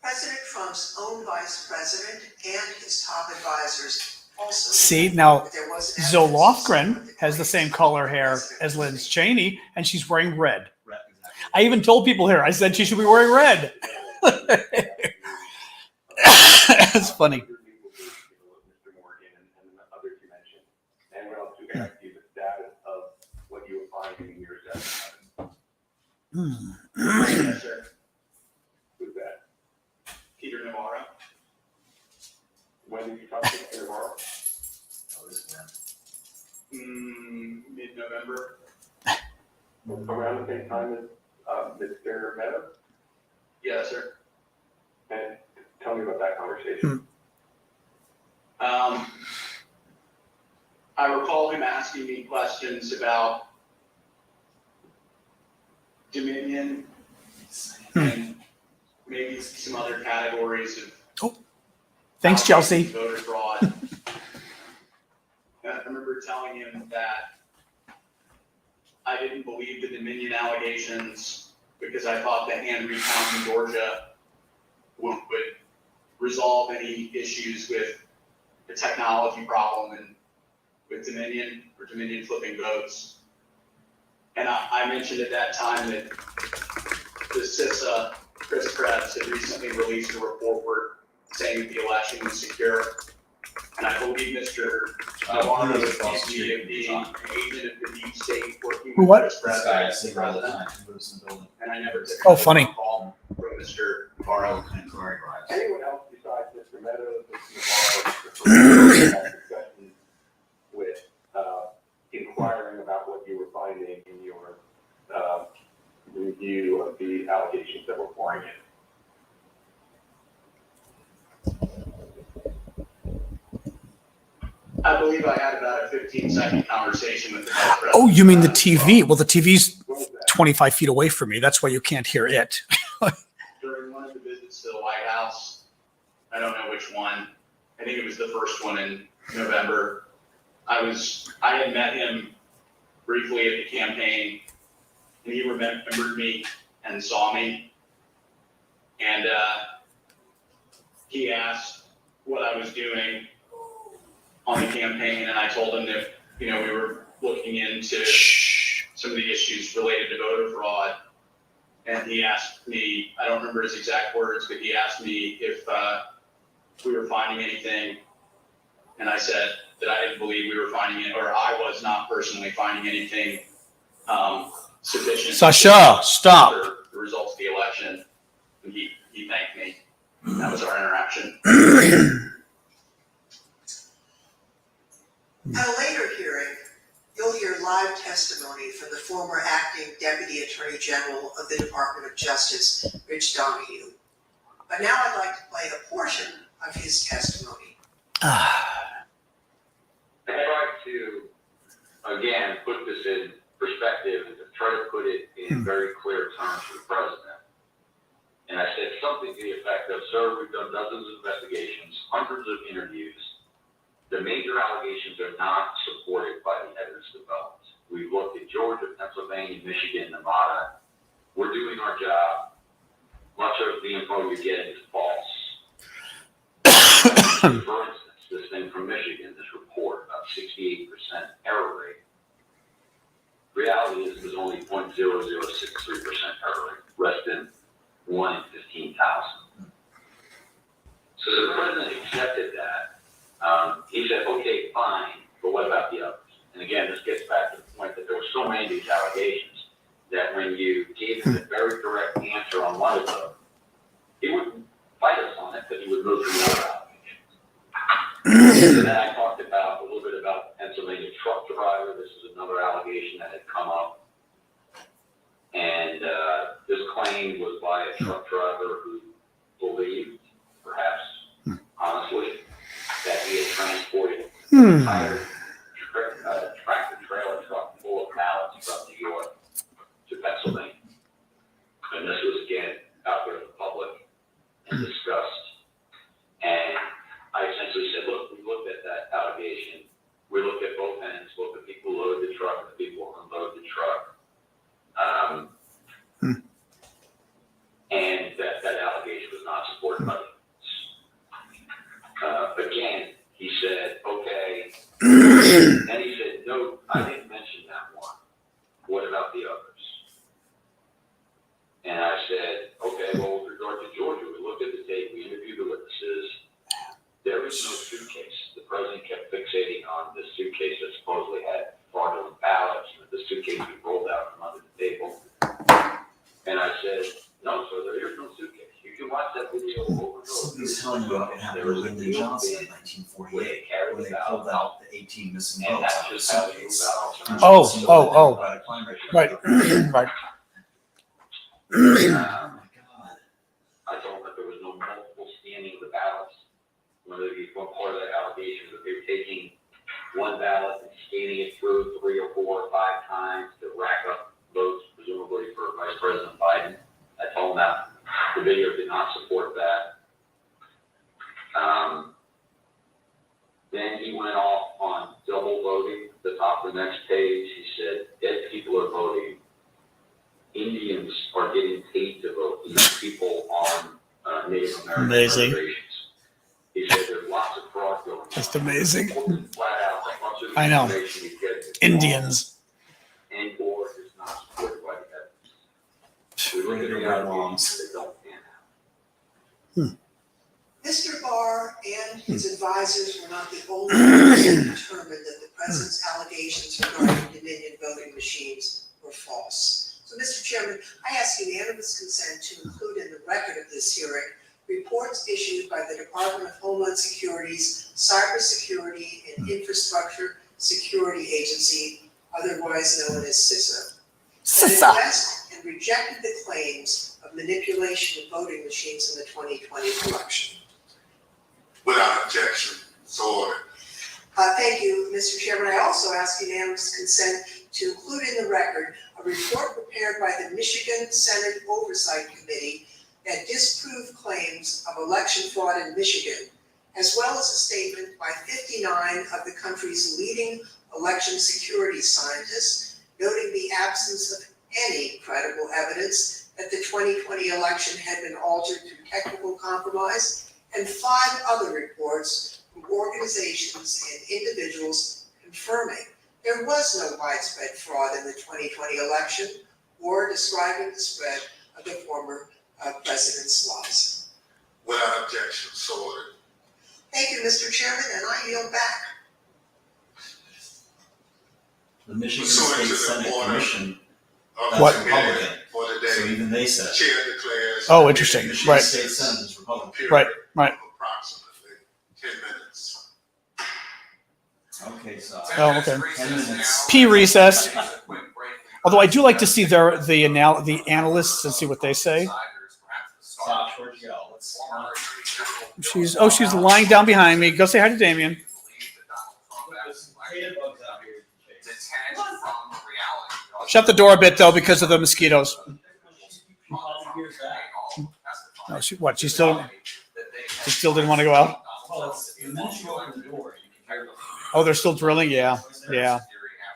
President Trump's own vice president and his top advisors also. See, now there was Zoe Lofgren has the same color hair as Liz Cheney, and she's wearing red. I even told people here, I said she should be wearing red. It's funny. Yes, sir. Who's that? Peter Navarro. When did you talk to Peter Navarro? Mid-November. Around the same time as Mr. Meadows? Yes, sir. And tell me about that conversation. I recall him asking me questions about Dominion and maybe some other categories of Thanks, Chelsea. voter fraud. And I remember telling him that I didn't believe the Dominion allegations because I thought that hand recount in Georgia would resolve any issues with the technology problem and with Dominion or Dominion flipping votes. And I mentioned at that time that the CISA Chris Krebs had recently released a report saying that the election was secure. And I believe Mr. Navarro is accused me of being an agent of the deep state working with What? Chris Krebs This guy I as the see all the president. time. He lives in the building. And I never took Oh, funny. a call from Mr. Navarro. And Corey Grimes. Anyone else besides Mr. Meadows, Mr. Navarro, had discussions with, inquiring about what you were finding in your, review of the allegations that were pouring in? I believe I had about a 15-second conversation with the vice president. Oh, you mean the TV? Well, the TV's 25 feet away from me. That's why you can't hear it. During one of the visits to the White House, I don't know which one, I think it was the first one in November. I had met him briefly at the campaign, and he remembered me and saw me. And he asked what I was doing on the campaign, and I told him that, we were looking into some of the issues related to voter fraud. And he asked me, I don't remember his exact words, but he asked me if we were finding anything. And I said that I didn't believe we were finding it, or I was not personally finding anything sufficient. Sasha, stop. For the results of the election. And he thanked me. That was our interaction. At a later hearing, you'll hear live testimony from the former acting Deputy Attorney General of the Department of Justice, Rich Donahue. But now I'd like to play a portion of his testimony. I try to, again, put this in perspective and to try to put it in very clear terms for the president. And I said something to the effect of, sir, we've done dozens of investigations, hundreds of interviews. The major allegations are not supported by the evidence developed. We've looked at Georgia, Pennsylvania, Michigan, Nevada. We're doing our job. Much of the info you're getting is false. For instance, this thing from Michigan, this report about 68% error rate. Reality is there's only 0.0063% error rate, less than 1 in 15,000. So the president accepted that. He said, okay, fine, but what about the others? And again, this gets back to the point that there were so many of these allegations that when you gave him a very direct answer on one of them, he wouldn't fight us on it, but he would move to the other allegations. So then I talked about a little bit about the Pennsylvania truck driver. This is another allegation that had come up. And this claim was by a truck driver who believed, perhaps honestly, that he had transported an entire tractor trailer truck full of pallets from New York to Pennsylvania. And this was again out there in the public and discussed. And I essentially said, look, we looked at that allegation. We looked at both ends, both the people who load the truck and the people who unload the truck. And that allegation was not supported by the again, he said, okay. And he said, no, I didn't mention that one. What about the others? And I said, okay, well, with regard to Georgia, we looked at the tape, we interviewed the witnesses. There was no suitcase. The president kept fixating on the suitcase that supposedly had fraudulent ballots, and the suitcase was rolled out from under the table. And I said, no, sir, there is no suitcase. You can watch that video over and over. Somebody's telling you about what happened with Lyndon Johnson in 1948, when they pulled out the 18 missing votes out of the suitcase. Right. Right. Oh my God. I told them that there was no multiple scanning of the ballots. One part of that allegation was that they were taking one ballot and scanning it through 3 or 4 or 5 times to rack up votes, presumably for Vice President Biden. I told them that the video did not support that. Then he went off on double voting. At the top of the next page, he said, dead people are voting. Indians are getting paid to vote. These people on Native American Amazing. reservations. He said there's lots of fraud going on. Just amazing. Flat out, like much of the I know. information you get is Indians. and or is not supported by the evidence. We look at the allegations, they don't pan Mr. Barr and his advisors were not the only ones who determined that the president's allegations regarding Dominion voting machines were false. So, Mr. Chairman, I ask unanimous consent to include in the record of this hearing reports issued by the Department of Homeland Security's Cybersecurity and Infrastructure Security Agency, otherwise known as CISA, that addressed and rejected the claims of manipulation of voting machines in the 2020 election. Without objection, so ordered. Thank you, Mr. Chairman. I also ask unanimous consent to include in the record a report prepared by the Michigan Senate Oversight Committee that disproved claims of election fraud in Michigan, as well as a statement by 59 of the country's leading election security scientists, noting the absence of any credible evidence that the 2020 election had been altered through technical compromise, and 5 other reports from organizations and individuals confirming there was no widespread fraud in the 2020 election or describing the spread of the former president's lies. Without objection, so ordered. Thank you, Mr. Chairman, and I yield back. The Michigan Pursuant State to the Senate order Commission, of that's What? Republican. For the So day, even they said, Chair declares. Oh, interesting. Michigan Right. State Senate is Republican. Period Right, right. of approximately 10 minutes. Okay, so. Oh, okay. 10 minutes. P recess. Although I do like to see the analysts and see what they say. Stop, where'd you go? Let's. She's lying down behind me. Go say hi to Damien. Shut the door a bit though because of the mosquitoes. No, she still didn't want to go out. Well, it's, the minute you open the door, you can hear them. Oh, they're still drilling. Yeah.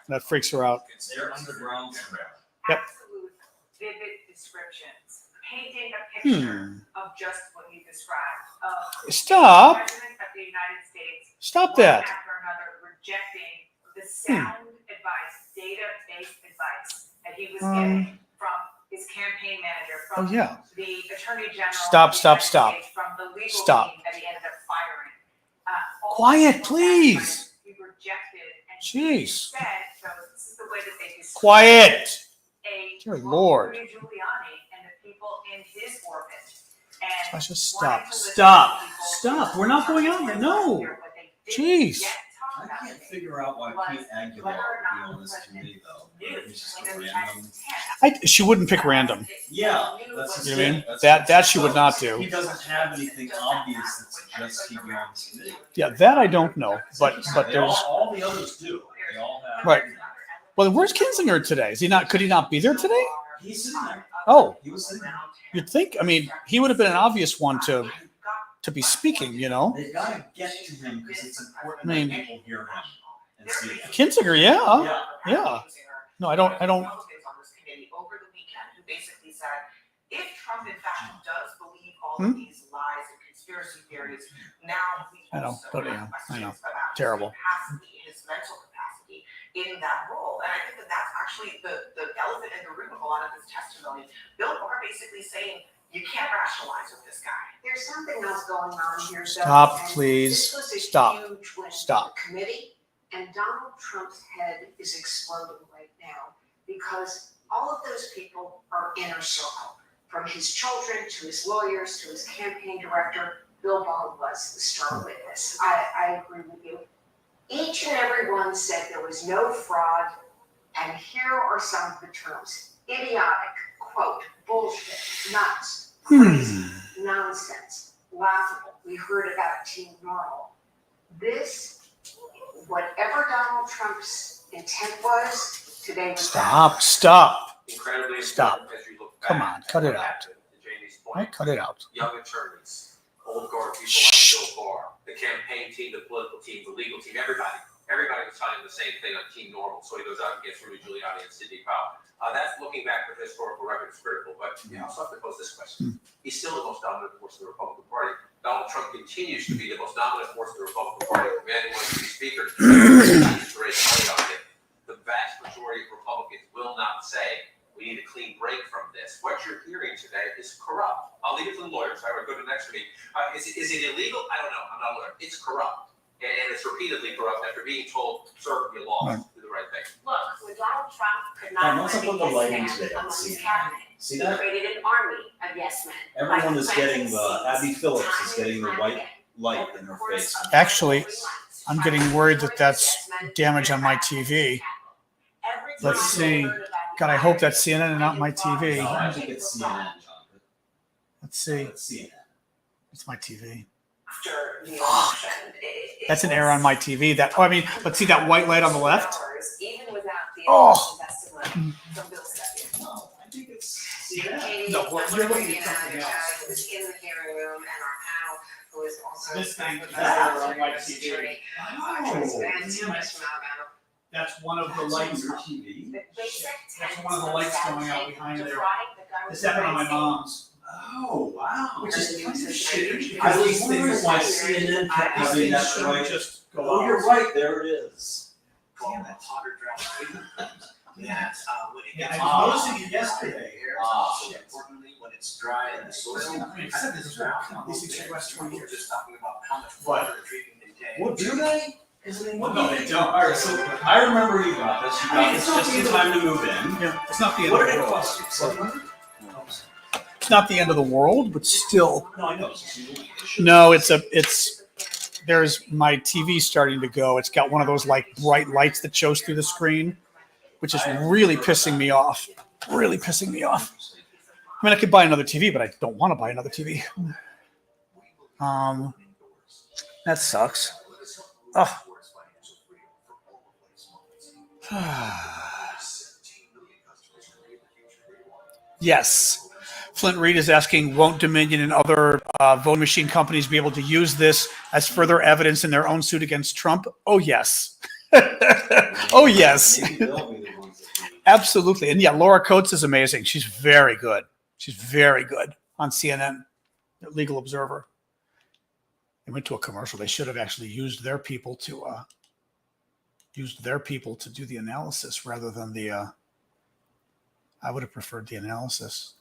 That freaks her out. They're underground somewhere. Yep. Absolute vivid descriptions, painting a picture of just what you described. Stop. The President of the United States, Stop one that. after another, rejecting the sound advice, data-based advice that he was getting from his campaign manager, from Oh yeah. the Attorney General. Stop, of the stop, United stop. States, from the legal Stop. team that he ended up firing. All Quiet, of that please. advice he rejected, and Jeez. instead, so this is the way that they describe Quiet. a Dear Lord. Rudy Giuliani and the people in his orbit. And I just wanting stop. to listen Stop. to people Stop. We're not going out yet. No. hear what they didn't Jeez. yet talk I about can't today. figure out why Pete Aguilar would be on this committee though. It's just a random. She wouldn't pick random. Yeah, that's You know what I mean? that's That she would not He do. doesn't have anything obvious that suggests he'd be on this committee. Yeah, that I don't know. But They all, there's all the others do. They all have. right. Well, where's Kinzinger today? Is he not? Could he not be there today? He's sitting there. Oh, He was sitting there. you'd think. I mean, he would have been an obvious one to be speaking. You know, They've got to get to him because it's important I mean- that people hear him and see him. Kinzinger. Yeah, Yeah. yeah. No, I don't. Republicans on this committee over the weekend who basically said, if Trump in fact does believe all of these lies and conspiracy theories, now we I know, also but have yeah, I questions know. about Terrible. his capacity, his mental capacity in that role. And I think that that's actually the elephant in the room of a lot of this testimony. Bill Barr basically saying, you can't rationalize with this guy. There's something else going on here, though. Stop, and please. This was a Stop. huge win Stop. for the committee, and Donald Trump's head is exploding right now because all of those people are inner circle. From his children to his lawyers to his campaign director, Bill Barr was the star witness. I agree with you. Each and every one said there was no fraud, and here are some of the terms. Idiotic, quote, bullshit, nuts, crazy, nonsense, laughable. We heard about Team Normal. This, whatever Donald Trump's intent was, today was Stop. Incredibly Stop. important as you look Come back on, cut it at out. Jamie's Right, point. cut it out. Young attorneys, old guard people like Bill Barr, the campaign team, the political team, the legal team, everybody was signing the same thing on Team Normal. So he goes out and gets Rudy Giuliani and Sidney Powell. That's looking back for historical record is critical, but you also have to pose this question. He's still the most dominant force in the Republican Party. Donald Trump continues to be the most dominant force in the Republican Party. The man who wants to be speaker, to raise money on him. The vast majority of Republicans will not say, we need a clean break from this. What you're hearing today is corrupt. I'll leave it to the lawyers. I would go to the next meeting. and it's repeatedly corrupt after being told, sir, you lost, do the right thing. Look, when Donald Trump could Now, not what's up find with the a lighting yes man today on among his CNN? cabinet, See he that? created an army of yes men. Everyone Like is getting planting the, seeds Abby Phillips time is getting the and white time light again in her over the face. course of Actually, every month. I'm getting worried that that's damage on my TV. Every Let's time see. they heard about the God, I hope that's CNN and not my No, TV. I think it's CNN, John. Let's see. It's CNN. It's my TV. after the election. That's an error on my TV. That, oh, I mean, but see that white light on the left? Even without the Oh. testimony from Bill Stepien. No, I think it's CNN. No, well, you're looking at It something else. was in the hearing room, and our panel, who is also This thing, Professor that on my Attorney, TV. Tracy Vance, damn it. who's from Alabama. That's one of the That's on lights. your TV. The basic That's tenets one of the lights going out statute behind there. defrauding the government This happened on my mom's. Oh, wow. Which is shitty. I was wondering why CNN kept having that right. Just go Oh, out. you're right, there it is. Damn, that hotter drought. That, when it Yeah, gets I hot, was noticing it yesterday. so importantly, when it's dry in the soil. I mean, I said this is what these things should last 20 We're years. just talking about how much water a tree can contain. What, do they? Well, no, they don't. Alright, so I remember you got this. You got this just in time to move in. Yeah, it's not the end What of did the it world. cost you? 700? It's not the end of the world, but still. No, I know. It's No, there's my TV starting to go. It's got one of those like bright lights that shows through the screen, which is really pissing me off. Really pissing me off. I mean, I could buy another TV, but I don't want to buy another TV. That sucks. Oh. Yes. Flint Reed is asking, won't Dominion and other voting machine companies be able to use this as further evidence in their own suit against Trump? Oh, yes. Oh, yes. Maybe they'll be the ones that do it. Absolutely. And yeah, Laura Coates is amazing. She's very good. She's very good on CNN, Legal Observer. They went to a commercial. They should have actually used their people to do the analysis rather than the I would have preferred the analysis.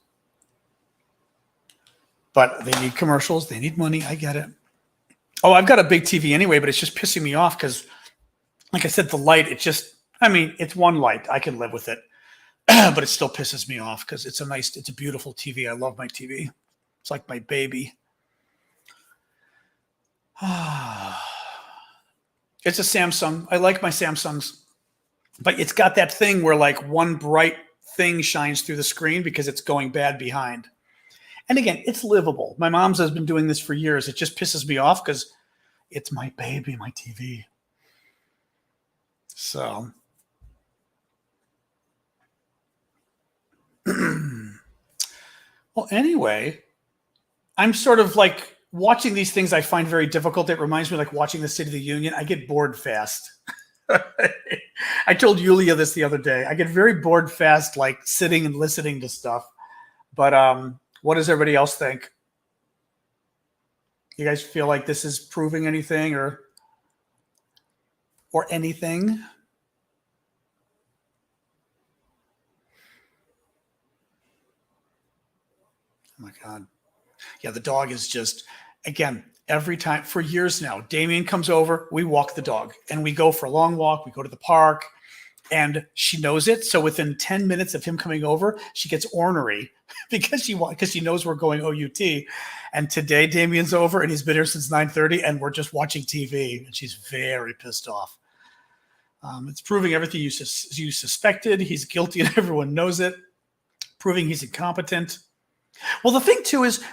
But they need commercials. They need money. I get it. Oh, I've got a big TV anyway, but it's just pissing me off because, like I said, the light, it's one light. I can live with it. But it still pisses me off because it's a beautiful TV. I love my TV. It's like my baby. It's a Samsung. I like my Samsungs. But it's got that thing where like one bright thing shines through the screen because it's going bad behind. And again, it's livable. My mom's has been doing this for years. It just pisses me off because it's my baby, my TV. So. Well, anyway, I'm sort of like watching these things I find very difficult. It reminds me like watching the State of the Union. I get bored fast. I told Yulia this the other day. I get very bored fast, like sitting and listening to stuff. But what does everybody else think? You guys feel like this is proving anything or anything? Oh my God. Yeah, the dog is just, again, every time for years now, Damien comes over, we walk the dog and we go for a long walk. We go to the park and she knows it. So within 10 minutes of him coming over, she gets ornery because she knows we're going OUT. And today Damien's over and he's been here since 9:30 and we're just watching TV and she's very pissed off. It's proving everything you suspected. He's guilty and everyone knows it. Proving he's incompetent. Well, the thing too is,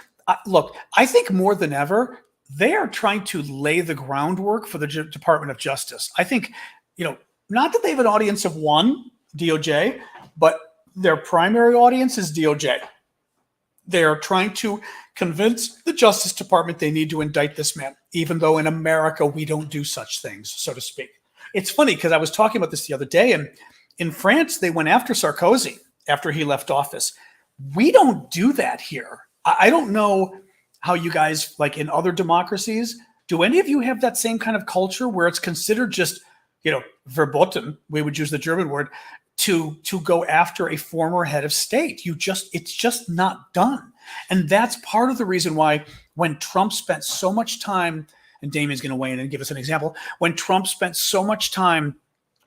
look, I think more than ever, they are trying to lay the groundwork for the Department of Justice. I think, not that they have an audience of one, DOJ, but their primary audience is DOJ. They are trying to convince the Justice Department they need to indict this man, even though in America we don't do such things, so to speak. It's funny because I was talking about this the other day, and in France, they went after Sarkozy after he left office. We don't do that here. I don't know how you guys, like in other democracies, do any of you have that same kind of culture where it's considered just, verboten, we would use the German word, to go after a former head of state? It's just not done. And that's part of the reason why when Trump spent so much time and Damien's going to weigh in and give us an example. When Trump spent so much time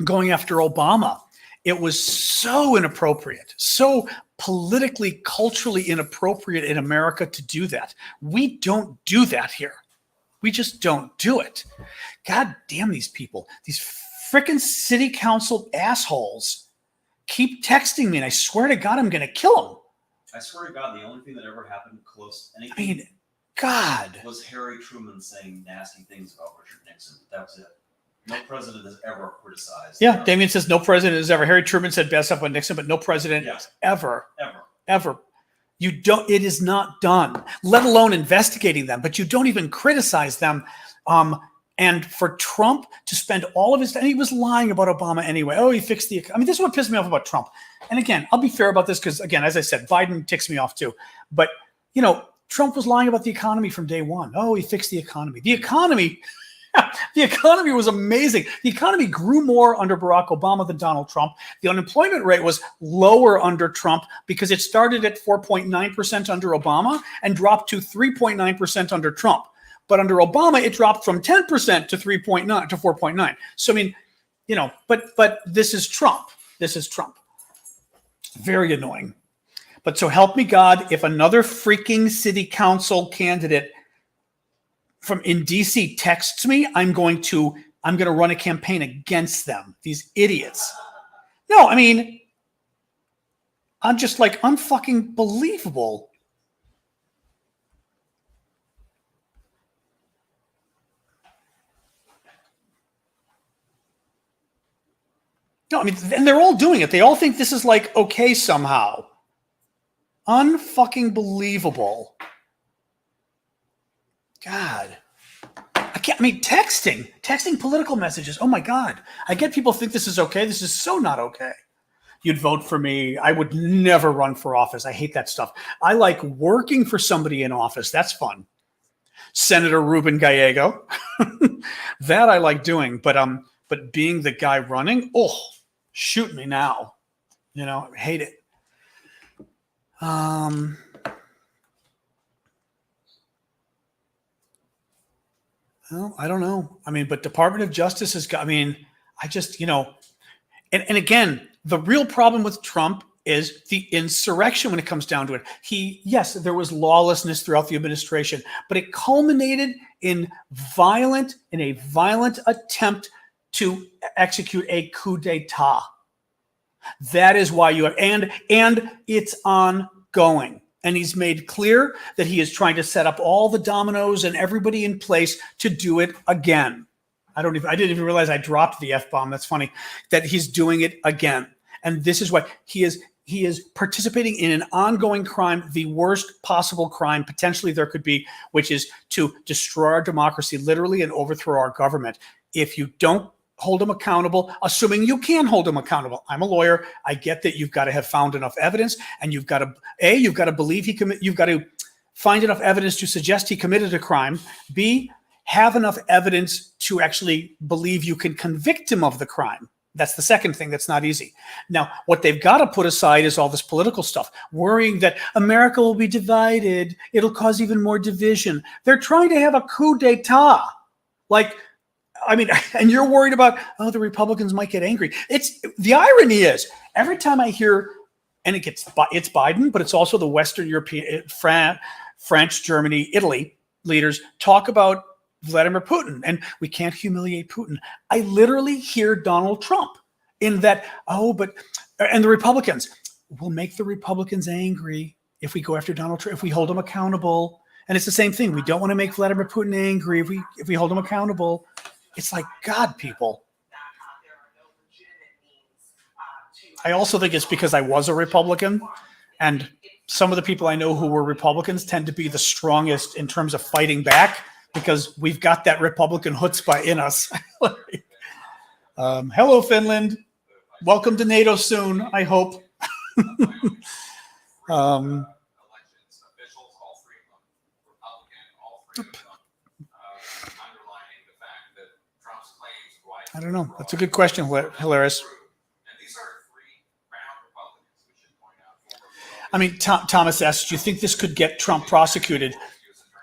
going after Obama, it was so inappropriate, so politically, culturally inappropriate in America to do that. We don't do that here. We just don't do it. God damn these people. These frickin' city council assholes keep texting me, and I swear to God, I'm going to kill them. I swear to God, the only thing that ever happened close to anything I mean, God. was Harry Truman saying nasty things about Richard Nixon. That was it. No president has ever criticized. Yeah, Damien says no president has ever. Harry Truman said bad stuff about Nixon, but no president ever. You don't. It is not done, let alone investigating them. But you don't even criticize them. And for Trump to spend all of his time, he was lying about Obama anyway. Oh, he fixed the. I mean, this is what pissed me off about Trump. And again, I'll be fair about this because, again, as I said, Biden ticks me off too. But Trump was lying about the economy from day one. Oh, he fixed the economy. The economy was amazing. The economy grew more under Barack Obama than Donald Trump. The unemployment rate was lower under Trump because it started at 4.9% under Obama and dropped to 3.9% under Trump. But under Obama, it dropped from 10% to 3.9 to 4.9. So, I mean, but this is Trump. This is Trump. Very annoying. But so help me God, if another freaking city council candidate in DC texts me, I'm going to run a campaign against them. These idiots. No, I mean, I'm just like unfucking believable. No, I mean, and they're all doing it. They all think this is like okay somehow. Unfucking believable. God. Texting political messages. Oh my God. I get people think this is okay. This is so not okay. You'd vote for me. I would never run for office. I hate that stuff. I like working for somebody in office. That's fun. Senator Ruben Gallego. That I like doing. But being the guy running, shoot me now. I hate it. Well, I don't know. I mean, but Department of Justice has got, I mean, I just, and again, the real problem with Trump is the insurrection when it comes down to it. Yes, there was lawlessness throughout the administration, but it culminated in a violent attempt to execute a coup d'etat. That is why you have, and it's ongoing. And he's made clear that he is trying to set up all the dominoes and everybody in place to do it again. I didn't even realize I dropped the F-bomb. That's funny that he's doing it again. And this is what he is participating in an ongoing crime, the worst possible crime potentially there could be, which is to destroy our democracy literally and overthrow our government. If you don't hold him accountable, assuming you can hold him accountable. I'm a lawyer. I get that you've got to have found enough evidence, and you've got to believe you've got to find enough evidence to suggest he committed a crime. B, have enough evidence to actually believe you can convict him of the crime. That's the second thing that's not easy. Now, what they've got to put aside is all this political stuff, worrying that America will be divided. It'll cause even more division. They're trying to have a coup d'etat. And you're worried about, the Republicans might get angry. The irony is, every time I hear, and it's Biden, but it's also the Western European, French, Germany, Italy leaders talk about Vladimir Putin, and we can't humiliate Putin. I literally hear Donald Trump in that, and the Republicans, we'll make the Republicans angry if we go after Donald Trump, if we hold him accountable. And it's the same thing. We don't want to make Vladimir Putin angry if we hold him accountable. It's like, God, people. I also think it's because I was a Republican, and some of the people I know who were Republicans tend to be the strongest in terms of fighting back because we've got that Republican chutzpah in us. Hello, Finland. Welcome to NATO soon, I hope. I don't know. That's a good question, Hilarious. I mean, Thomas asks, do you think this could get Trump prosecuted?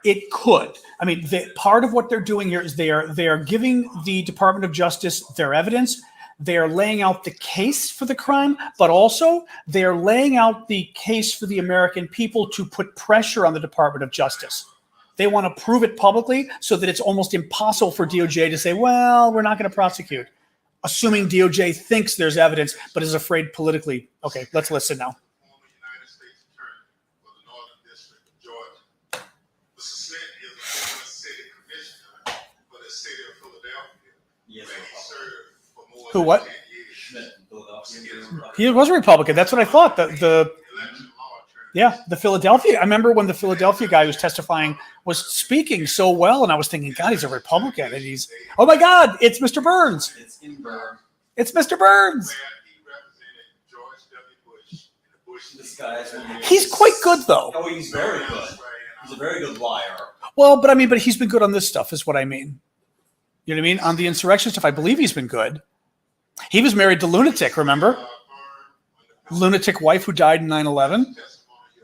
It could. I mean, part of what they're doing here is they are giving the Department of Justice their evidence. They are laying out the case for the crime, but also they are laying out the case for the American people to put pressure on the Department of Justice. They want to prove it publicly so that it's almost impossible for DOJ to say, well, we're not going to prosecute, assuming DOJ thinks there's evidence but is afraid politically. Okay, let's listen now. Former United States Attorney for the Northern District of Georgia. Mr. Smith is a former city commissioner for the city of Philadelphia. Yes. Where he served for more Who, than what? 10 years. Schmidt in Philadelphia. He was a Republican. That's what I thought. The Philadelphia. I remember when the Philadelphia guy who was testifying was speaking so well, and I was thinking, God, he's a Republican, and he's, oh my God, it's Mr. Burns. It's in Burn. It's Mr. Burns. Where he represented George W. Bush in the Bush. This guy's He's quite good, though. Oh, he's very good. He's a very good liar. Well, but he's been good on this stuff, is what I mean. You know what I mean? On the insurrection stuff, I believe he's been good. He was married to Lunatic, remember? Lunatic wife who died in 9/11.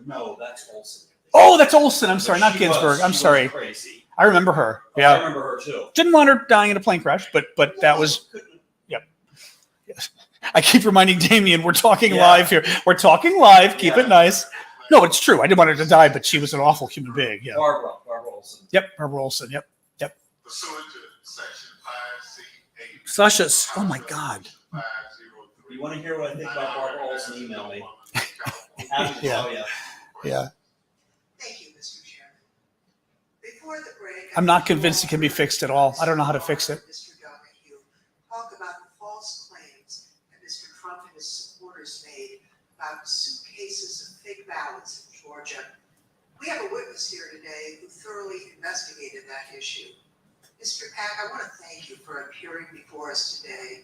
No, that's Olson. Oh, that's Olson. I'm sorry, not She Ginsburg. I'm was sorry. Crazy. I remember her. Oh, Yeah. I remember her too. Didn't want her dying in a plane crash, but that was. Yep. Yes. I keep reminding Damien, we're talking live here. We're talking live. Keep it nice. No, it's true. I didn't want her to die, but she was an awful human being. Yeah. Barbara Olson. Yep, Barbara Olson. Yep. Pursuant to section 5C8. Sasha's. Oh my God. You want to hear what I think about Barbara Olson? Email me. Happy to tell you. Yeah. Thank you, Mr. Chairman. Before the break, I'm not convinced it can be fixed at all. I don't know how to fix it. Mr. Donahue, talk about the false claims that Mr. Trump and his supporters made about suitcases of fake ballots in Georgia. We have a witness here today who thoroughly investigated that issue. Mr. Pack, I want to thank you for appearing before us today.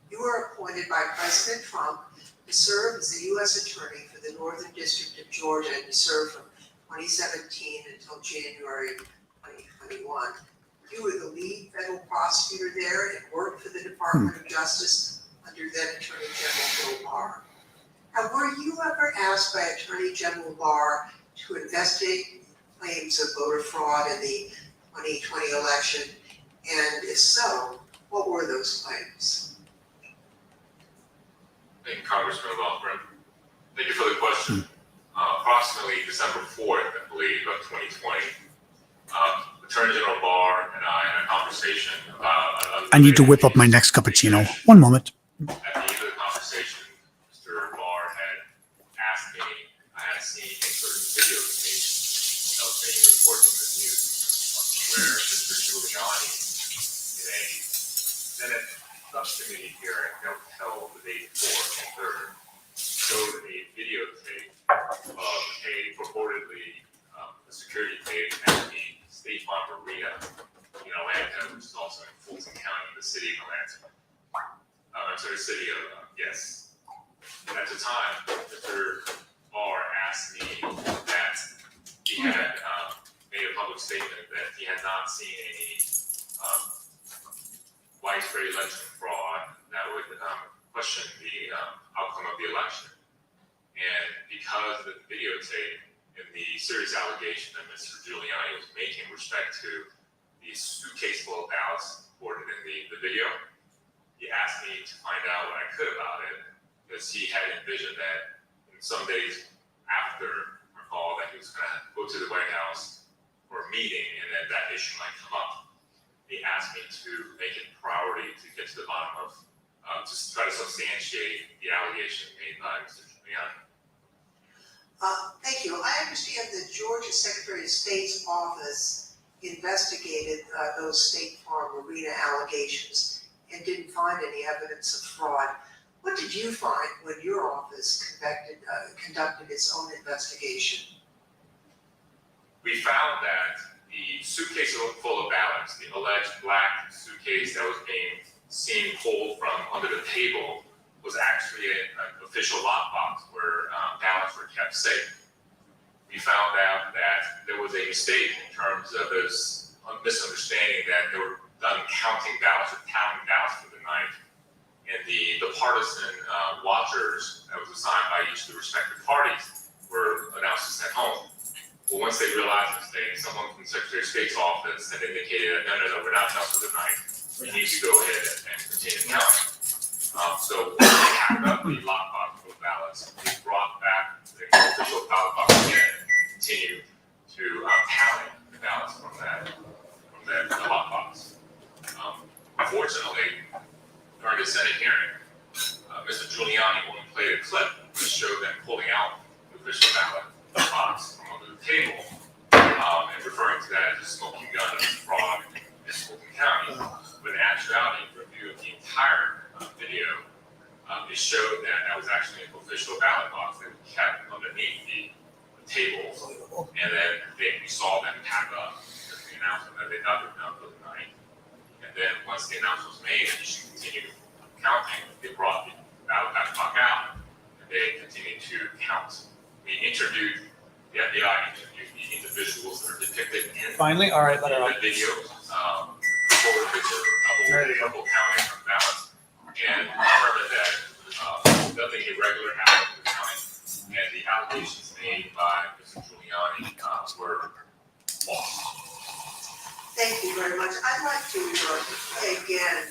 You were appointed by President Trump to serve as the U.S. Attorney for the Northern District of Georgia, and you served from 2017 until January 2021. You were the lead federal prosecutor there and worked for the Department of Justice under then Attorney General Bill Barr. Now, were you ever asked by Attorney General Barr to investigate claims of voter fraud in the 2020 election? And if so, what were those claims? Thank you, Congressman Lofgren. Thank you for the question. Approximately December 4th, I believe, of 2020, Attorney General Barr and I had a conversation about... I need to whip up my next cappuccino. One moment. At the end of the conversation, Mr. Barr had asked me, I had seen a certain videotape that was being reported in the news where Mr. Giuliani in a Senate subcommittee hearing held the day before, the 3rd, showed a videotape of a purportedly a security tape at the State Farm Arena in Atlanta, which is also in Fulton County, the city of Atlanta. I'm sorry, city of, yes. At the time, Mr. Barr asked me that he had made a public statement that he had not seen any widespread election fraud that would question the outcome of the election. And because of the videotape and the serious allegation that Mr. Giuliani was making with respect to the suitcase full of ballots reported in the video, he asked me to find out what I could about it, because he had envisioned that in some days after our call that he was going to go to the White House for a meeting and then that issue might come up. He asked me to make it a priority to get to the bottom of, to try to substantiate the allegation made by Mr. Giuliani. Thank you. I understand the Georgia Secretary of State's office investigated those State Farm Arena allegations and didn't find any evidence of fraud. What did you find when your office conducted its own investigation? We found that the suitcase full of ballots, the alleged black suitcase that was being seen pulled from under the table, was actually an official lockbox where ballots were kept safe. We found out that there was a mistake in terms of this misunderstanding that they were done counting ballots or counting ballots for the night. And the partisan watchers that was assigned by each of the respective parties were announced to send home. Well, once they realized this thing, someone from the Secretary of State's office had indicated, no, we're not done for the night. We need to go ahead and continue counting. So when they hacked up the lockbox of ballots, we brought back the official ballot box again and continued to tally the ballots from that lockbox. Unfortunately, during the Senate hearing, Mr. Giuliani only played a clip which showed them pulling out the official ballot box from under the table and referring to that as a smoking gun of fraud in Fulton County. But in actuality, review of the entire video, it showed that was actually an official ballot box that we kept underneath the table, and then we saw them pack up the announcement that they thought they were done for the night. And then once the announcement was made and you should continue counting, they brought the ballot box out, and they continued to count. The FBI interviewed the individuals that are depicted in Finally, all right, let her the out. video, forward picture of double counting of ballots, and determined that nothing irregular happened with the counting, and the allegations made by Mr. Giuliani were false. Thank you very much. I'd like to play again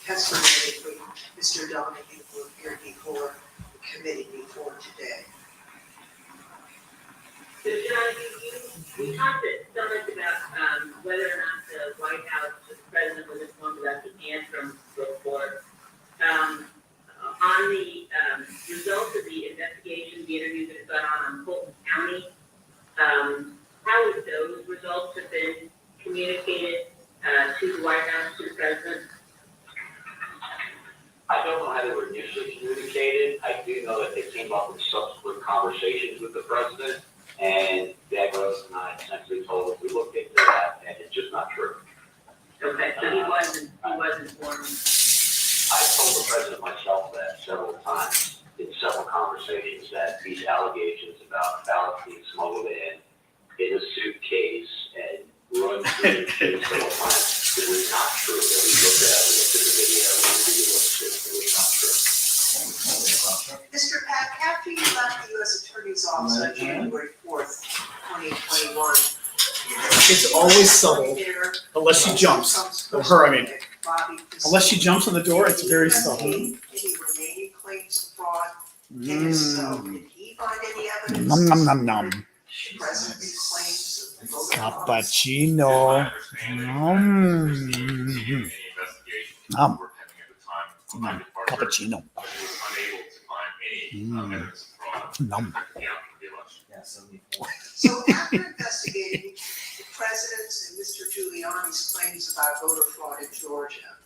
testimony from Mr. Donahue, who appeared before the committee before today. So John, we talked so much about whether or not the White House, the president was informed about the Antrim report. On the results of the investigation, the interviews that have gone on Fulton County, how would those results have been communicated to the White House, to the president? I don't know how they were initially communicated. I do know that they came up in subsequent conversations with the president, and Deborah and I essentially told him we looked into that, and it's just not true. Okay, so he wasn't informed. I told the president myself that several times in several conversations, that these allegations about ballots being smuggled in a suitcase and run through several times, it was not true. That we looked at it, we looked at the video, we looked at it, it was not true. Mr. Pack, after you left the U.S. Attorney's Office on January 4th, 2021, It's always subtle, unless she jumps. Or her, I mean. Unless she jumps on the door, it's very subtle. Any remaining claims of fraud? And if so, did he find any evidence? Nom nom nom nom. President's claims of voter fraud? Cappuccino. Nom. Cappuccino. Nom. So after investigating the president's and Mr. Giuliani's claims about voter fraud in Georgia,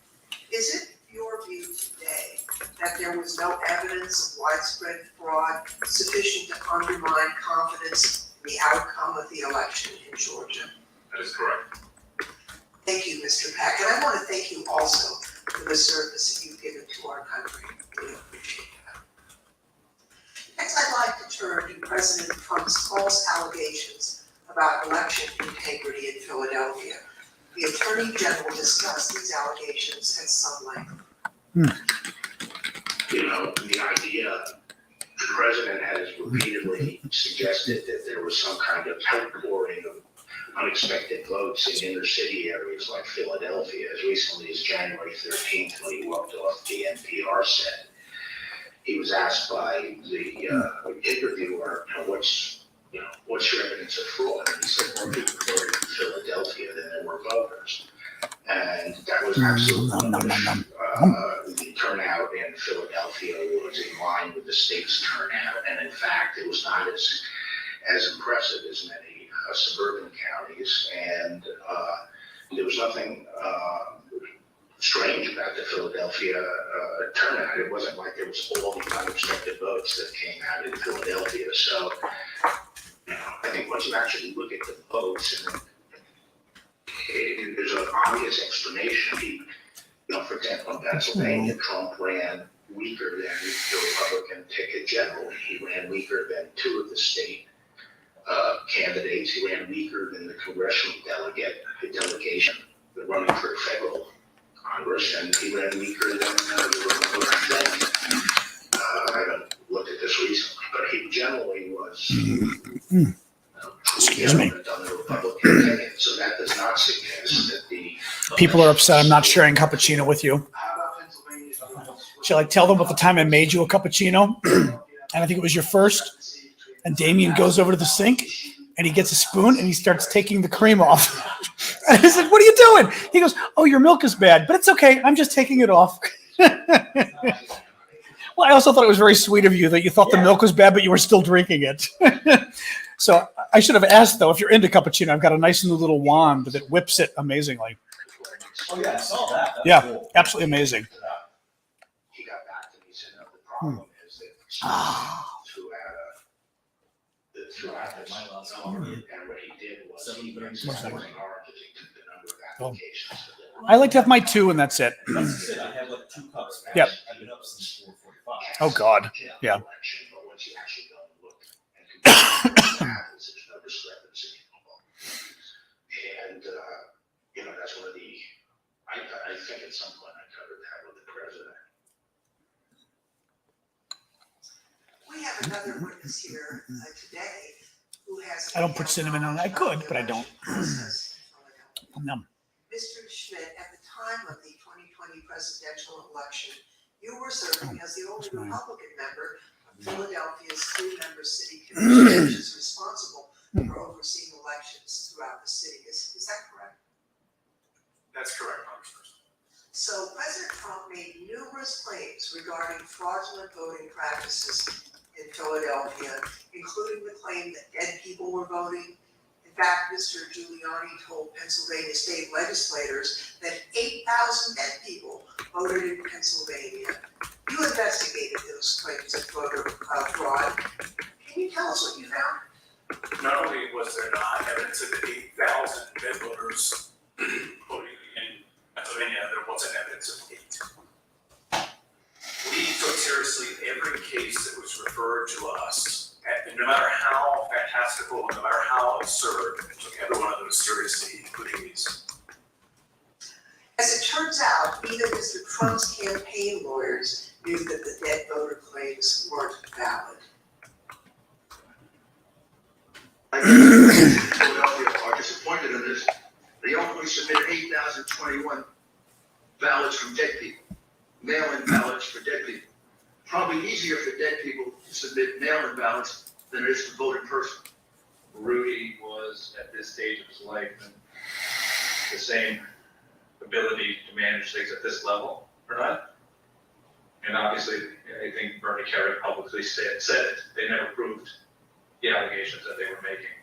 is it your view today that there was no evidence of widespread fraud sufficient to undermine confidence in the outcome of the election in Georgia? That is correct. Thank you, Mr. Pack, and I want to thank you also for the service that you've given to our country. We appreciate that. Next, I'd like to turn to President Trump's false allegations about election integrity in Philadelphia. The Attorney General discussed these allegations at some length. You know, the idea, the president has repeatedly suggested that there was some kind of outpouring of unexpected votes in inner city areas like Philadelphia, as recently as January 13th, when he walked off the NPR set. He was asked by the interviewer, what's your evidence of fraud? And he said, more people voted in Philadelphia than there were voters. And that was absolutely the turnout in Philadelphia was in line with the state's turnout. And in fact, it was not as impressive as many suburban counties. And there was nothing strange about the Philadelphia turnout. It wasn't like there was all these unexpected votes that came out in Philadelphia. So, I think once you actually look at the votes, and there's an obvious explanation. For example, in Pennsylvania, Trump ran weaker than the Republican ticket general. He ran weaker than two of the state candidates. He ran weaker than the congressional delegation running for federal Congress, and he ran weaker than the Republican. I don't look looked at this recently, but he generally was. Excuse me. On the Republican ticket, so that does not suggest that the. People are upset I'm not sharing cappuccino with you. Shall I tell them what the time I made you a cappuccino? And I think it was your first. And Damien goes over to the sink and he gets a spoon and he starts taking the cream off. And I said, what are you doing? He goes, oh, your milk is bad, but it's okay. I'm just taking it off. Well, I also thought it was very sweet of you that you thought the milk was bad, but you were still drinking it. So I should have asked, though, if you're into cappuccino, I've got a nice new little wand that whips it amazingly. Oh yeah, I saw that. That's Yeah, cool. absolutely amazing. He got back to me, said, no, the problem is that throughout this, and what he did was he mixed What's that? oranges, he took the number of applications. I like to have my 2 and that's it. That's it. I have like 2 cups. Yep. I've been up since 4:45. Oh, God. Yeah. But once you actually go and look and compare apples, there's no discrepancy. And, that's one of the, I think at some point I covered that with the president. We have another witness here today who has. I don't put cinnamon on it. I could, but I don't. Yum. Mr. Schmidt, at the time of the 2020 presidential election, you were serving as the only Republican member of Philadelphia's 3-member city commission, which is responsible for overseeing elections throughout the city. Is that correct? That's correct, Congressperson. So President Trump made numerous claims regarding fraudulent voting practices in Philadelphia, including the claim that dead people were voting. In fact, Mr. Giuliani told Pennsylvania state legislators that 8,000 dead people voted in Pennsylvania. You investigated those claims of voter fraud. Can you tell us what you found? Not only was there not evidence of 8,000 dead voters voting in Pennsylvania, there wasn't evidence of 8. We took seriously every case that was referred to us, and no matter how fantastical, no matter how absurd, we took every one of those seriously, including these. As it turns out, even Mr. Trump's campaign lawyers knew that the dead voter claims weren't valid. I guess Philadelphia are disappointed in this. They only submitted 8,021 ballots from dead people, mail-in ballots for dead people. Probably easier for dead people to submit mail-in ballots than it is to vote in person. Rudy was at this stage of his life and the same ability to manage things at this level or not. And obviously, I think Bernie Carey publicly said it. They never proved the allegations that they were making.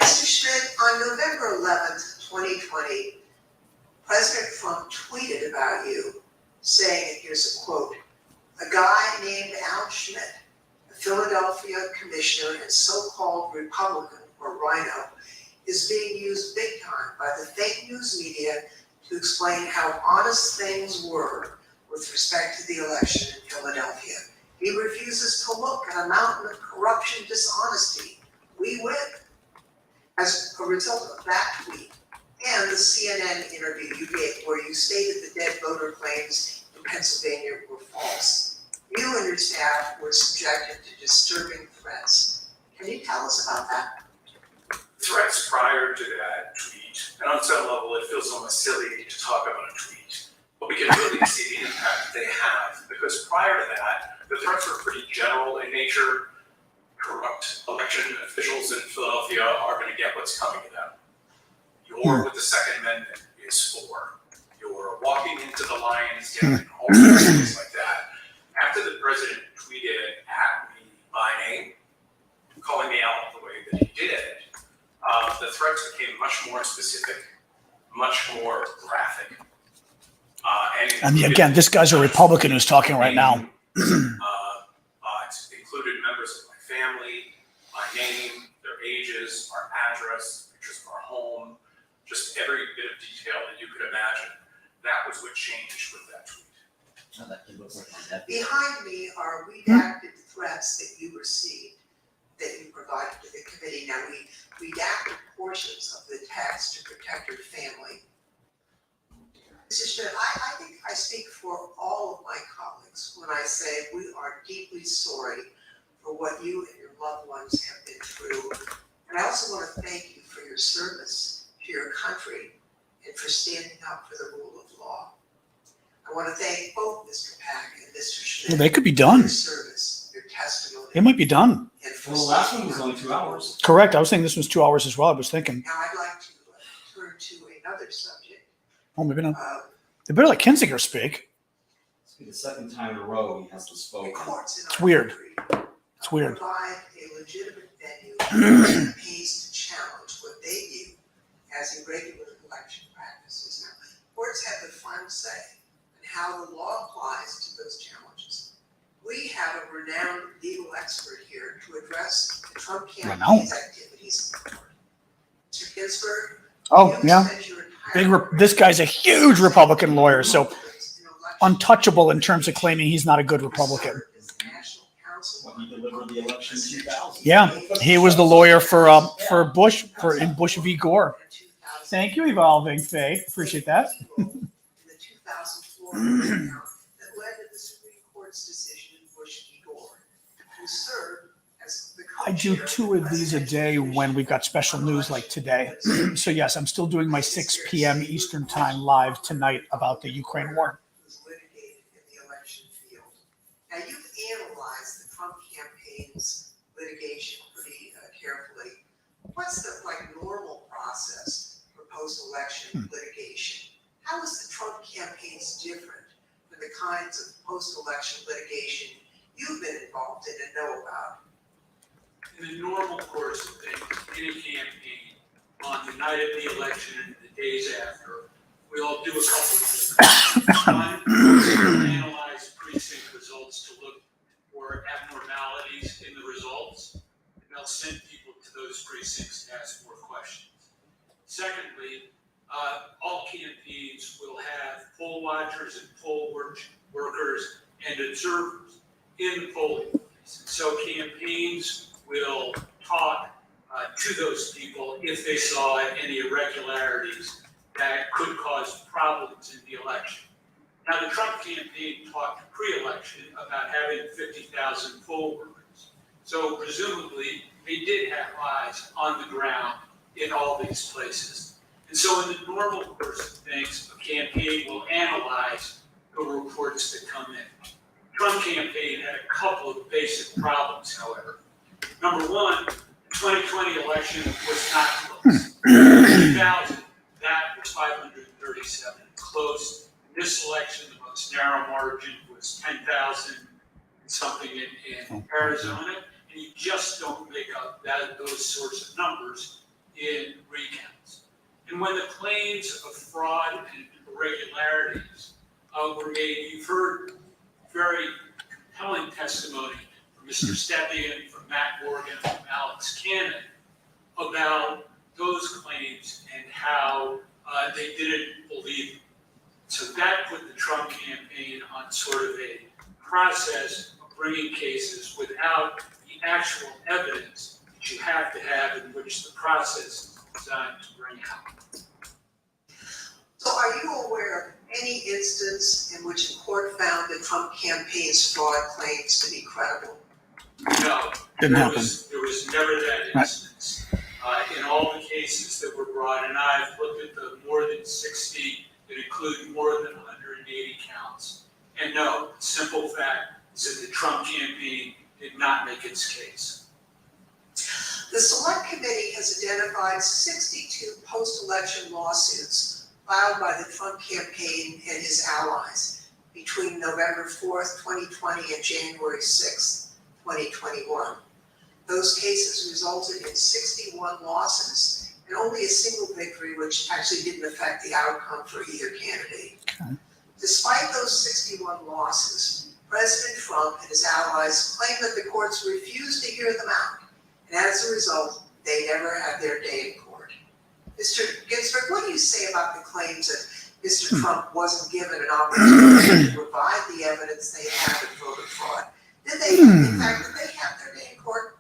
Mr. Schmidt, on November 11th, 2020, President Trump tweeted about you, saying, and here's a quote, "A guy named Al Schmidt, a Philadelphia commissioner and so-called Republican, or Rhino, is being used big time by the fake news media to explain how honest things were with respect to the election in Philadelphia. He refuses to look at a mountain of corruption, dishonesty. We win." As a result of that tweet and the CNN interview you gave where you stated the dead voter claims in Pennsylvania were false, you and your staff were subjected to disturbing threats. Can you tell us about that? Threats prior to that tweet, and on some level it feels almost silly to talk about a tweet, but we can really see the impact they have, because prior to that, the threats were pretty general in nature. Corrupt election officials in Philadelphia are going to get what's coming to them. Your with the Second Amendment is for. You're walking into the lion's den, all sorts of things like that. After the president tweeted at me by name, calling me out the way that he did, the threats became much more specific, much more graphic. And again, this guy's a Republican who's talking right now. Included members of my family, my name, their ages, our address, pictures of our home, just every bit of detail that you could imagine. That was what changed with that tweet. Behind me are redacted threats that you received, that you provided to the committee. Now, we redacted portions of the text to protect your family. Mr. Schmidt, I think I speak for all of my colleagues when I say we are deeply sorry for what you and your loved ones have been through. And I also want to thank you for your service to your country and for standing up for the rule of law. I want to thank both Mr. Pack and Mr. Schmidt. Well, they could be for done. your service, your testimony. It might be done. And for Well, the last one standing was up only for 2 the hours. rule. Correct. I was thinking this was 2 hours as well. I was thinking, Now I'd like to turn to another subject. oh, maybe not. Uh, They better let Kinzinger speak. It's been the second time in a row he has to the spoke. courts in It's our weird. country It's weird. provide a legitimate venue for campaigns to challenge what they view as irregular election practices. Now, courts have the final say on how the law applies to those challenges. We have a renowned legal expert here to address the Trump campaign's activities. Mr. Ginsburg, Oh, you yeah. spent your entire career This guy's a huge Republican lawyer, so in election untouchable in terms of claiming he's not a good Republican. served as National Counsel When he delivered the election in 2000. Yeah, he was the lawyer for Bush in Bush v. Gore. Thank you, Evolving Faith. Appreciate that. in the 2004 recount that led to the Supreme Court's decision in Bush v. Gore, who served as the I do co-chair 2 of these a day when we've got special news like today. So yes, I'm still doing my 6 p.m. Eastern time live tonight about the Ukraine war. who's litigated in the election field. Now, you've analyzed the Trump campaign's litigation pretty carefully. What's the normal process for post-election litigation? How is the Trump campaigns different than the kinds of post-election litigation you've been involved in and know about? In the normal course of things, any campaign, on the night of the election and the days after, we all do a couple of things. One, we analyze precinct results to look for abnormalities in the results, and they'll send people to those precincts to ask more questions. Secondly, all campaigns will have poll watchers and poll workers and observers in the polling place. So campaigns will talk to those people if they saw any irregularities that could cause problems in the election. Now, the Trump campaign talked pre-election about having 50,000 poll workers. So presumably, they did have eyes on the ground in all these places. And so in the normal course of things, a campaign will analyze the reports that come in. The Trump campaign had a couple of basic problems, however. Number one, the 2020 election was not close. In 2000, that was 537 close. In this election, the most narrow margin was 10,000 something in Arizona, and you just don't make up those sorts of numbers in recounts. And when the claims of fraud and irregularities were made, you've heard very compelling testimony from Mr. Stepien, from Matt Morgan, from Alex Cannon about those claims and how they didn't believe them. So that put the Trump campaign on sort of a process of bringing cases without the actual evidence that you have to have in which the process is designed to bring out. So are you aware of any instance in which a court found the Trump campaign's fraud claims to be credible? No, Didn't happen. There was never that instance. In all the cases that were brought, and I've looked at the more than 60 that include more than 180 counts. And no, the simple fact is that the Trump campaign did not make its case. The Select Committee has identified 62 post-election lawsuits filed by the Trump campaign and his allies between November 4th, 2020 and January 6th, 2021. Those cases resulted in 61 losses and only a single victory, which actually didn't affect the outcome for either candidate. Okay. Despite those 61 losses, President Trump and his allies claim that the courts refused to hear them out, and as a result, they never had their day in court. Mr. Ginsburg, what do you say about the claims that Mr. Trump wasn't given an opportunity to provide the evidence they have in voter fraud? Did they, in fact, did they have their day in court?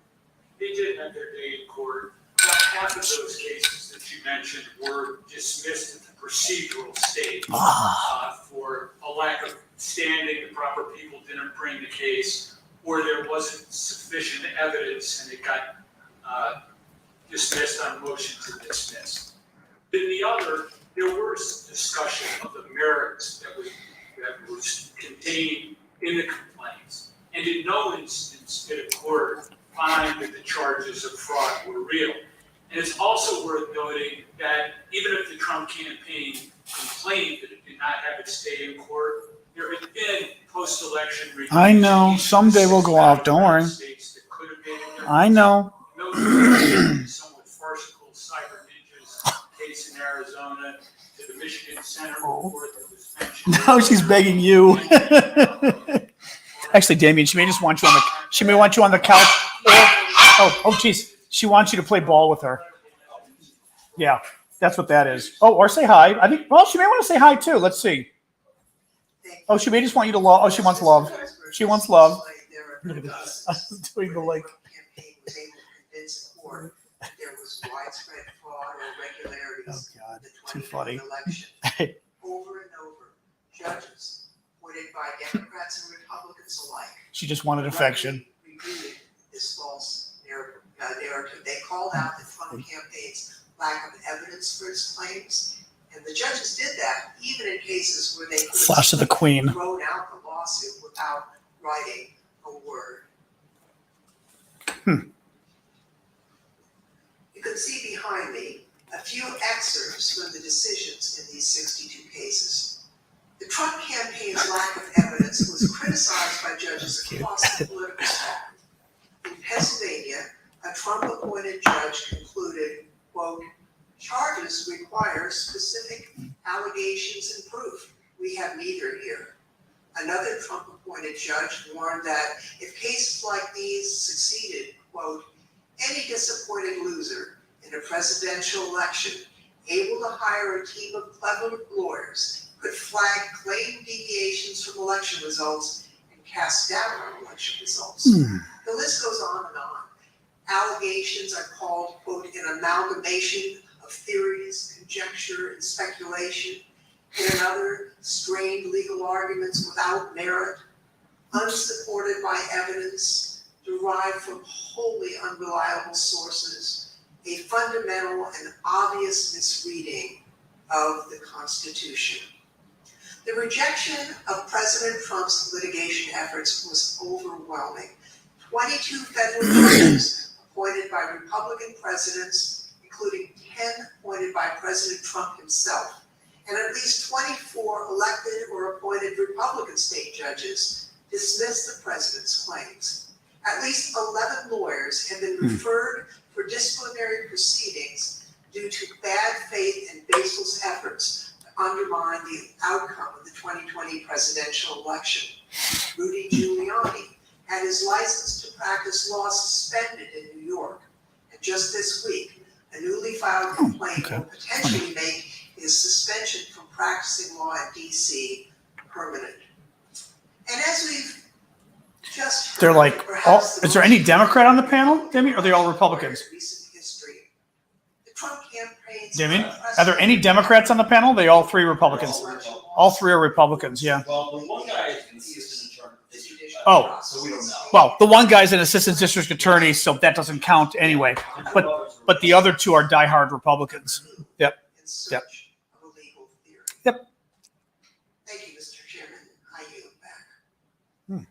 They did have their day in court. About half of those cases that you mentioned were dismissed at the procedural stage for a lack of standing, the proper people didn't bring the case, or there wasn't sufficient evidence and it got dismissed on motion to dismiss. Then there was discussion of the merits that was contained in the complaints. And in no instance did a court find that the charges of fraud were real. And it's also worth noting that even if the Trump campaign complained that it did not have its day in court, there had been post-election reviews. I know. Someday we'll go out. Don't worry. I know. Somewhat farcical cyber ninjas case in Arizona to the Michigan Center Court that was mentioned. Now she's begging you. Actually, Damien, she may just want you on the. She may want you on the couch. Oh, geez. She wants you to play ball with her. Yeah, that's what that is. Oh, or say hi. I think. Well, she may want to say hi too. Let's see. Oh, she may just want you to love. Oh, she wants love. She wants love. Look at this. I was doing the like. Campaign was able to convince the court that there was widespread fraud or irregularities Oh God, in too the funny. 2020 election. Over and over, judges appointed by Democrats and Republicans alike. She just wanted affection. Reviewed this false narrative. They called out the Trump campaign's lack of evidence for its claims, and the judges did that even in cases where they could Flash of the Queen. have thrown out the lawsuit without writing a word. You can see behind me a few excerpts from the decisions in these 62 cases. The Trump campaign's lack of evidence was criticized by judges across the political spectrum. In Pennsylvania, a Trump-appointed judge concluded, quote, charges require specific allegations and proof. We have neither here. Another Trump-appointed judge warned that if cases like these succeeded, quote, any disappointed loser in a presidential election able to hire a team of clever lawyers could flag claim deviations from election results and cast doubt on election results. The list goes on and on. Allegations are called, quote, an amalgamation of theories, conjecture, and speculation. In another, strained legal arguments without merit, unsupported by evidence, derived from wholly unreliable sources, a fundamental and obvious misreading of the Constitution. The rejection of President Trump's litigation efforts was overwhelming. 22 federal judges appointed by Republican presidents, including 10 appointed by President Trump himself, and at least 24 elected or appointed Republican state judges dismissed the president's claims. At least 11 lawyers have been referred for disciplinary proceedings due to bad faith and baseless efforts to undermine the outcome of the 2020 presidential election. Rudy Giuliani had his license to practice law suspended in New York. And just this week, a newly filed complaint will potentially make his suspension from practicing law in D.C. permanent. And as we've just heard, They're like, is there any Democrat on the panel, Demi? Or are they all Republicans? recent history, the Trump campaign's Demi, are there any Democrats on the panel? They all three Republicans. All three are Republicans, yeah. Well, the one guy is an assistant attorney. Oh, So we don't know. well, the one guy's an assistant district attorney, so that doesn't count anyway. But the other two are diehard Republicans. Yep. in search Yep. of a legal theory. Yep. Thank you, Mr. Chairman. I yield back.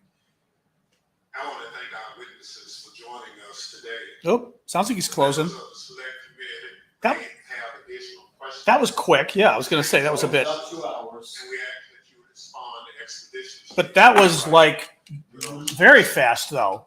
I want to thank our witnesses for joining us today. Oh, sounds like he's closing. Members of the select committee That- may have additional questions. That was quick. Yeah, I was going to say that was a bit. About 2 hours. And we ask that you respond expeditiously. But that was like very fast, though.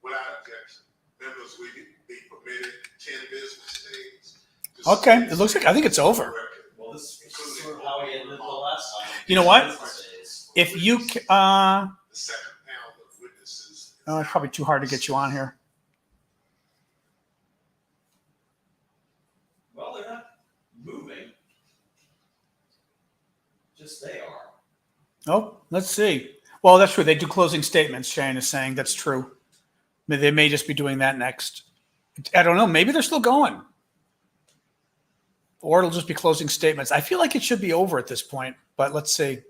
Without objection, members will be permitted 10 business days. Okay, it looks like I think it's over. Well, this is sort of how we ended the last time. You know what? Days. If you, The second panel of witnesses. oh, it's probably too hard to get you on here. Well, they're not moving. Just they are. Oh, let's see. Well, that's true. They do closing statements. Shane is saying that's true. They may just be doing that next. I don't know. Maybe they're still going. Or it'll just be closing statements. I feel like it should be over at this point, but let's see.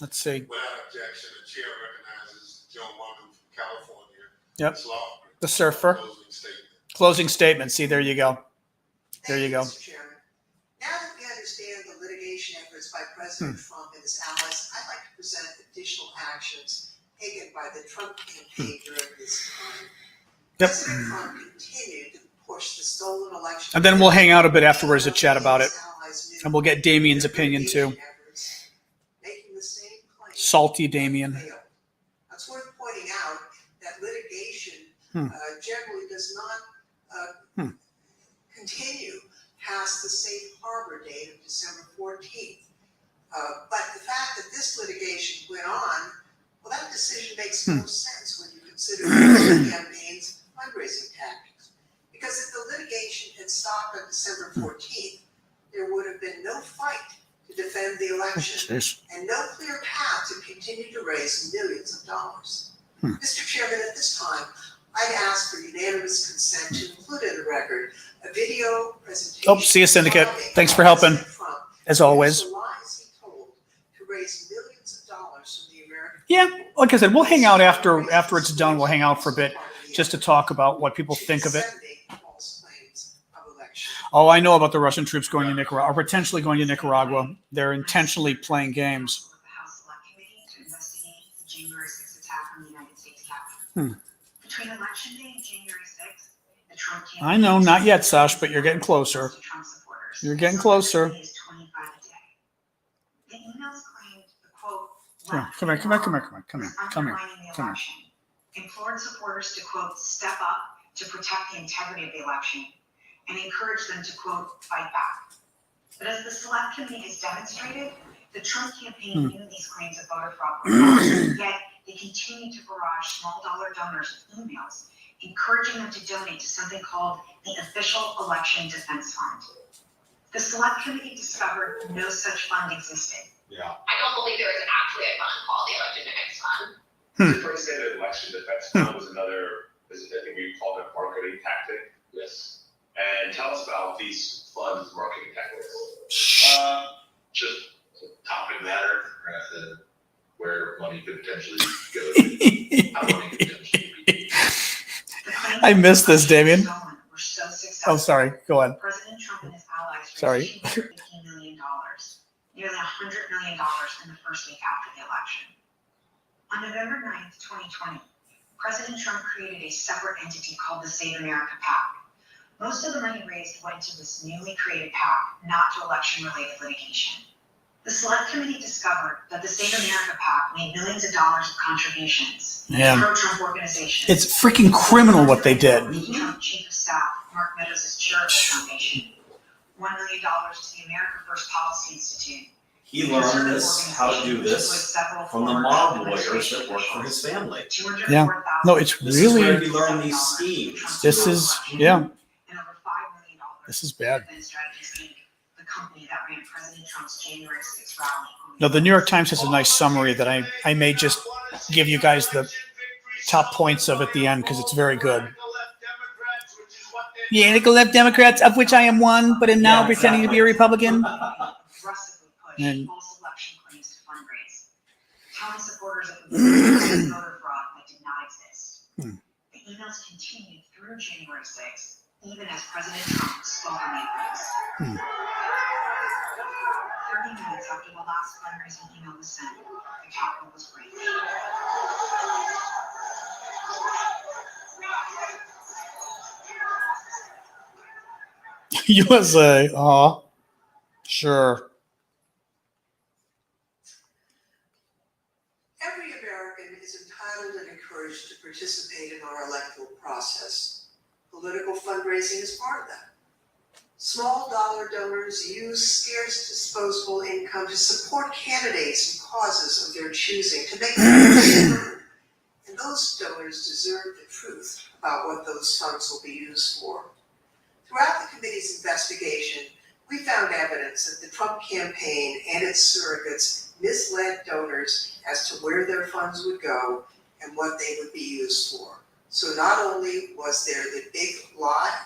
Let's see. Without objection, the chair recognizes Joe Morgan from California. Yep. Slaw. The surfer. Closing statement. Closing statement. See, there you go. There you go. Mr. Chairman. Now that we understand the litigation efforts by President Trump and his allies, I'd like to present additional actions taken by the Trump campaign during this time. Yep. President Trump continued to push the stolen election. And then we'll hang out a bit afterwards to chat about it. And we'll get Damien's opinion too. Making the same claim. Salty Damien. It's worth pointing out that litigation generally does not continue past the safe harbor date of December 14th. But the fact that this litigation went on, well, that decision makes no sense when you consider the campaign's fundraising tactics. Because if the litigation had stopped on December 14th, there would have been no fight to defend the election and no clear path to continue to raise millions of dollars. Mr. Chairman, at this time, I'd ask for unanimous consent to include in the record a video presentation. Oh, see you, Syndicate. Thanks for helping, as always. The lies he told to raise millions of dollars from the American. Yeah, like I said, we'll hang out after it's done. We'll hang out for a bit just to talk about what people think of it. Oh, I know about the Russian troops going to Nicaragua, or potentially going to Nicaragua. They're intentionally playing games. The House Select Committee to investigate the January 6th attack on the United States Capitol. Between Election Day and January 6th, the Trump campaign. I know, not yet, Sash, but you're getting closer. You're getting closer. Is 25 a day. The emails claimed the quote. Come here. Implored supporters to quote step up to protect the integrity of the election, and encouraged them to quote fight back. But as the Select Committee has demonstrated, the Trump campaign knew these claims of voter fraud were false, yet they continued to barrage small dollar donors with emails, encouraging them to donate to something called the Official Election Defense Fund. The Select Committee discovered no such fund existed. Yeah. I don't believe there was actually a fund called the Election Defense Fund. The first day the election defense fund was another, I think we called it marketing tactic. Yes. And tell us about these funds marketing tactics. Just a topic matter, where money could potentially go, how money could potentially be. I missed this, Damien. Were so successful. Oh, sorry. Go on. President Trump and his allies Sorry. raised $215 million, nearly $100 million in the first week after the election. On November 9th, 2020, President Trump created a separate entity called the Save America PAC. Most of the money raised went to this newly created PAC, not to election-related litigation. The Select Committee discovered that the Save America PAC made millions of dollars of contributions to pro-Trump organizations. It's freaking criminal what they did. Trump Chief of Staff Mark Meadows' charitable foundation, $1 million to the America First Policy Institute. He learned this, how to do this, from the mob lawyers that work for his family. Yeah. No, it's This is where really. he learned these schemes. This is, yeah. And over $5 million. This is bad. Defense Strategies Inc., the company that ran President Trump's January 6th rally. No, the New York Times has a nice summary that I may just give you guys the top points of at the end because it's very good. The radical left Democrats, of which I am one, but am now pretending to be a Republican. Aggressively pushed And- false election claims to fundraise, telling supporters of the voter fraud that did not exist. The emails continued through January 6th, even as President Trump spoke on the events. 30 minutes after the last fundraising email was sent, the Capitol was breached. USA. Sure. Every American is entitled and encouraged to participate in our electoral process. Political fundraising is part of that. Small dollar donors use scarce disposable income to support candidates and causes of their choosing to make them heard. And those donors deserve the truth about what those funds will be used for. Throughout the committee's investigation, we found evidence that the Trump campaign and its surrogates misled donors as to where their funds would go and what they would be used for. So not only was there the big lie,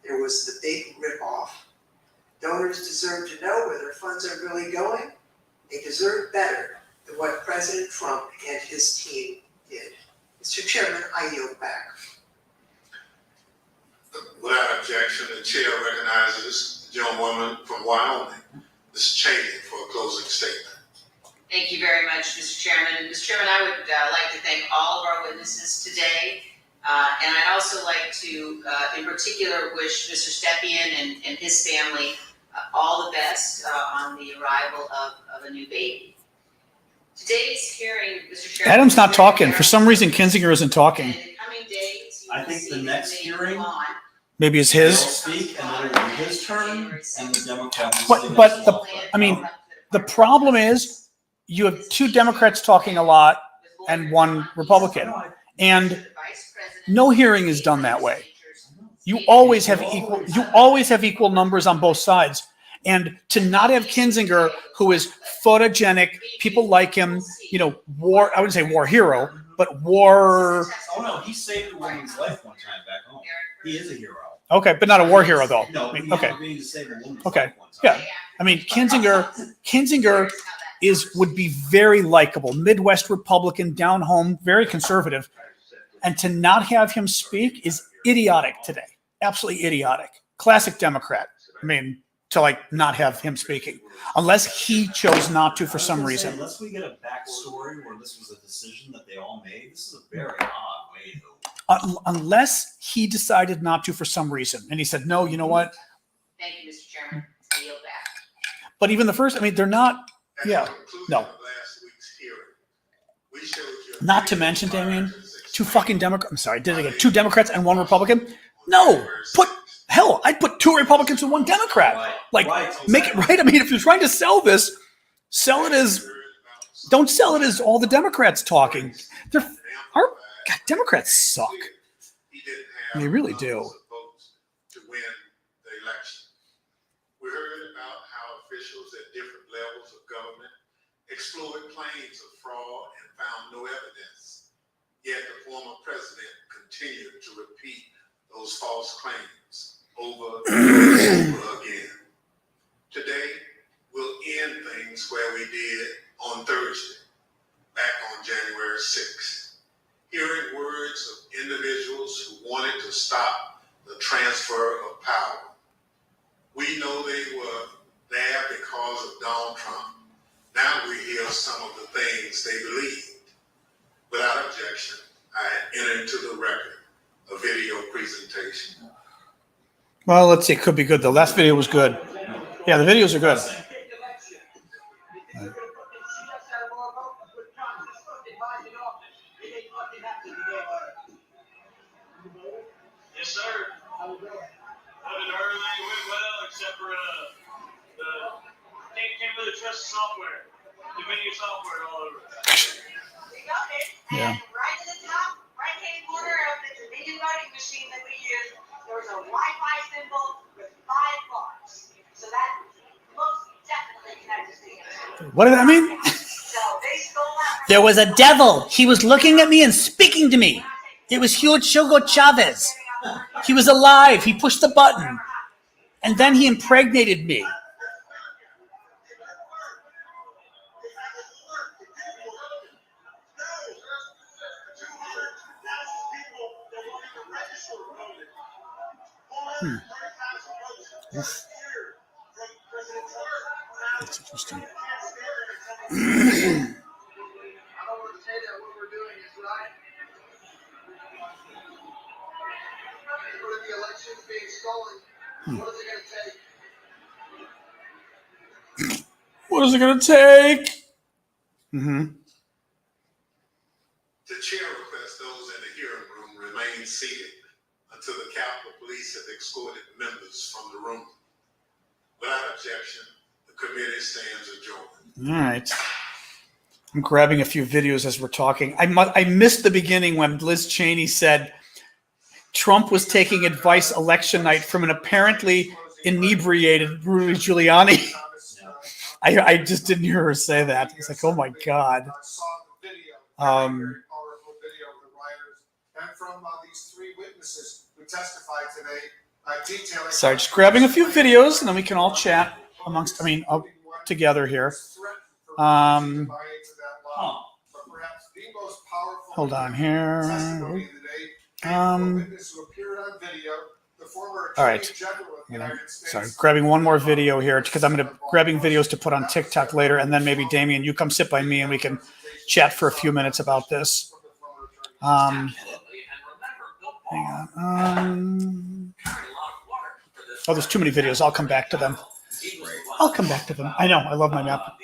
there was the big ripoff. Donors Donors deserve to know where their funds are really going. They deserve better than what President Trump and his team did. Mr. Chairman, I yield back. Without objection, the chair recognizes the gentlewoman from Wyoming, Ms. Cheney, for a closing statement. Thank you very much, Mr. Chairman. Mr. Chairman, I would like to thank all of our witnesses today. And I'd also like to, in particular, wish Mr. Stepien and his family all the best on the arrival of a new baby. Today's hearing, Mr. Chairman. Adam's not talking. For some reason, Kinzinger isn't talking. And in the coming days, you I will think see the next hearing, Maybe it's he'll his. speak, and then it'll be his turn, and the Democrats. But the problem is you have two Democrats talking a lot and one Republican. And no hearing is done that way. You always have equal numbers on both sides. And to not have Kinzinger, who is photogenic, people like him, I wouldn't say war hero, but war. Oh no, he saved a woman's life one time back home. He is a hero. Okay, but not a war hero though. No, but Okay. he saved a woman's Okay. life one time. Yeah. I mean, Kinzinger would be very likable, Midwest Republican, down home, very conservative. And to not have him speak is idiotic today. Absolutely idiotic. Classic Democrat. I mean, to not have him speaking, unless he chose not to for some reason. Unless we get a backstory where this was a decision that they all made, this is a very odd way to. Unless he decided not to for some reason, and he said, "No, you know what?" Thank you, Mr. Chairman. I yield back. But even the first, they're not. Yeah, no. Not to mention, Damien, two fucking Democrats. I'm sorry, did it again? Two Democrats and one Republican? No, I'd put two Republicans and one Democrat. Make it right. I mean, if you're trying to sell this, don't sell it as all the Democrats talking. Democrats suck. They really do. To win the election. We heard about how officials at different levels of government explored claims of fraud and found no evidence. Yet the former president continued to repeat those false claims over and over again. Today, we'll end things where we did on Thursday, back on January 6th. Hearing words of individuals who wanted to stop the transfer of power. We know they were there because of Donald Trump. Now we hear some of the things they believed. Without objection, I enter into the record a video presentation. Well, let's see. It could be good. The last video was good. Yeah, the videos are good. Yes, sir. Everything went well except for can't really trust the software. Too many software all over. We got it. Yeah. And right in the top right-hand corner of the convenient voting machine that we use, there's a Wi-Fi symbol with 5 bars. So that most definitely connects to the internet. What did that mean? So they stole that. There was a devil. He was looking at me and speaking to me. It was Hugo Chavez. He was alive. He pushed the button. And then he impregnated me. That's interesting. I don't want to say that what we're doing is right. With the elections being stolen, what is it going to take? What is it going to take? Mm-hmm. The chair requests those in the hearing room remain seated until the Capitol Police have escorted members from the room. Without objection, the committee stands adjourned. All right. I'm grabbing a few videos as we're talking. I missed the beginning when Liz Cheney said Trump was taking advice election night from an apparently inebriated Rudy Giuliani. I just didn't hear her say that. It's like, oh my God. I saw the video, very powerful video of the rioters, and from these 3 witnesses who testified today, detailing. Sorry, just grabbing a few videos, and then we can all chat amongst. Together here. Hold on here. All right. Sorry, grabbing one more video here because I'm grabbing videos to put on TikTok later, and then maybe Damien, you come sit by me and we can chat for a few minutes about this. Hang on. Oh, there's too many videos. I'll come back to them. I know. I love my map.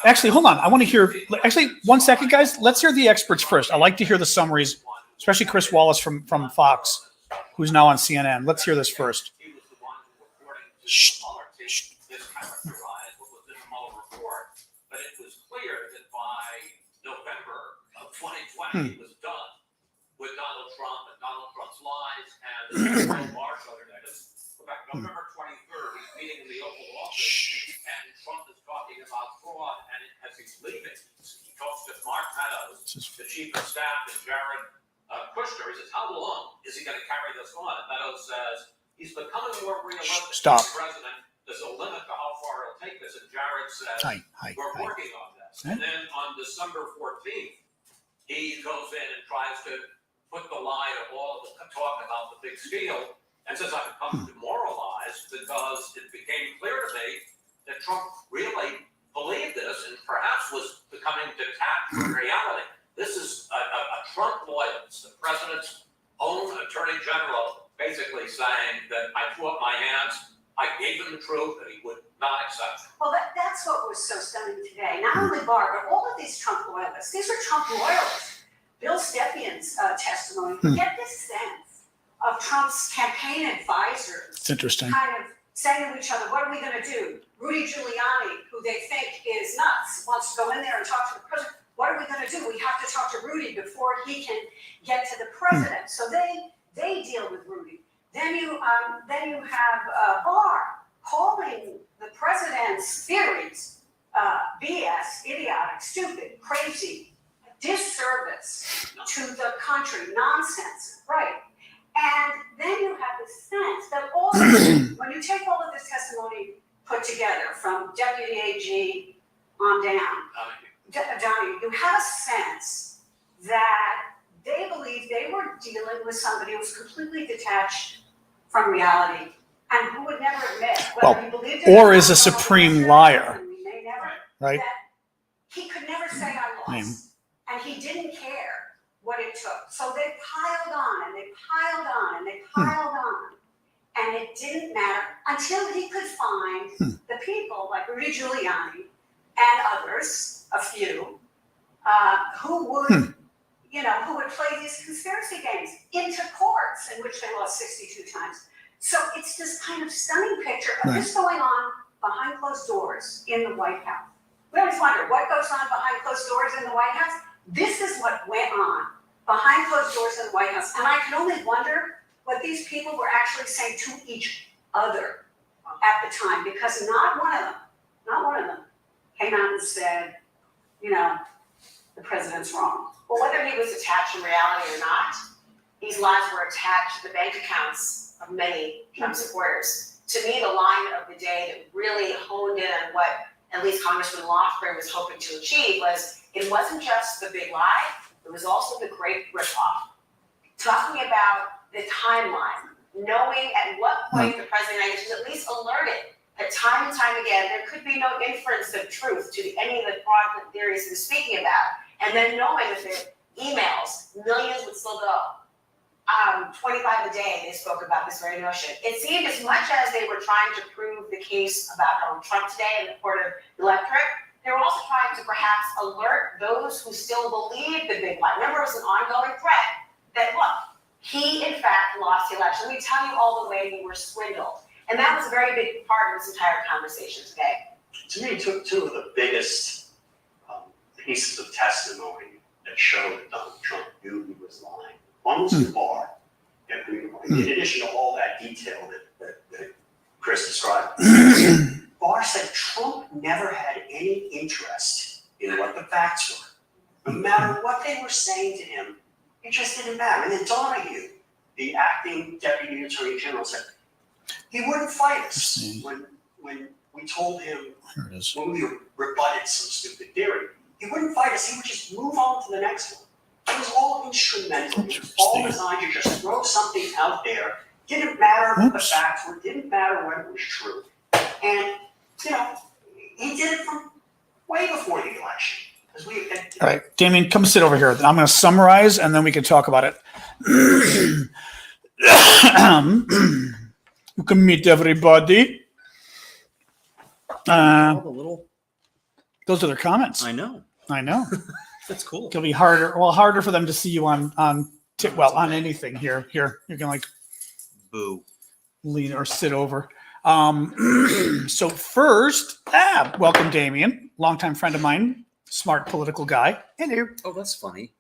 Actually, hold on. I want to hear. Actually, 1 second, guys. Let's hear the experts first. I like to hear the summaries, especially Chris Wallace from Fox, who's now on CNN. Let's hear this first. Shh. But it was clear that by November of 2020 it was done with Donald Trump and Donald Trump's lies and Barr other negatives. Go back November 23rd, he's meeting in the Oval Office, and Trump is talking about fraud, and as he's leaving, he talks to Mark Meadows, the chief of staff, and Jared Kushner. He says, how long is he going to carry this on? And Meadows says, he's becoming more realistic. Stop. President, there's a limit to how far he'll take this. And Jared says, we're working on this. And then on December 14th, he goes in and tries to put the lie to all of the talk about the big steal and says, I've become demoralized because it became clear to me that Trump really believed this and perhaps was becoming detached from reality. This is a Trump loyalist, the president's own attorney general, basically saying that I threw up my hands, I gave him the truth, and he would not accept it. Well, that's what was so stunning today. Not only Barr, but all of these Trump loyalists. These are Trump loyalists. Bill Stephan's testimony, you get this sense of Trump's campaign advisors. It's interesting. Kind of saying to each other, what are we going to do? Rudy Giuliani, who they think is nuts, wants to go in there and talk to the president. What are we going to do? We have to talk to Rudy before he can get to the president. So they deal with Rudy. Then you have Barr calling the president's theories BS, idiotic, stupid, crazy, disservice to the country, nonsense, right? And then you have the sense that all of this, when you take all of this testimony put together from Deputy AG on down, Donnie, you have a sense that they believe they were dealing with somebody who was completely detached from reality and who would never admit whether he believed it or is a supreme liar, right? He could never say I lost, and he didn't care what it took. So they piled on and they piled on and they piled on, and it didn't matter until he could find the people like Rudy Giuliani and others, a few, who would. Who would play these conspiracy games into courts in which they lost 62 times. So it's this kind of stunning picture of this going on behind closed doors in the White House. We always wonder what goes on behind closed doors in the White House. This is what went on behind closed doors in the White House. And I can only wonder what these people were actually saying to each other at the time, because not one of them came out and said, the president's wrong. Well, whether he was attached in reality or not, these lies were attached to the bank accounts of many Trump supporters. To me, the line of the day that really honed in on what at least Congressman Lofgren was hoping to achieve was it wasn't just the big lie, it was also the great ripoff. Talking about the timeline, knowing at what point the president was at least alerted that time and time again there could be no inference of truth to any of the fraudulent theories he was speaking about. And then knowing that the emails, millions would still go. 25 a day, they spoke about this very notion. It seemed as much as they were trying to prove the case about Donald Trump today in the court of electorate, they were also trying to perhaps alert those who still believe the big lie. Remember, it was an ongoing threat that, look, he in fact lost the election. Let me tell you all the way we were swindled. And that was a very big part of this entire conversation today. To me, two of the biggest pieces of testimony that showed that Donald Trump knew he was lying. One was the Barr. In addition to all that detail that Chris described, Barr said Trump never had any interest in what the facts were. No matter what they were saying to him, it just didn't matter. And then Donahue, the acting deputy attorney general, said He wouldn't fight us when we told him, Here it is. when we rebutted some stupid theory. He wouldn't fight us. He would just move on to the next one. It was all instrumental. It was all designed to just throw something out there. Didn't matter what the facts were. Didn't matter when it was true. And, you know, he did it from way before the election. All right, Damien, come sit over here. I'm going to summarize, and then we can talk about it. You can meet everybody. Those are their comments. I know. That's cool. It'll be harder for them to see you on anything here. Here, you can boo, lean or sit over. So first, welcome Damien, longtime friend of mine, smart political guy. Hello. Oh, that's funny.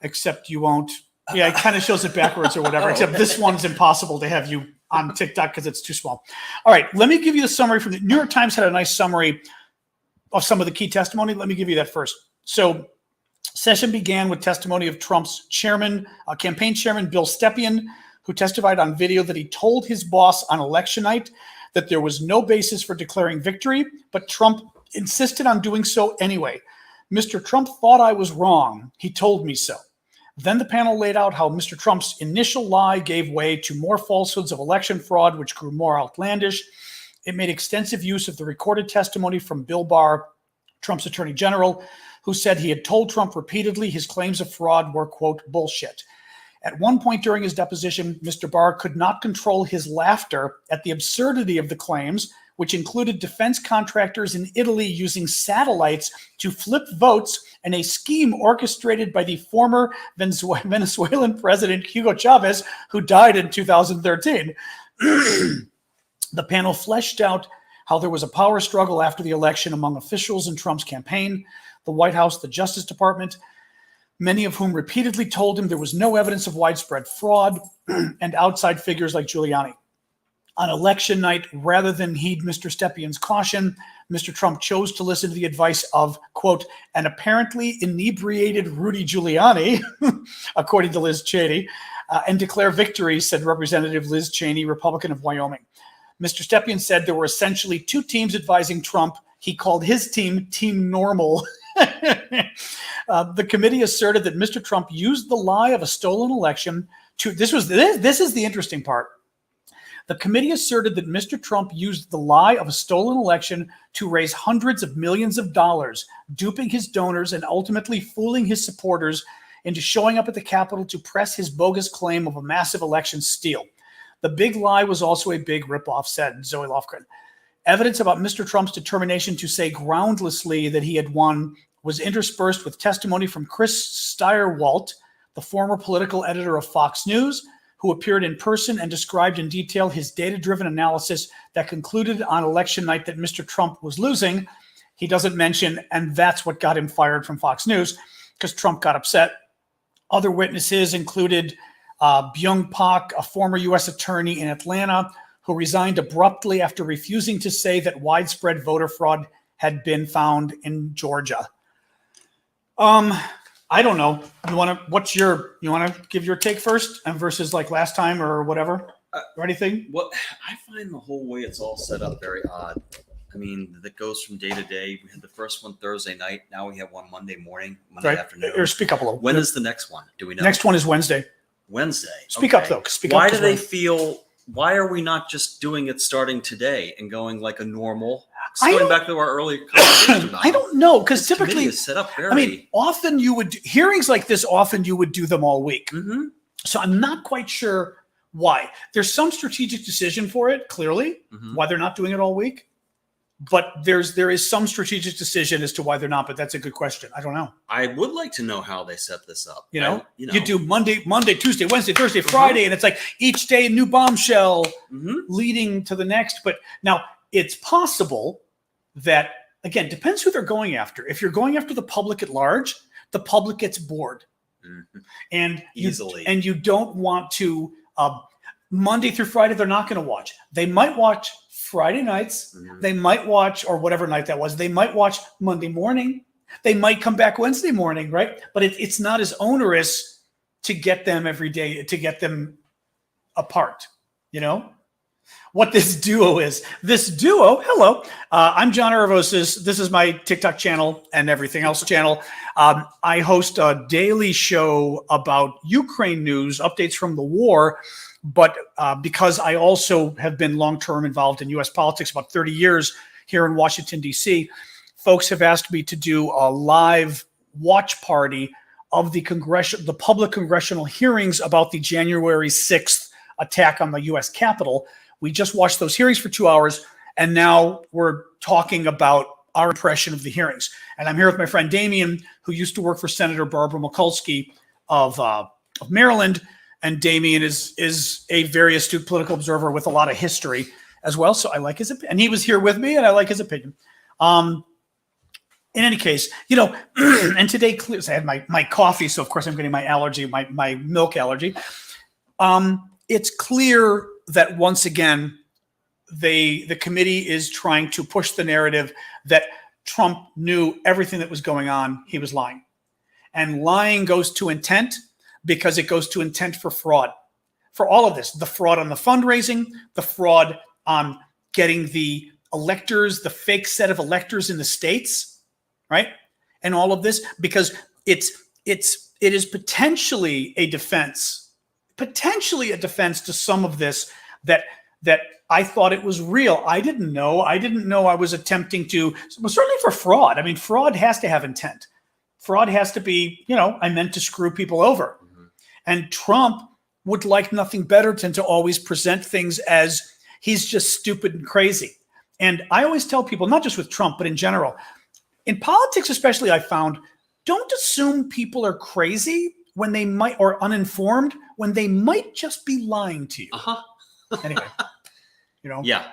Except you won't. Yeah, it kind of shows it backwards or whatever. Except this one's impossible to have you on TikTok because it's too small. All right, let me give you the summary from the New York Times. Had a nice summary of some of the key testimony. Let me give you that first. So, session began with testimony of Trump's campaign chairman, Bill Stepien, who testified on video that he told his boss on election night that there was no basis for declaring victory, but Trump insisted on doing so anyway. Mr. Trump thought I was wrong. He told me so. Then the panel laid out how Mr. Trump's initial lie gave way to more falsehoods of election fraud, which grew more outlandish. It made extensive use of the recorded testimony from Bill Barr, Trump's attorney general, who said he had told Trump repeatedly his claims of fraud were, quote, bullshit. At one point during his deposition, Mr. Barr could not control his laughter at the absurdity of the claims, which included defense contractors in Italy using satellites to flip votes and a scheme orchestrated by the former Venezuelan president Hugo Chavez, who died in 2013. The panel fleshed out how there was a power struggle after the election among officials in Trump's campaign, the White House, the Justice Department, many of whom repeatedly told him there was no evidence of widespread fraud, and outside figures like Giuliani. On election night, rather than heed Mr. Stepien's caution, Mr. Trump chose to listen to the advice of, quote, an apparently inebriated Rudy Giuliani, according to Liz Cheney, and declare victory, said Representative Liz Cheney, Republican of Wyoming. Mr. Stepien said there were essentially two teams advising Trump. He called his team Team Normal. The committee asserted that Mr. Trump used the lie of a stolen election to, this is the interesting part. The committee asserted that Mr. Trump used the lie of a stolen election to raise hundreds of millions of dollars, duping his donors and ultimately fooling his supporters into showing up at the Capitol to press his bogus claim of a massive election steal. The big lie was also a big ripoff, said Zoe Lofgren. Evidence about Mr. Trump's determination to say groundlessly that he had won was interspersed with testimony from Chris Steyerwalt, the former political editor of Fox News, who appeared in person and described in detail his data-driven analysis that concluded on election night that Mr. Trump was losing. He doesn't mention, and that's what got him fired from Fox News, because Trump got upset. Other witnesses included Byung Pak, a former U.S. attorney in Atlanta, who resigned abruptly after refusing to say that widespread voter fraud had been found in Georgia. I don't know. You want to give your take first and versus like last time or whatever or anything? Well, I find the whole way it's all set up very odd. I mean, that goes from day to day. We had the first one Thursday night. Now we have one Monday morning, Monday afternoon. Or speak up a little. When is the next one? Do we know? Next one is Wednesday. Wednesday. Speak up though. Why do they feel? Why are we not just doing it starting today and going like a normal? Going back to our earlier conversation about I don't know, because typically is set up very. I mean, often you would hearings like this. Often you would do them all week. Mm-hmm. So I'm not quite sure why. There's some strategic decision for it. Clearly, why they're not doing it all week. But there is some strategic decision as to why they're not. But that's a good question. I don't know. I would like to know how they set this up. You do Monday, Tuesday, Wednesday, Thursday, Friday, and it's like each day a new bombshell leading to the next. But now it's possible that, again, depends who they're going after. If you're going after the public at large, the public gets bored. And you don't want to Monday through Friday, they're not going to watch. They might watch Friday nights. They might watch, or whatever night that was, they might watch Monday morning. They might come back Wednesday morning, right? But it's not as onerous to get them every day, to get them apart, you know? what this duo is. This duo, hello, I'm John Aravosis. This is my TikTok channel and everything else channel. I host a daily show about Ukraine news, updates from the war, but because I also have been long-term involved in U.S. politics, about 30 years here in Washington, D.C., folks have asked me to do a live watch party of the public congressional hearings about the January 6th attack on the U.S. Capitol. We just watched those hearings for 2 hours, and now we're talking about our impression of the hearings. And I'm here with my friend Damien, who used to work for Senator Barbara Mikulski of Maryland. And Damien is a very astute political observer with a lot of history as well. So I like his opinion. And he was here with me, and I like his opinion. In any case, you know, and today, I had my coffee, so of course I'm getting my allergy, my milk allergy. It's clear that once again, the committee is trying to push the narrative that Trump knew everything that was going on. He was lying. And lying goes to intent because it goes to intent for fraud. For all of this, the fraud on the fundraising, the fraud on getting the electors, the fake set of electors in the states, right? And all of this, because it is potentially a defense to some of this that I thought it was real. I didn't know I was attempting to, well, certainly for fraud. I mean, fraud has to have intent. Fraud has to be, you know, I meant to screw people over. Mm-hmm. And Trump would like nothing better than to always present things as he's just stupid and crazy. And I always tell people, not just with Trump, but in general, in politics especially, I found, don't assume people are crazy when they might, or uninformed, when they might just be lying to you. Uh-huh. Anyway, you know. Yeah.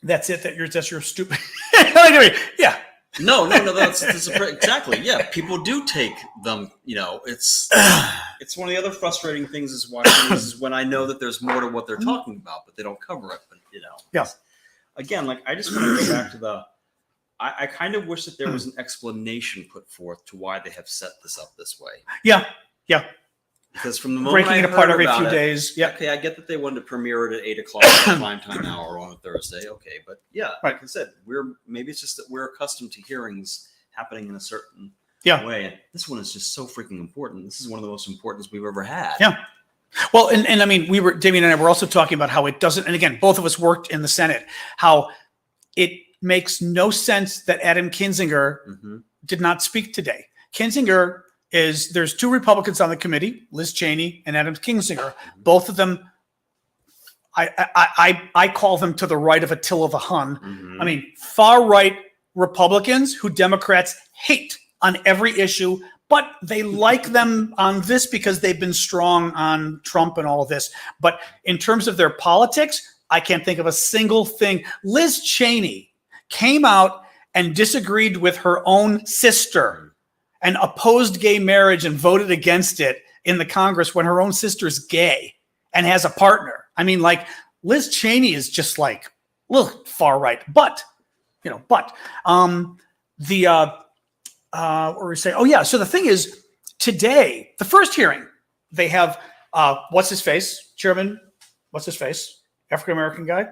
That's it. That's your stupid. Anyway, yeah. No. That's exactly. Yeah. People do take them. You know, it's one of the other frustrating things is watching these is when I know that there's more to what they're talking about, but they don't cover it. But you know. Yeah. Again, like I just want to go back to I kind of wish that there was an explanation put forth to why they have set this up this way. Yeah. Yeah. Because from the moment breaking it apart every few days. Yeah. Okay, I get that they wanted to premiere it at 8 o'clock prime time hour on a Thursday. Okay, but yeah, right. Like I said, maybe it's just that we're accustomed to hearings happening in a certain way. And this one is just so freaking important. This is one of the most important we've ever had. Yeah. Well, and I mean, Damien and I were also talking about how it doesn't, and again, both of us worked in the Senate, how it makes no sense that Adam Kinzinger did not speak today. Kinzinger there's two Republicans on the committee, Liz Cheney and Adam Kinzinger. Both of them, I call them to the right of Attila the Hun. I mean, far right Republicans who Democrats hate on every issue, but they like them on this because they've been strong on Trump and all of this. But in terms of their politics, I can't think of a single thing. Liz Cheney came out and disagreed with her own sister and opposed gay marriage and voted against it in the Congress when her own sister's gay and has a partner. I mean, like, Liz Cheney is just like, look, far right. But, you know, what were we saying? Oh, yeah. So the thing is, today, the first hearing, they have, what's his face? Chairman, what's his face? African-American guy?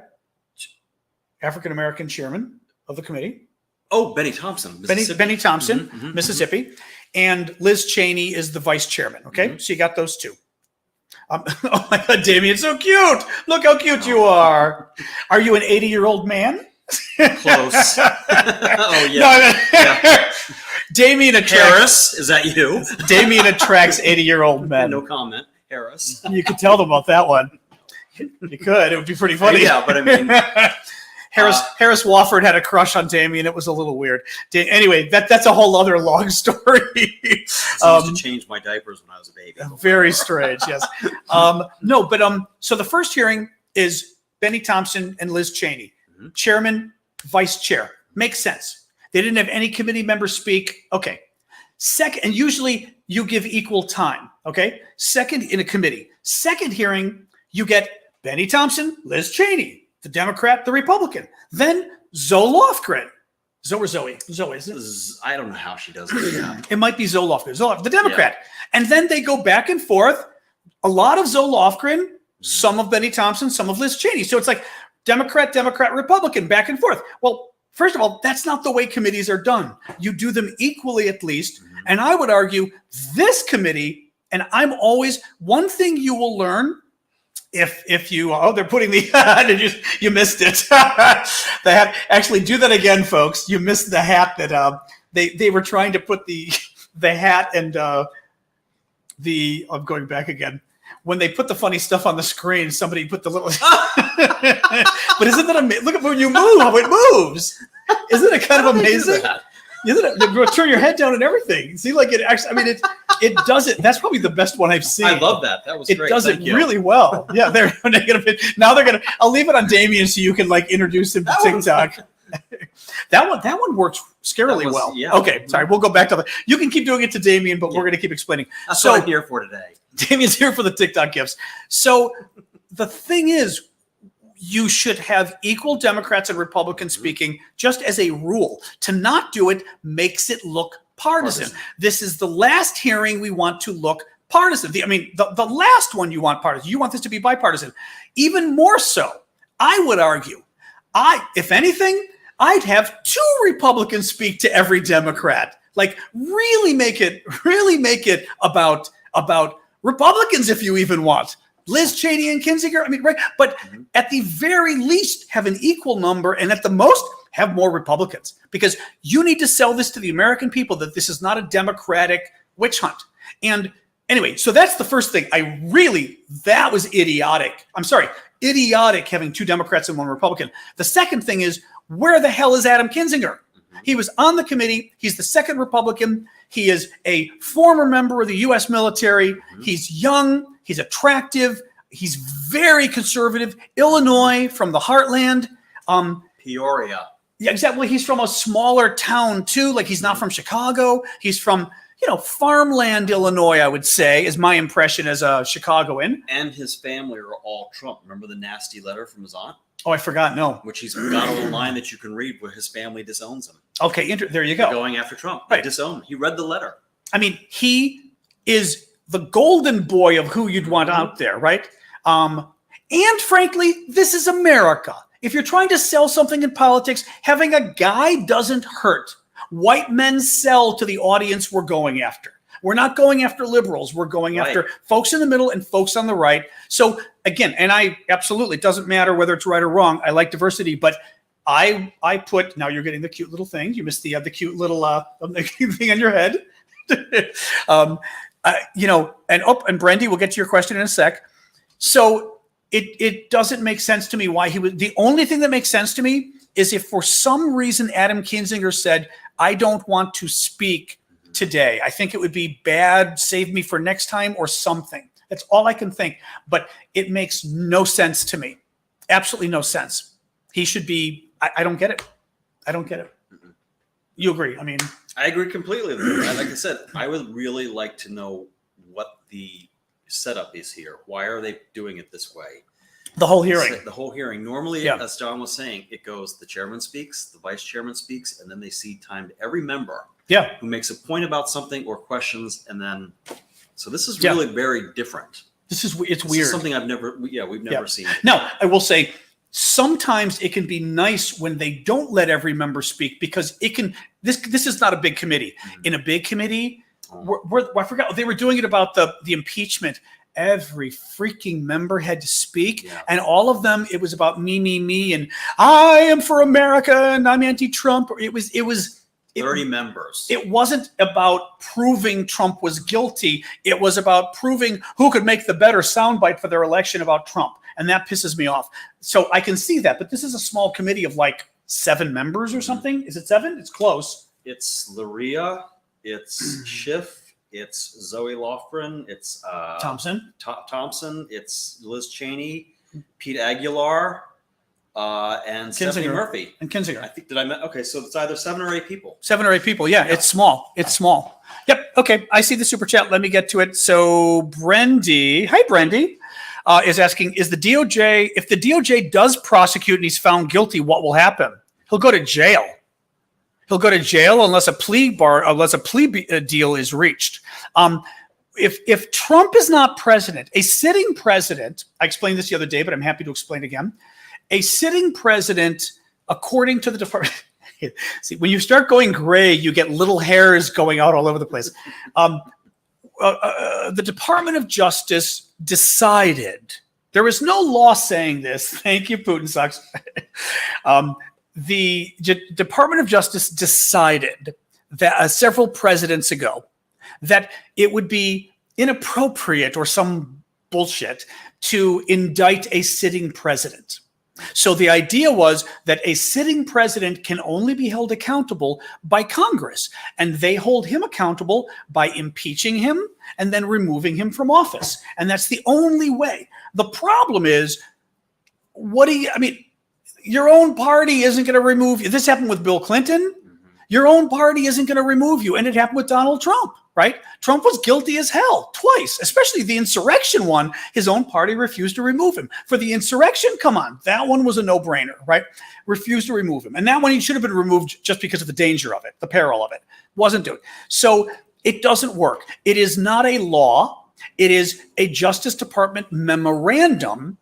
African-American chairman of the committee. Oh, Benny Thompson. Benny Thompson, Mississippi. And Liz Cheney is the vice chairman. Okay. So you got those two. Oh my God, Damien, so cute. Look how cute you are. Are you an 80-year-old man? Close. Oh, yeah. No, Damien attracts. Harris, is that you? Damien attracts 80-year-old men. No comment. Harris. You could tell them about that one. You could. It would be pretty funny. Yeah, but I mean. Harris Wofford had a crush on Damien. It was a little weird. Anyway, that's a whole other long story. I used to change my diapers when I was a baby. Very strange, yes. No, but so the first hearing is Benny Thompson and Liz Cheney. Chairman, vice chair. Makes sense. They didn't have any committee members speak. Okay. Second, and usually you give equal time. Okay. Second in a committee. Second hearing, you get Benny Thompson, Liz Cheney. The Democrat, the Republican. Then Zoe Lofgren. Zoe, is it? I don't know how she does it. It might be Zoe Lofgren. The Democrat. Yeah. And then they go back and forth. A lot of Zoe Lofgren, some of Benny Thompson, some of Liz Cheney. So it's like Democrat, Republican, back and forth. Well, first of all, that's not the way committees are done. You do them equally at least. And I would argue this committee, and I'm always, one thing you will learn if you, they're putting the, you missed it. The hat, actually do that again, folks. You missed the hat that they were trying to put the hat and I'm going back again. When they put the funny stuff on the screen, somebody put the little, but isn't that amazing? Look at when you move, how it moves. Isn't it kind of amazing? Isn't it? You turn your head down and everything. See, like it actually, I mean, it does it. That's probably the best one I've seen. I love that. That was great. It does Thank it you. really well. Yeah, now they're gonna. I'll leave it on Damien so you can like introduce him to TikTok. That one works scarily well. Yeah. Okay, sorry. We'll go back to you can keep doing it to Damien, but we're going to keep explaining. That's what I'm here for today. Damien's here for the TikTok gifts. So the thing is, you should have equal Democrats and Republicans speaking just as a rule. To not do it makes it look partisan. This is the last hearing we want to look partisan. The last one you want partisan. You want this to be bipartisan. Even more so, I would argue, if anything, I'd have 2 Republicans speak to every Democrat. Like really make it about Republicans if you even want. Liz Cheney and Kinzinger, right? But at the very least, have an equal number, and at the most, have more Republicans. Because you need to sell this to the American people that this is not a Democratic witch hunt. And anyway, so that's the first thing. That was idiotic. I'm sorry, idiotic having 2 Democrats and 1 Republican. The second thing is, where the hell is Adam Kinzinger? He was on the committee. He's the second Republican. He is a former member of the U.S. military. He's young. He's attractive. He's very conservative. Illinois, from the heartland. Peoria. Yeah, exactly. He's from a smaller town, too. Like, he's not from Chicago. He's from, farmland Illinois, I would say, is my impression as a Chicagoan. And his family are all Trump. Remember the nasty letter from his aunt? Oh, I forgot. No. Which he's got a little line that you can read where his family disowns him. Okay, there you go. They're going after Trump. Right. They disown him. He read the letter. I mean, he is the golden boy of who you'd want out there, right? And frankly, this is America. If you're trying to sell something in politics, having a guy doesn't hurt. White men sell to the audience we're going after. We're not going after liberals. We're going after folks in the middle and folks on the right. So again, and I absolutely, it doesn't matter whether it's right or wrong. I like diversity, but I put, now you're getting the cute little thing. You missed the cute little thing on your head. And Brandy, we'll get to your question in a sec. So it doesn't make sense to me why he would. The only thing that makes sense to me is if for some reason Adam Kinzinger said, I don't want to speak today. I think it would be bad, save me for next time or something. That's all I can think. But it makes no sense to me. Absolutely no sense. He should be, I don't get it. I don't get it. You agree? I mean, I agree completely. Like I said, I would really like to know what the setup is here. Why are they doing it this way? The whole hearing. The whole hearing. Normally, as John was saying, it goes, the chairman speaks, the vice chairman speaks, and then they cede time to every member who makes a point about something or questions. And then, so this is really very different. It's This weird. is something we've never seen. Now, I will say, sometimes it can be nice when they don't let every member speak because it can, this is not a big committee. In a big committee, I forgot, they were doing it about the impeachment. Every freaking member had to speak, and all of them, it was about me, and I am for America, and I'm anti-Trump. It was 30 members. It wasn't about proving Trump was guilty. It was about proving who could make the better soundbite for their election about Trump, and that pisses me off. So I can see that, but this is a small committee of like 7 members or something. Is it 7? It's close. It's Luria. It's Schiff. It's Zoe Lofgren. It's Thompson. Thompson. It's Liz Cheney, Pete Aguilar, and Stephanie Murphy. And Kinzinger. I think okay, so it's either 7 or 8 people. 7 or 8 people. Yeah, it's small. It's small. Yep. Okay. I see the super chat. Let me get to it. So Brendy, hi Brendy, is asking, if the DOJ does prosecute and he's found guilty, what will happen? He'll go to jail. He'll go to jail unless a plea deal is reached. if Trump is not president, a sitting president, I explained this the other day, but I'm happy to explain again. A sitting president, according to the Department, see, when you start going gray, you get little hairs going out all over the place. The Department of Justice decided, there was no law saying this. Thank you, Putin sucks. The Department of Justice decided that several presidents ago that it would be inappropriate or some bullshit to indict a sitting president. So the idea was that a sitting president can only be held accountable by Congress, and they hold him accountable by impeaching him and then removing him from office. And that's the only way. The problem is, your own party isn't going to remove you. This happened with Bill Clinton. Your own party isn't going to remove you. And it happened with Donald Trump, right? Trump was guilty as hell twice, especially the insurrection one. His own party refused to remove him. For the insurrection, come on, that one was a no-brainer, right? Refused to remove him. And that one, he should have been removed just because of the danger of it, the peril of it. Wasn't doing. So it doesn't work. It is not a law. It is a Justice Department memorandum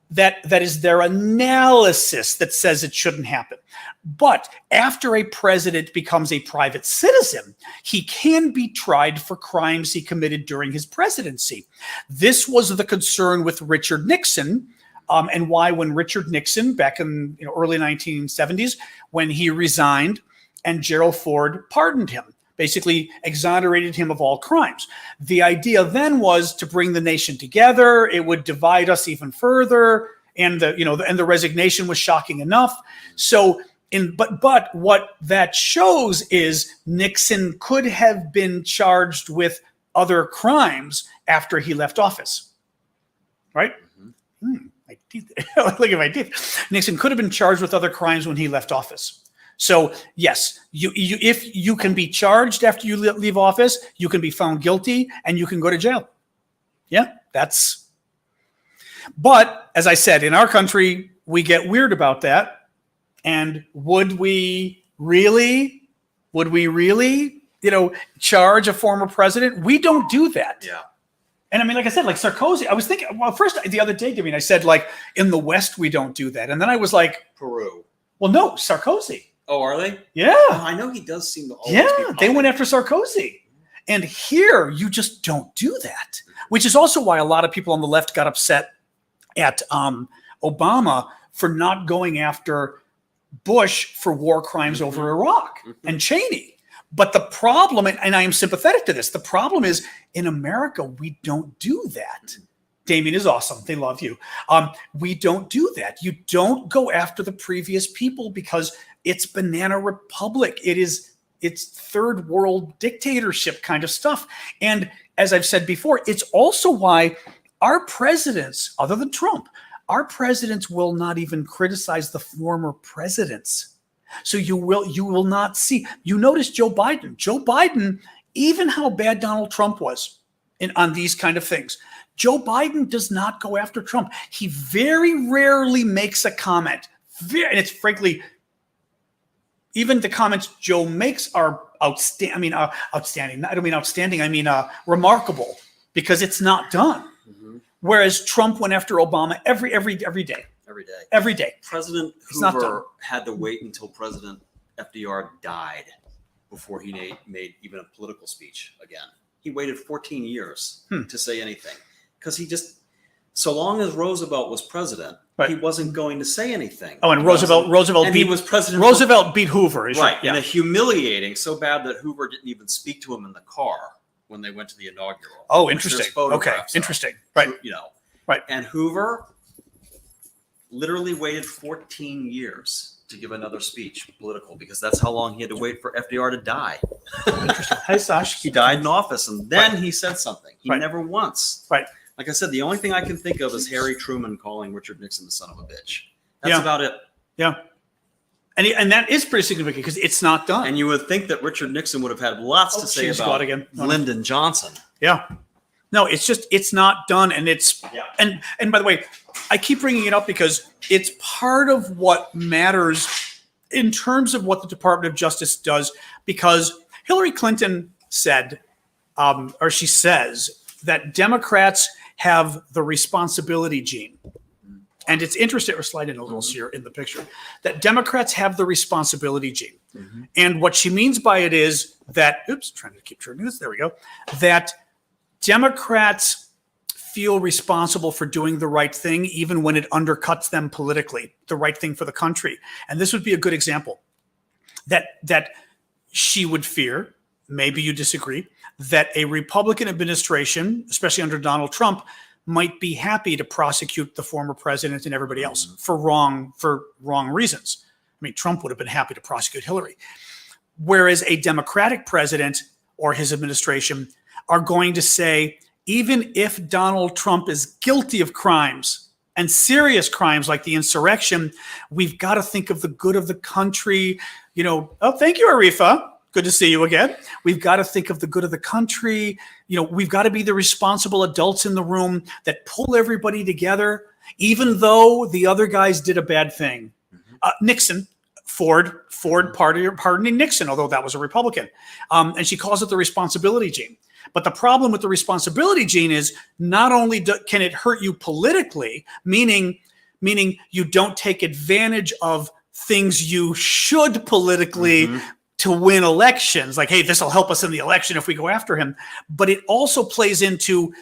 that is their analysis that says it shouldn't happen. But after a president becomes a private citizen, he can be tried for crimes he committed during his presidency. This was the concern with Richard Nixon, and why when Richard Nixon, back in early 1970s, when he resigned and Gerald Ford pardoned him, basically exonerated him of all crimes. The idea then was to bring the nation together. It would divide us even further, and the resignation was shocking enough. So, but what that shows is Nixon could have been charged with other crimes after he left office, right? My teeth. Look at my teeth. Nixon could have been charged with other crimes when he left office. So yes, if you can be charged after you leave office, you can be found guilty and you can go to jail. Yeah, but as I said, in our country, we get weird about that. And would we really, charge a former president? We don't do that. Yeah. And I mean, like I said, like Sarkozy, I was thinking, well, first the other day, I said, like, in the West, we don't do that. And then I was like, Peru. Well, no, Sarkozy. Oh, are they? Yeah. Oh, I know he does seem to always be they went after Sarkozy. And here, you just don't do that, which is also why a lot of people on the left got upset at Obama for not going after Bush for war crimes over Iraq and Cheney. But the problem, and I am sympathetic to this, the problem is in America, we don't do that. Damien is awesome. They love you. We don't do that. You don't go after the previous people because it's banana republic. It's third world dictatorship kind of stuff. And as I've said before, it's also why our presidents, other than Trump, our presidents will not even criticize the former presidents. So you will not see. You notice Joe Biden, even how bad Donald Trump was on these kind of things, Joe Biden does not go after Trump. He very rarely makes a comment. And it's frankly, even the comments Joe makes are outstanding. Outstanding. I don't mean outstanding. I mean remarkable, because it's not done. Mm-hmm. Whereas Trump went after Obama every day. Every day. President Hoover had to wait until President FDR died before he made even a political speech again. He waited 14 years to say anything because so long as Roosevelt was president, he wasn't going to say anything. Oh, and Roosevelt he was president. Roosevelt beat Hoover. Right. Yeah. And humiliating so bad that Hoover didn't even speak to him in the car when they went to the inaugural. Oh, interesting. Okay. Interesting. Right. Right. And Hoover literally waited 14 years to give another speech, political, because that's how long he had to wait for FDR to die. Interesting. Hi, Sash. He died in office, and then he said something. He never once. Right. Like I said, the only thing I can think of is Harry Truman calling Richard Nixon the son of a bitch. That's about it. Yeah. And that is pretty significant because it's not done. And you would think that Richard Nixon would have had lots to say about Lyndon Johnson. Yeah. No, it's not done. And and by the way, I keep bringing it up because it's part of what matters in terms of what the Department of Justice does, because Hillary Clinton said or she says that Democrats have the responsibility gene. And it's interesting, or slide in a little here in the picture, that Democrats have the responsibility gene. And what she means by it is that, oops, trying to keep turning this, there we go, that Democrats feel responsible for doing the right thing even when it undercuts them politically, the right thing for the country. And this would be a good example that she would fear, maybe you disagree, that a Republican administration, especially under Donald Trump, might be happy to prosecute the former president and everybody else for wrong reasons. I mean, Trump would have been happy to prosecute Hillary. Whereas a Democratic president or his administration are going to say, even if Donald Trump is guilty of crimes and serious crimes like the insurrection, we've got to think of the good of the country. You know, oh, thank you, Arifa. Good to see you again. We've got to think of the good of the country. You know, we've got to be the responsible adults in the room that pull everybody together, even though the other guys did a bad thing. Nixon, Ford pardoning Nixon, although that was a Republican. And she calls it the responsibility gene. But the problem with the responsibility gene is not only can it hurt you politically, meaning you don't take advantage of things you should politically to win elections. Like, hey, this will help us in the election if we go after him. But it also plays into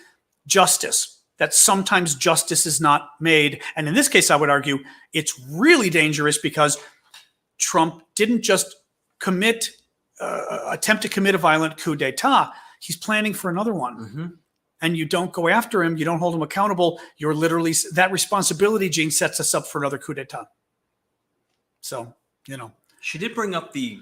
justice, that sometimes justice is not made. And in this case, I would argue it's really dangerous because Trump didn't just attempt to commit a violent coup d'etat. He's planning for another one. And you don't go after him. You don't hold him accountable. You're literally, that responsibility gene sets us up for another coup d'etat. So, you know. She did bring up the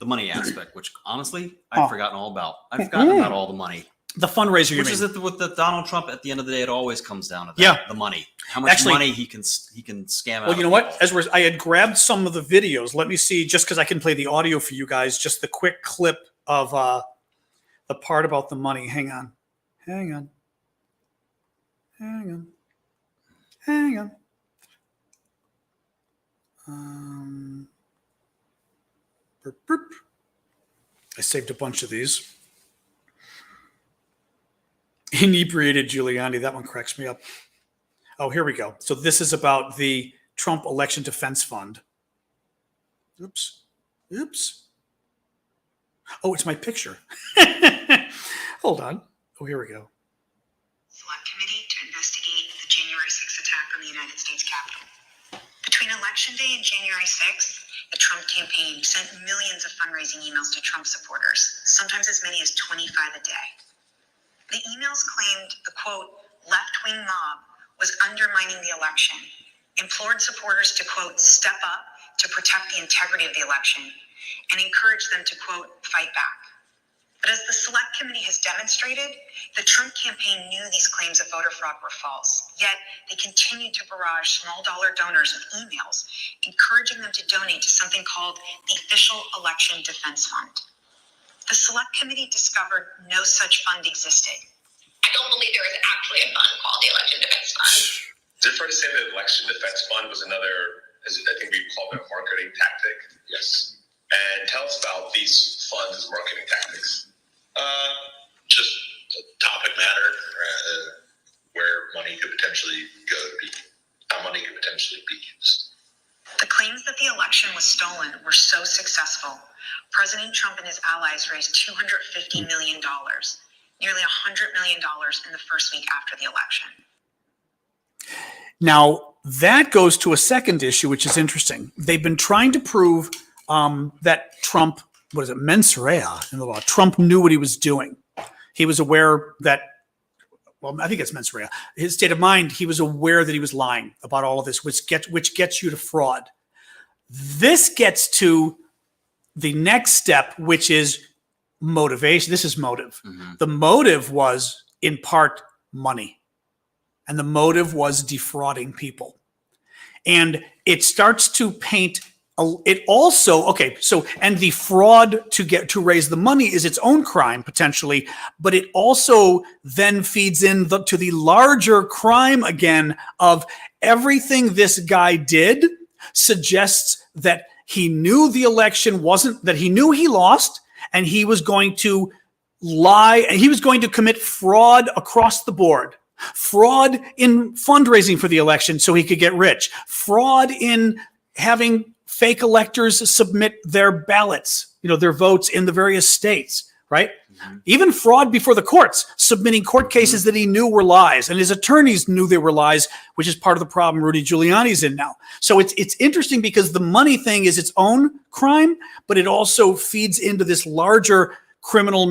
money aspect, which honestly, I've forgotten all about. I've forgotten about all the money. The fundraiser, which is with the Donald Trump. At the end of the day, it always comes down to that. Yeah, the money. How much money he can scam out. Well, you know what? I had grabbed some of the videos. Let me see, just because I can play the audio for you guys. Just the quick clip of the part about the money. Hang on. I saved a bunch of these. Inebriated Giuliani. That one cracks me up. Oh, here we go. So this is about the Trump Election Defense Fund. Oops. Oh, it's my picture. Hold on. Oh, here we go. Select committee to investigate the January 6th attack on the United States Capitol. Between Election Day and January 6th, the Trump campaign sent millions of fundraising emails to Trump supporters, sometimes as many as 25 a day. The emails claimed the, quote, left-wing mob was undermining the election, implored supporters to, quote, step up to protect the integrity of the election, and encouraged them to, quote, fight back. But as the Select Committee has demonstrated, the Trump campaign knew these claims of voter fraud were false, yet they continued to barrage small-dollar donors with emails, encouraging them to donate to something called the Official Election Defense Fund. The Select Committee discovered no such fund existed. I don't believe there is actually a fund called the Election Defense Fund. Is it fair to say that Election Defense Fund was another, as I think we call it, a marketing tactic? Yes. And tell us about these funds as marketing tactics. Just a topic matter where money could potentially go to be, how money could potentially be used. The claims that the election was stolen were so successful, President Trump and his allies raised $250 million, nearly $100 million in the first week after the election. Now, that goes to a second issue, which is interesting. They've been trying to prove that Trump, mens rea in the law. Trump knew what he was doing. He was aware that, well, I think it's mens rea. His state of mind, he was aware that he was lying about all of this, which gets you to fraud. This gets to the next step, which is motivation. This is motive. The motive was, in part, money. And the motive was defrauding people. And it starts to paint it also, okay, so, and the fraud to raise the money is its own crime potentially, but it also then feeds in to the larger crime again of everything this guy did suggests that he knew the election wasn't, that he knew he lost, and he was going to lie, and he was going to commit fraud across the board. Fraud in fundraising for the election so he could get rich. Fraud in having fake electors submit their ballots, their votes in the various states, right? Mm-hmm. Even fraud before the courts, submitting court cases that he knew were lies, and his attorneys knew they were lies, which is part of the problem Rudy Giuliani's in now. So it's interesting because the money thing is its own crime, but it also feeds into this larger criminal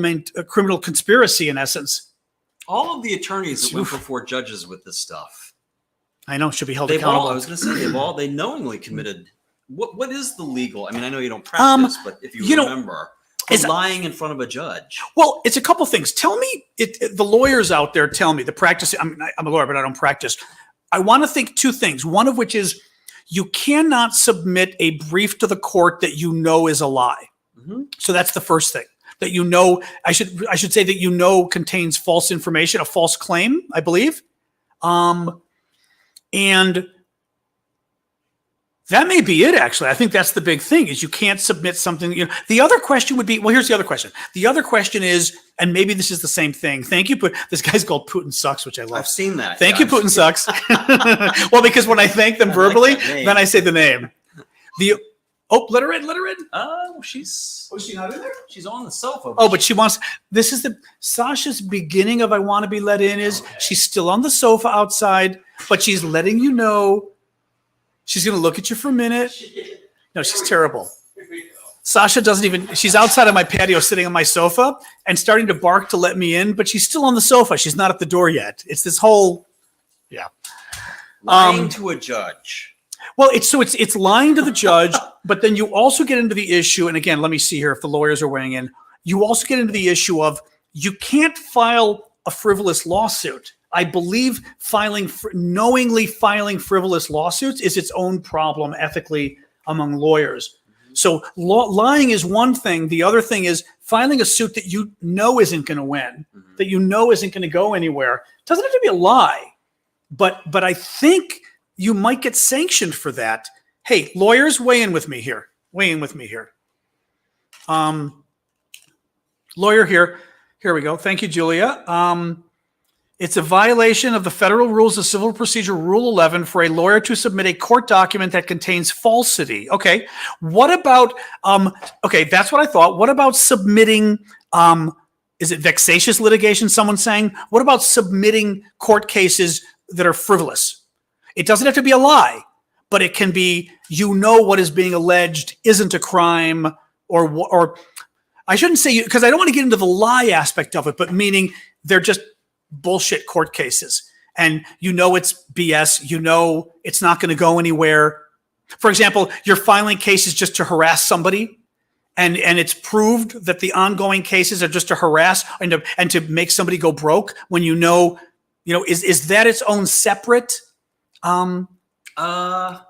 conspiracy in essence. All of the attorneys that went before judges with this stuff, I know, should be held accountable. I was going to say they knowingly committed. What is the legal? I mean, I know you don't practice, but if you remember, lying in front of a judge. Well, it's a couple things. Tell me, the lawyers out there tell me, the practice. I'm a lawyer, but I don't practice. I want to think two things. One of which is you cannot submit a brief to the court that you know is a lie. Mm-hmm. So that's the first thing. That I should say that contains false information, a false claim, I believe. And that may be it, actually. I think that's the big thing, is you can't submit something. The other question would be, well, here's the other question. The other question is, and maybe this is the same thing. Thank you, this guy's called Putin Sucks, which I love. I've seen that. Thank you, Putin Sucks. Well, because when I thank them verbally, then I say the name. Let her in. Oh, she's not in there? She's on the sofa. Oh, but she wants, this is Sasha's beginning of I want to be let in is she's still on the sofa outside, but she's letting you know she's going to look at you for a minute. No, she's terrible. Sasha she's outside on my patio sitting on my sofa and starting to bark to let me in, but she's still on the sofa. She's not at the door yet. It's this whole, lying to a judge. Well, it's lying to the judge, but then you also get into the issue, and again, let me see here if the lawyers are weighing in. You also get into the issue of you can't file a frivolous lawsuit. I believe knowingly filing frivolous lawsuits is its own problem ethically among lawyers. Mm-hmm. So lying is one thing. The other thing is filing a suit that you know isn't going to win, mm-hmm. that you know isn't going to go anywhere. It doesn't have to be a lie, but I think you might get sanctioned for that. Hey, lawyers, weigh in with me here. Lawyer here. Here we go. Thank you, Julia. It's a violation of the Federal Rules of Civil Procedure, Rule 11, for a lawyer to submit a court document that contains falsity. Okay. What about, that's what I thought. What about submitting, is it vexatious litigation, someone's saying? What about submitting court cases that are frivolous? It doesn't have to be a lie, but it can be, what is being alleged isn't a crime, or I shouldn't say because I don't want to get into the lie aspect of it, but meaning they're just bullshit court cases. And it's BS, it's not going to go anywhere. For example, you're filing cases just to harass somebody, and it's proved that the ongoing cases are just to harass and to make somebody go broke when is that its own separate? Somebody's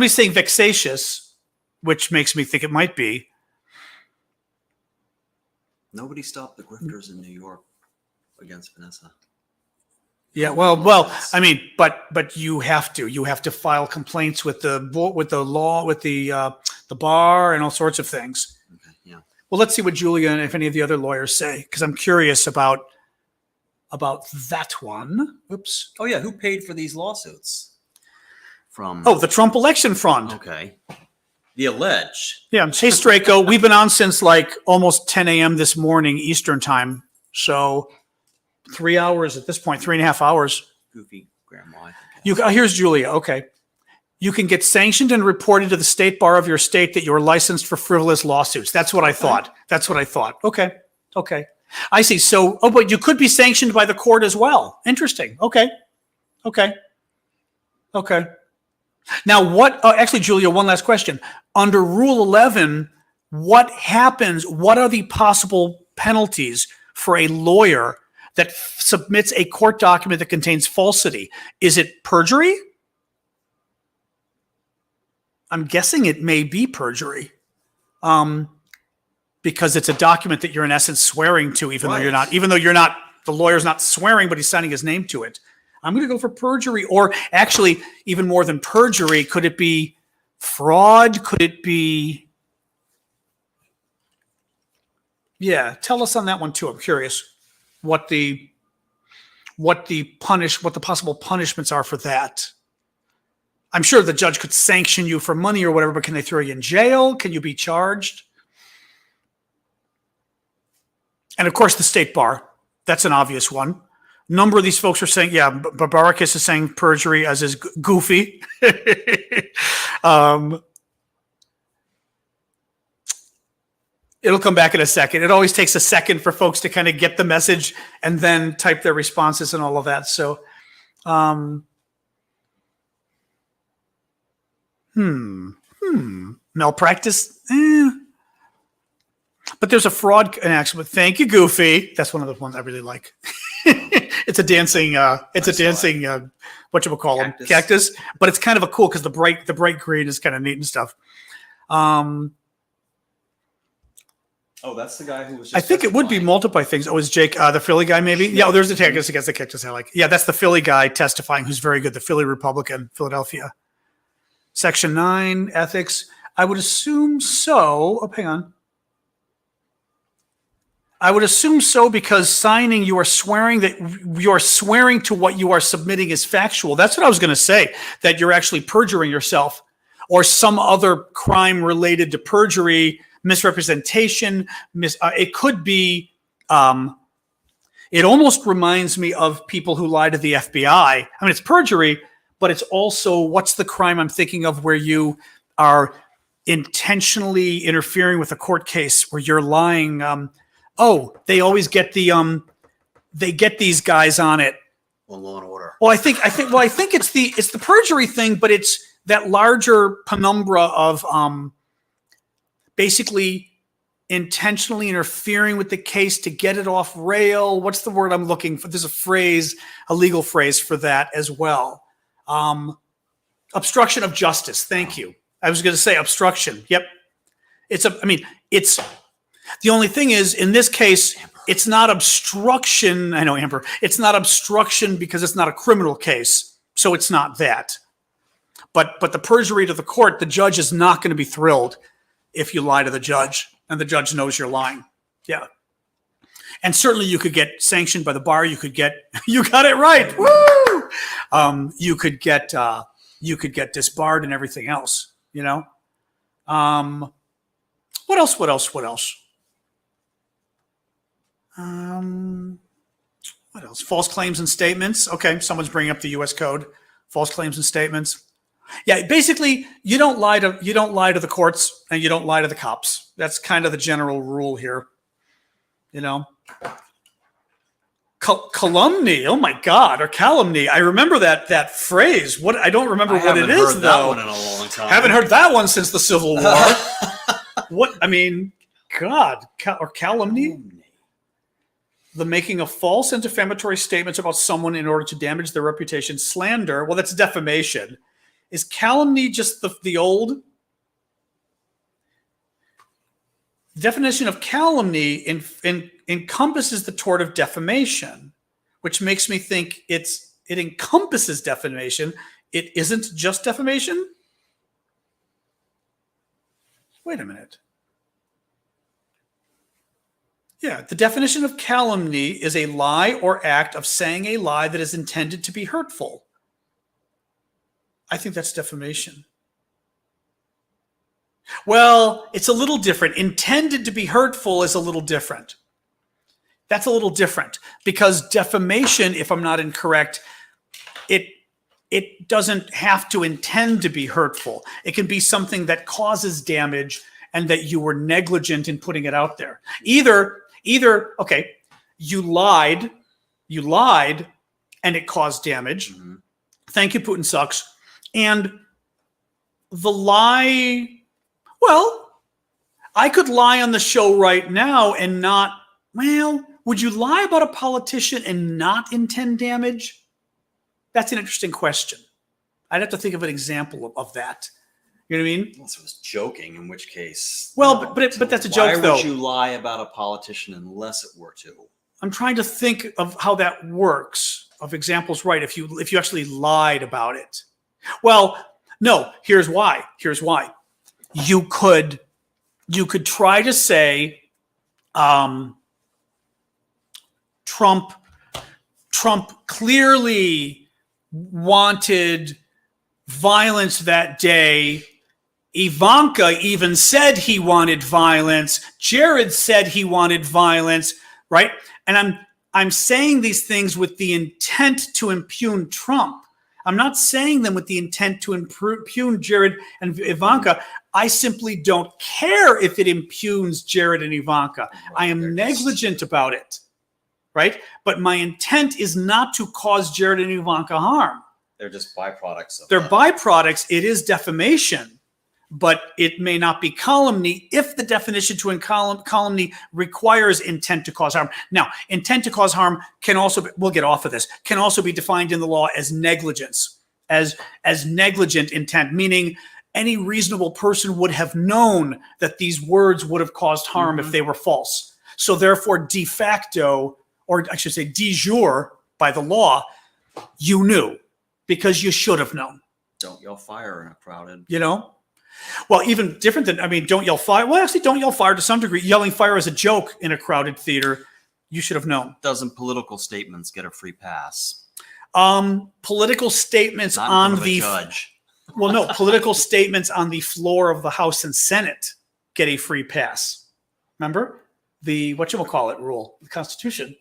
saying vexatious, which makes me think it might be. Nobody stopped the grifters in New York against Vanessa. Yeah, well, I mean, but you have to file complaints with the law, with the bar, and all sorts of things. Okay, yeah. Well, let's see what Julia and if any of the other lawyers say, because I'm curious about that one. Oops. Oh yeah, who paid for these lawsuits? The Trump election fund. Okay. The alleged. Yeah, Chase Draco. We've been on since like almost 10 a.m. this morning Eastern time. So 3 hours at this point, 3.5 hours. Goofy grandma. Here's Julia. Okay. You can get sanctioned and reported to the state bar of your state that you're licensed for frivolous lawsuits. That's what I thought. Okay. I see. So, but you could be sanctioned by the court as well. Interesting. Okay. Now, actually, Julia, one last question. Under Rule 11, what happens? What are the possible penalties for a lawyer that submits a court document that contains falsity? Is it perjury? I'm guessing it may be perjury. Because it's a document that you're in essence swearing to, even though you're not, the lawyer's not swearing, but he's signing his name to it. I'm going to go for perjury, or actually even more than perjury. Could it be fraud? Could it be Yeah, tell us on that one too. I'm curious what the possible punishments are for that. I'm sure the judge could sanction you for money or whatever, but can they throw you in jail? Can you be charged? And of course, the state bar. That's an obvious one. A number of these folks are saying, yeah, Barbarakis is saying perjury, as is Goofy. It'll come back in a second. It always takes a second for folks to kind of get the message and then type their responses and all of that. So, malpractice. But there's a fraud in action. But thank you, Goofy. That's one of the ones I really like. It's a dancing. Whatchamacallit, cactus. But it's kind of a cool because the bright green is kind of neat and stuff. Oh, that's the guy who was just I think it would be multiple things. Oh, is Jake the Philly guy maybe? Yeah, there's the cactus against the cactus. I like. Yeah, that's the Philly guy testifying who's very good. The Philly Republican, Philadelphia. Section 9, ethics. I would assume so. Oh, hang on. I would assume so because signing, you are swearing to what you are submitting is factual. That's what I was going to say, that you're actually perjuring yourself or some other crime related to perjury, misrepresentation. It could be, it almost reminds me of people who lie to the FBI. I mean, it's perjury, but it's also, what's the crime I'm thinking of where you are intentionally interfering with a court case where you're lying. They always get they get these guys on it. On Law and Order. Well, I think it's the perjury thing, but it's that larger penumbra of basically intentionally interfering with the case to get it off rail. What's the word I'm looking for? There's a legal phrase for that as well. Obstruction of justice. Thank you. I was going to say obstruction. Yep. It's the only thing is, in this case, it's not obstruction. I know, Amber. It's not obstruction because it's not a criminal case. So it's not that. But the perjury to the court, the judge is not going to be thrilled if you lie to the judge and the judge knows you're lying. Yeah. And certainly you could get sanctioned by the bar. You could get, you got it right. Woo! You could get disbarred and everything else, you know? What else? What else? False claims and statements. Okay, someone's bringing up the U.S. Code. False claims and statements. Yeah, basically, you don't lie to the courts and you don't lie to the cops. That's kind of the general rule here. You know, calumny. Oh my God, or calumny. I remember that phrase. What I don't remember what it is though. That one in a long time. Haven't heard that one since the Civil War. What I mean, God, or calumny. The making of false and defamatory statements about someone in order to damage their reputation. Slander, well, that's defamation. Is calumny just the old definition of calumny encompasses the tort of defamation, which makes me think it encompasses defamation. It isn't just defamation? Wait a minute. Yeah, the definition of calumny is a lie or act of saying a lie that is intended to be hurtful. I think that's defamation. Well, it's a little different. Intended to be hurtful is a little different. That's a little different because defamation, if I'm not incorrect, it doesn't have to intend to be hurtful. It can be something that causes damage and that you were negligent in putting it out there. Either, okay, you lied and it caused damage. Mm-hmm. Thank you, Putin sucks. And the lie, well, I could lie on the show right now and not, well, would you lie about a politician and not intend damage? That's an interesting question. I'd have to think of an example of that. You know what I mean? Unless it was joking, in which case. Well, no, but that's a joke, though. Why would you lie about a politician unless it were to? I'm trying to think of how that works, of examples, right, if you actually lied about it. Well, no, here's why. You could try to say, Trump clearly wanted violence that day. Ivanka even said he wanted violence. Jared said he wanted violence, right? And I'm saying these things with the intent to impugn Trump. I'm not saying them with the intent to impugn Jared and Ivanka. I simply don't care if it impugns Jared and Ivanka. I am negligent about it, right? But my intent is not to cause Jared and Ivanka harm. They're just byproducts of They're byproducts. It is defamation, but it may not be calumny if the definition to calumny requires intent to cause harm. Now, intent to cause harm can also be, we'll get off of this, can also be defined in the law as negligence, as negligent intent, meaning any reasonable person would have known that these words would have caused harm if they were false. So therefore, de facto, or I should say de jure, by the law, you knew because you should have known. Don't yell fire in a crowded. You know? Well, even different than, I mean, don't yell fire. Well, actually, don't yell fire to some degree. Yelling fire is a joke in a crowded theater. You should have known. Doesn't political statements get a free pass? Political statements Not on in front of a the judge. well, no, political statements on the floor of the House and Senate get a free pass. Remember the whatchamacallit rule, the Constitution.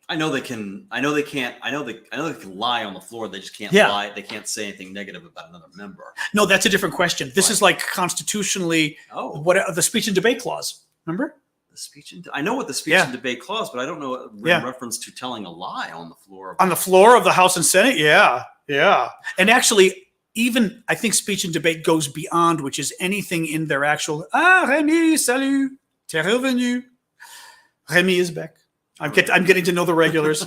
I know they can. I know they can't. I know they can lie on the floor. They just can't Yeah. lie. They can't say anything negative about another member. No, that's a different question. This is like constitutionally, what the speech and debate clause. Remember? The speech and I know what the speech and debate clause, but I don't know in reference to telling a lie on the floor. On the floor of the House and Senate, yeah. And actually, even I think speech and debate goes beyond, which is anything in their actual. Ah, Rémi, salut, t'es revenu. Rémi is back. I'm getting to know the regulars.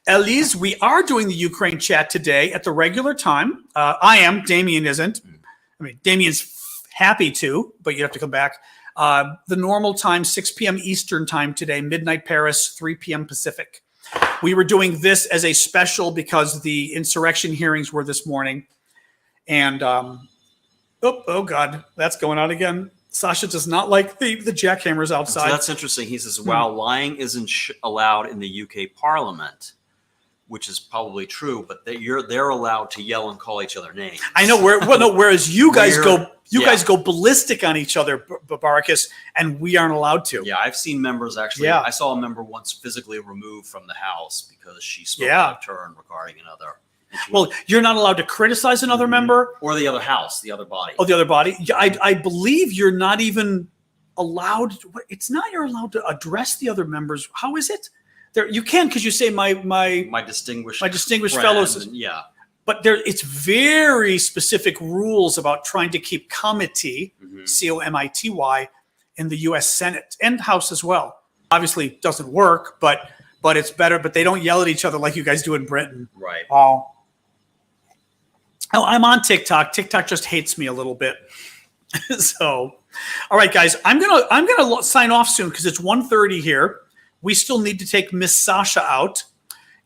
Elise, we are doing the Ukraine chat today at the regular time. I am. Damien isn't. I mean, Damien's happy to, but you have to come back. The normal time, 6 p.m. Eastern time today, midnight Paris, 3 p.m. Pacific. We were doing this as a special because the insurrection hearings were this morning. And, oh God, that's going on again. Sasha does not like the jackhammers outside. So that's interesting. He says, "Wow, lying isn't allowed in the UK Parliament," which is probably true. But they're allowed to yell and call each other names. I know. Whereas you guys go ballistic on each other, Baracus, and we aren't allowed to. Yeah, I've seen members actually. Yeah. I saw a member once physically removed from the House because she spoke out of turn regarding another. Well, you're not allowed to criticize another member or the other house, the other body. Oh, the other body. I believe you're not even allowed. It's not you're allowed to address the other members. How is it? There you can because you say my distinguished fellows. Yeah. But it's very specific rules about trying to keep comity, COMITY, in the U.S. Senate and House as well. Obviously, it doesn't work, but it's better. But they don't yell at each other like you guys do in Britain. Right. Oh, I'm on TikTok. TikTok just hates me a little bit. So, all right, guys, I'm gonna sign off soon because it's 1:30 here. We still need to take Miss Sasha out.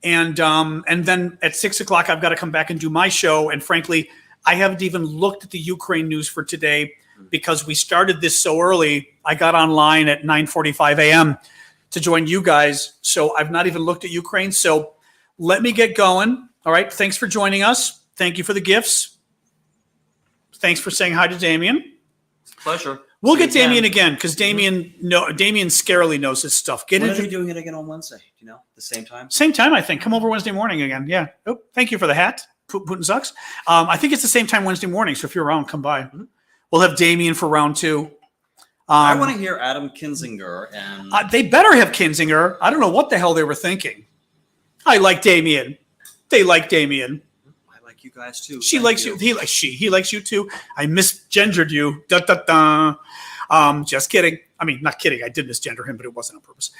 And then at 6 o'clock, I've got to come back and do my show. And frankly, I haven't even looked at the Ukraine news for today because we started this so early. I got online at 9:45 a.m. to join you guys. So I've not even looked at Ukraine. So let me get going. All right. Thanks for joining us. Thank you for the gifts. Thanks for saying hi to Damien. Pleasure. We'll get Damien again because Damien scarily knows his stuff. When are we doing it again on Wednesday? Do you know? The same time? Same time, I think. Come over Wednesday morning again. Yeah. Oh, thank you for the hat. Putin sucks. I think it's the same time Wednesday morning. So if you're around, come by. We'll have Damien for round 2. I want to hear Adam Kinzinger and they better have Kinzinger. I don't know what the hell they were thinking. I like Damien. They like Damien. you guys too. She likes you. He likes you too. I misgendered you. Da, da, da. Just kidding. I mean, not kidding. I did misgender him, but it wasn't on purpose.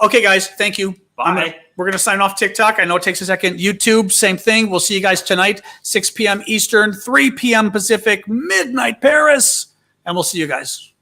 Okay, guys. Thank you. Bye. We're going to sign off TikTok. I know it takes a second. YouTube, same thing. We'll see you guys tonight, 6 p.m. Eastern, 3 p.m. Pacific, midnight Paris. And we'll see you guys.